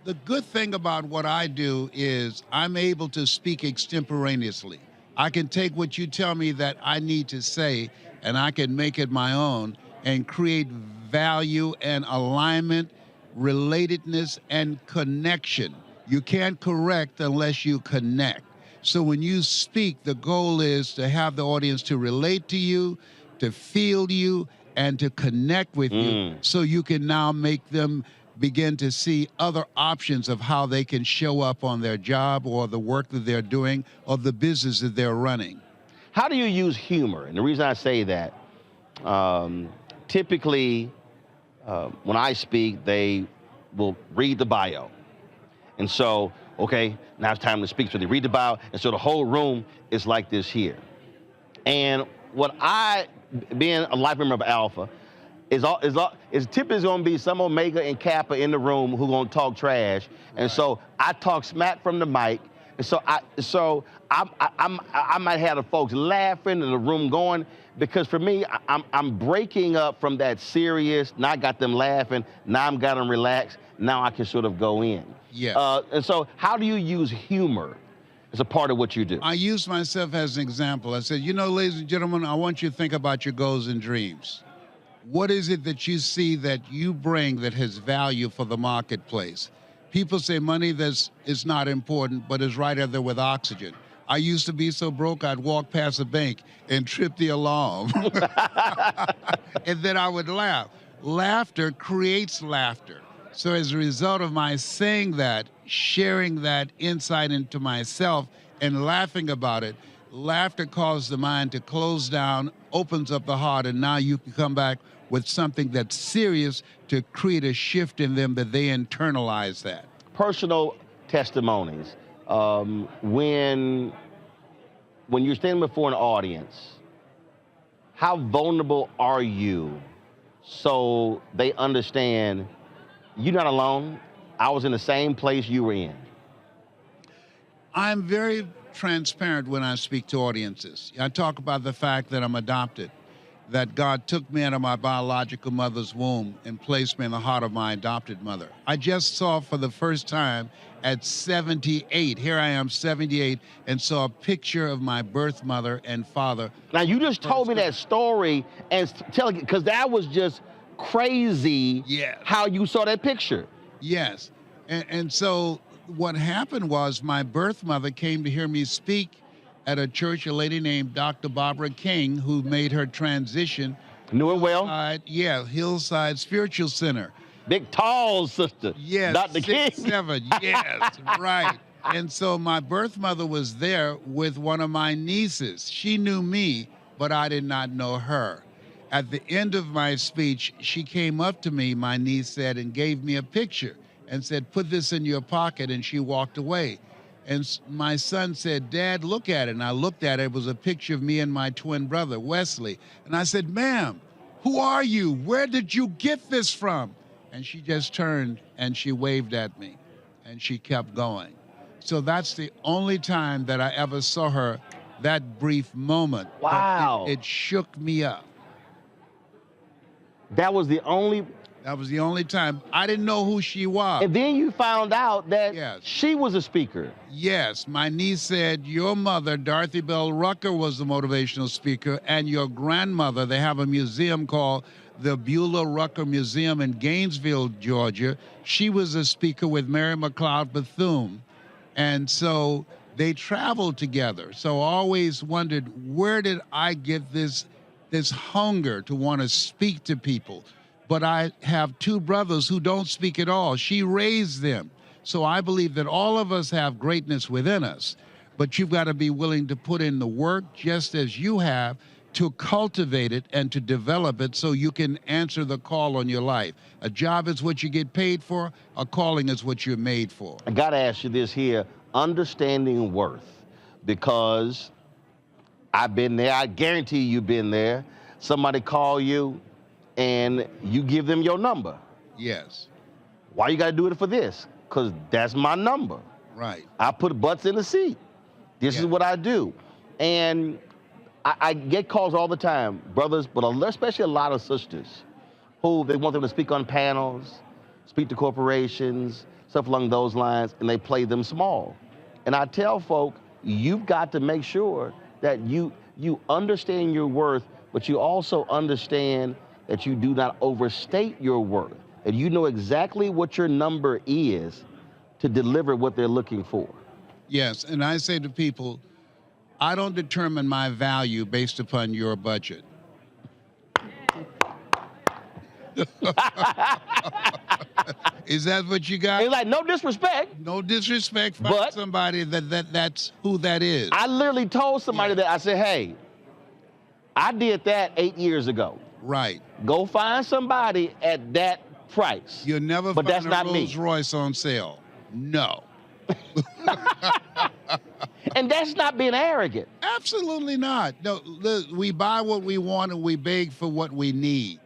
the good thing about what I do is I'm able to speak extemporaneously. I can take what you tell me that I need to say, and I can make it my own and create value and alignment, relatedness, and connection. You can't correct unless you connect. So when you speak, the goal is to have the audience to relate to you, to feel you, and to connect with you, so you can now make them begin to see other options of how they can show up on their job or the work that they're doing or the business that they're running. How do you use humor? And the reason I say that, typically when I speak, they will read the bio. And so, okay, now it's time to speak. So they read the bio, and so the whole room is like this here. And what being a life member of Alpha, is typically going to be some Omega and Kappa in the room who going to talk trash. And so I talk smack from the mic. And so I might have the folks laughing and the room going, because for me, I'm breaking up from that serious. Now I got them laughing. Now I'm got them relaxed. Now I can sort of go in. Yeah. And so how do you use humor as a part of what you do? I use myself as an example. I said, ladies and gentlemen, I want you to think about your goals and dreams. What is it that you see that you bring that has value for the marketplace? People say money is not important, but is right there with oxygen. I used to be so broke, I'd walk past a bank and trip the alarm. And then I would laugh. Laughter creates laughter. So as a result of my saying that, sharing that insight into myself and laughing about it, laughter causes the mind to close down, opens up the heart, and now you can come back with something that's serious to create a shift in them that they internalize that. Personal testimonies. When you're standing before an audience, how vulnerable are you so they understand you're not alone? I was in the same place you were in. I'm very transparent when I speak to audiences. I talk about the fact that I'm adopted, that God took me out of my biological mother's womb and placed me in the heart of my adopted mother. I just saw for the first time at 78, here I am 78, and saw a picture of my birth mother and father. Now you just told me that story and telling it, because that was just crazy. Yeah. How you saw that picture. Yes, and so what happened was my birth mother came to hear me speak at a church, a lady named Dr. Barbara King, who made her transition. Knew it well? Hillside Spiritual Center. Big tall sister. Yes, Dr. King. 6'7", yes, right. And so my birth mother was there with one of my nieces. She knew me, but I did not know her. At the end of my speech, she came up to me, my niece said, and gave me a picture and said, "Put this in your pocket," and she walked away. And my son said, "Dad, look at it." And I looked at it. It was a picture of me and my twin brother, Wesley. And I said, "Ma'am, who are you? Where did you get this from?" And she just turned and she waved at me and she kept going. So that's the only time that I ever saw her, that brief moment. Wow. It shook me up. That was the only time. I didn't know who she was. And then you found out that she was a speaker. Yes. My niece said, "Your mother, Dorothy Bell Rucker, was the motivational speaker, and your grandmother," they have a museum called the Beulah Rucker Museum in Gainesville, Georgia. She was a speaker with Mary McLeod Bethune. And so they traveled together. So I always wondered, where did I get this hunger to want to speak to people? But I have two brothers who don't speak at all. She raised them. So I believe that all of us have greatness within us, but you've got to be willing to put in the work, just as you have, to cultivate it and to develop it so you can answer the call on your life. A job is what you get paid for. A calling is what you're made for. I got to ask you this here, understanding worth, because I've been there. I guarantee you've been there. Somebody call you and you give them your number. Yes. Why you got to do it for this? Because that's my number. Right. I put butts in the seat. This is what I do. And I get calls all the time, brothers, but especially a lot of sisters, who they want them to speak on panels, speak to corporations, stuff along those lines, and they play them small. And I tell folk, you've got to make sure that you understand your worth, but you also understand that you do not overstate your worth, that you know exactly what your number is to deliver what they're looking for. Yes, and I say to people, I don't determine my value based upon your budget. Is that what you got? It's like, no disrespect. No disrespect, find somebody that's who that is. I literally told somebody that, I said, "Hey, I did that 8 years ago. Right. Go find somebody at that price." You'll never but find that's a not Rolls me. Royce on sale. No. And that's not being arrogant. Absolutely not. No, we buy what we want and we beg for what we need.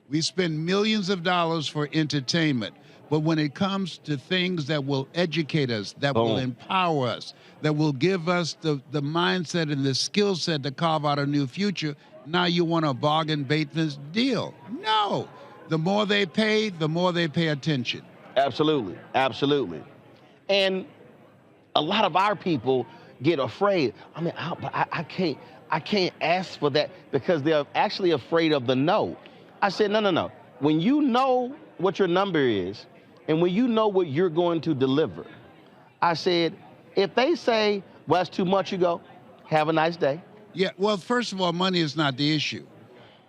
We spend millions of dollars for entertainment. But when it comes to things that will educate us, that will empower us, that will give us the mindset and the skill set to carve out a new future, now you want a bargain basement deal. No. The more they pay, the more they pay attention. Absolutely. Absolutely. And a lot of our people get afraid. I mean, I can't ask for that, because they're actually afraid of the no. I said, no. When you know what your number is, and when you know what you're going to deliver, I said, if they say, "Well, that's too much," you go, "Have a nice day." Yeah, well, first of all, money is not the issue.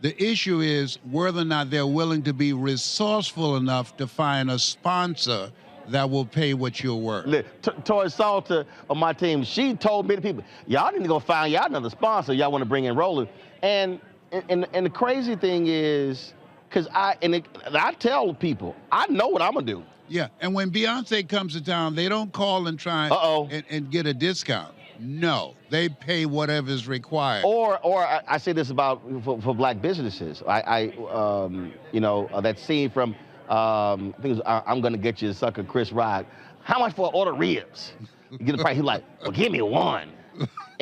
The issue is whether or not they're willing to be resourceful enough to find a sponsor that will pay what you're worth. Toy Salter on my team, she told many people, "Y'all need to go find y'all another sponsor y'all want to bring in Roland." And the crazy thing is, because I tell people, I know what I'm going to do. Yeah, and when Beyonce comes to town, they don't call and try and get a discount. No, they pay whatever is required. Or I say this about for black businesses. That scene from I think it was I'm Gonna Get You, sucker Chris Rock. How much for an order of ribs? You get the price. He's like, "Well, give me one."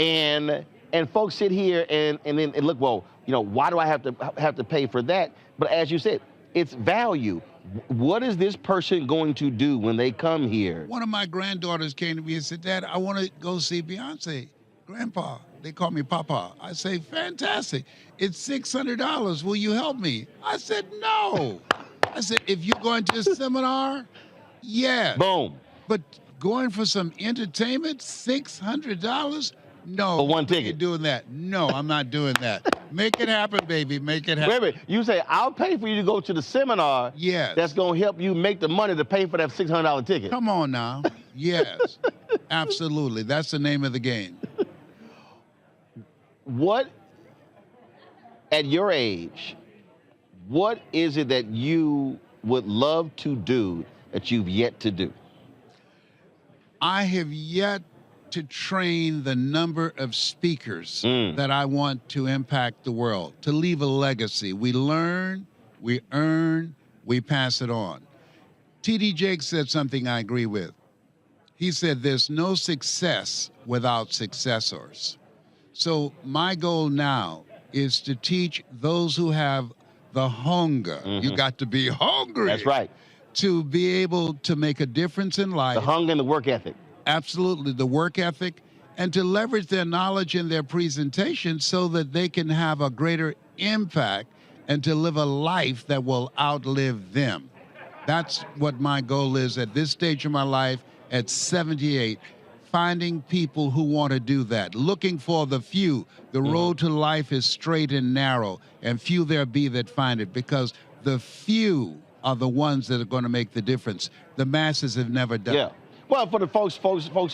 And folks sit here and then look, well, why do I have to pay for that? But as you said, it's value. What is this person going to do when they come here? One of my granddaughters came to me and said, "Dad, I want to go see Beyonce." "Grandpa," they call me Papa. I say, "Fantastic. It's $600. Will you help me?" I said, "No." I said, "If you're going to a seminar, yeah." Boom. But going for some entertainment, $600? No. For one ticket. You're doing that. No, I'm not doing that. Make it happen, baby. Make it happen. Wait a minute. You say, I'll pay for you to go to the seminar. Yes. That's going to help you make the money to pay for that $600 ticket. Come on now. Yes. Absolutely. That's the name of the game. What, at your age, what is it that you would love to do that you've yet to do? I have yet to train the number of speakers that I want to impact the world, to leave a legacy. We learn, we earn, we pass it on. T.D. Jakes said something I agree with. He said, there's no success without successors. So my goal now is to teach those who have the hunger. You got to be hungry. That's right. To be able to make a difference in life. The hunger and the work ethic. Absolutely, the work ethic, and to leverage their knowledge in their presentation so that they can have a greater impact and to live a life that will outlive them. That's what my goal is at this stage of my life, at 78, finding people who want to do that, looking for the few. The road to life is straight and narrow, and few there be that find it, because the few are the ones that are going to make the difference. The masses have never done it. Well, for the folks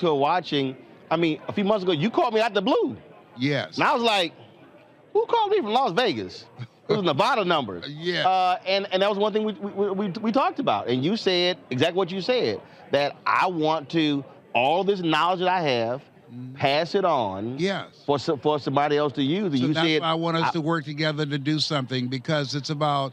who are watching, I mean, a few months ago, you called me out the blue. Yes. And I was like, who called me from Las Vegas? It was Nevada numbers. And that was one thing we talked about. And you said exactly what you said, that I want to, all this knowledge that I have, pass it on for somebody else to use. And So you that's said, why I want us to work together to do something, because it's about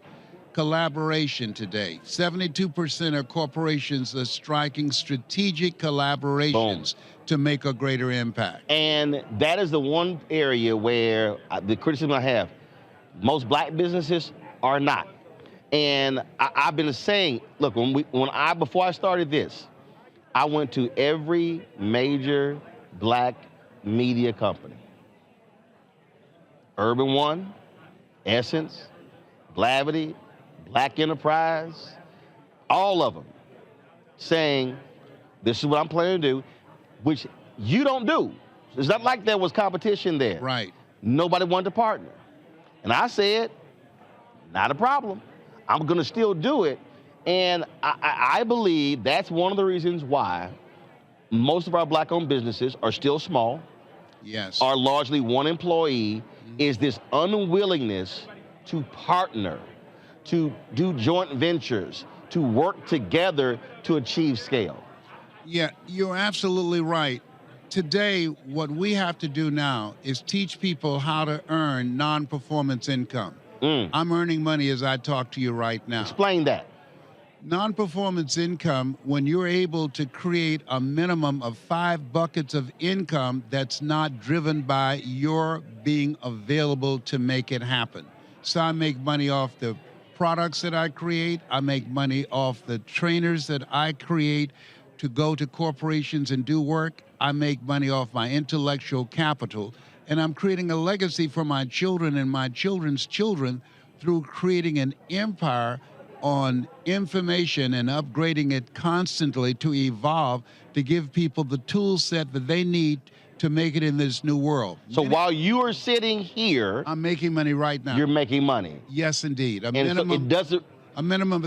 collaboration today. 72% of corporations are striking strategic collaborations to make a greater impact. And that is the one area where the criticism I have, most black businesses are not. And I've been saying, look, before I started this, I went to every major black media company. Urban One, Essence, Blavity, Black Enterprise, all of them saying, this is what I'm planning to do, which you don't do. It's not like there was competition there. Right. Nobody wanted to partner. And I said, not a problem. I'm going to still do it. And I believe that's one of the reasons why most of our black-owned businesses are still small, are largely one employee, is this unwillingness to partner, to do joint ventures, to work together to achieve scale. Yeah, you're absolutely right. Today, what we have to do now is teach people how to earn non-performance income. I'm earning money as I talk to you right now. Explain that. Non-performance income, when you're able to create a minimum of 5 buckets of income that's not driven by your being available to make it happen. So I make money off the products that I create. I make money off the trainers that I create to go to corporations and do work. I make money off my intellectual capital. And I'm creating a legacy for my children and my children's children through creating an empire on information and upgrading it constantly to evolve, to give people the tool set that they need to make it in this new world. So while you are sitting here, I'm making money right now. You're making money. Yes, indeed. A minimum of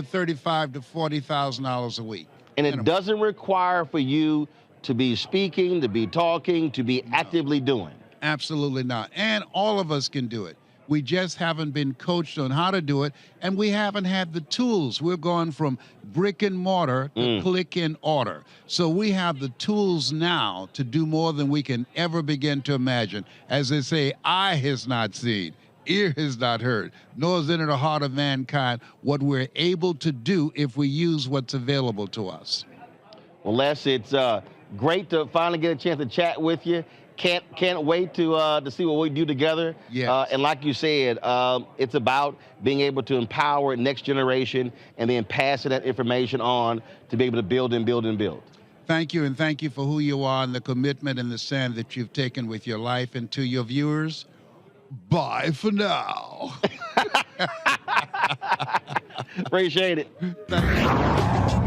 $35,000 to $40,000 a week. And it doesn't require for you to be speaking, to be talking, to be actively doing. Absolutely not. And all of us can do it. We just haven't been coached on how to do it, and we haven't had the tools. We're going from brick and mortar to click and order. So we have the tools now to do more than we can ever begin to imagine. As they say, eye has not seen, ear has not heard, nor is it in the heart of mankind what we're able to do if we use what's available to us. Well, Les, it's great to finally get a chance to chat with you. Can't wait to see what we do together. And like you said, it's about being able to empower next generation and then passing that information on to be able to build and build and build. Thank you, and thank you for who you are and the commitment and the stand that you've taken with your life. And to your viewers, bye for now. Appreciate it. Thank you.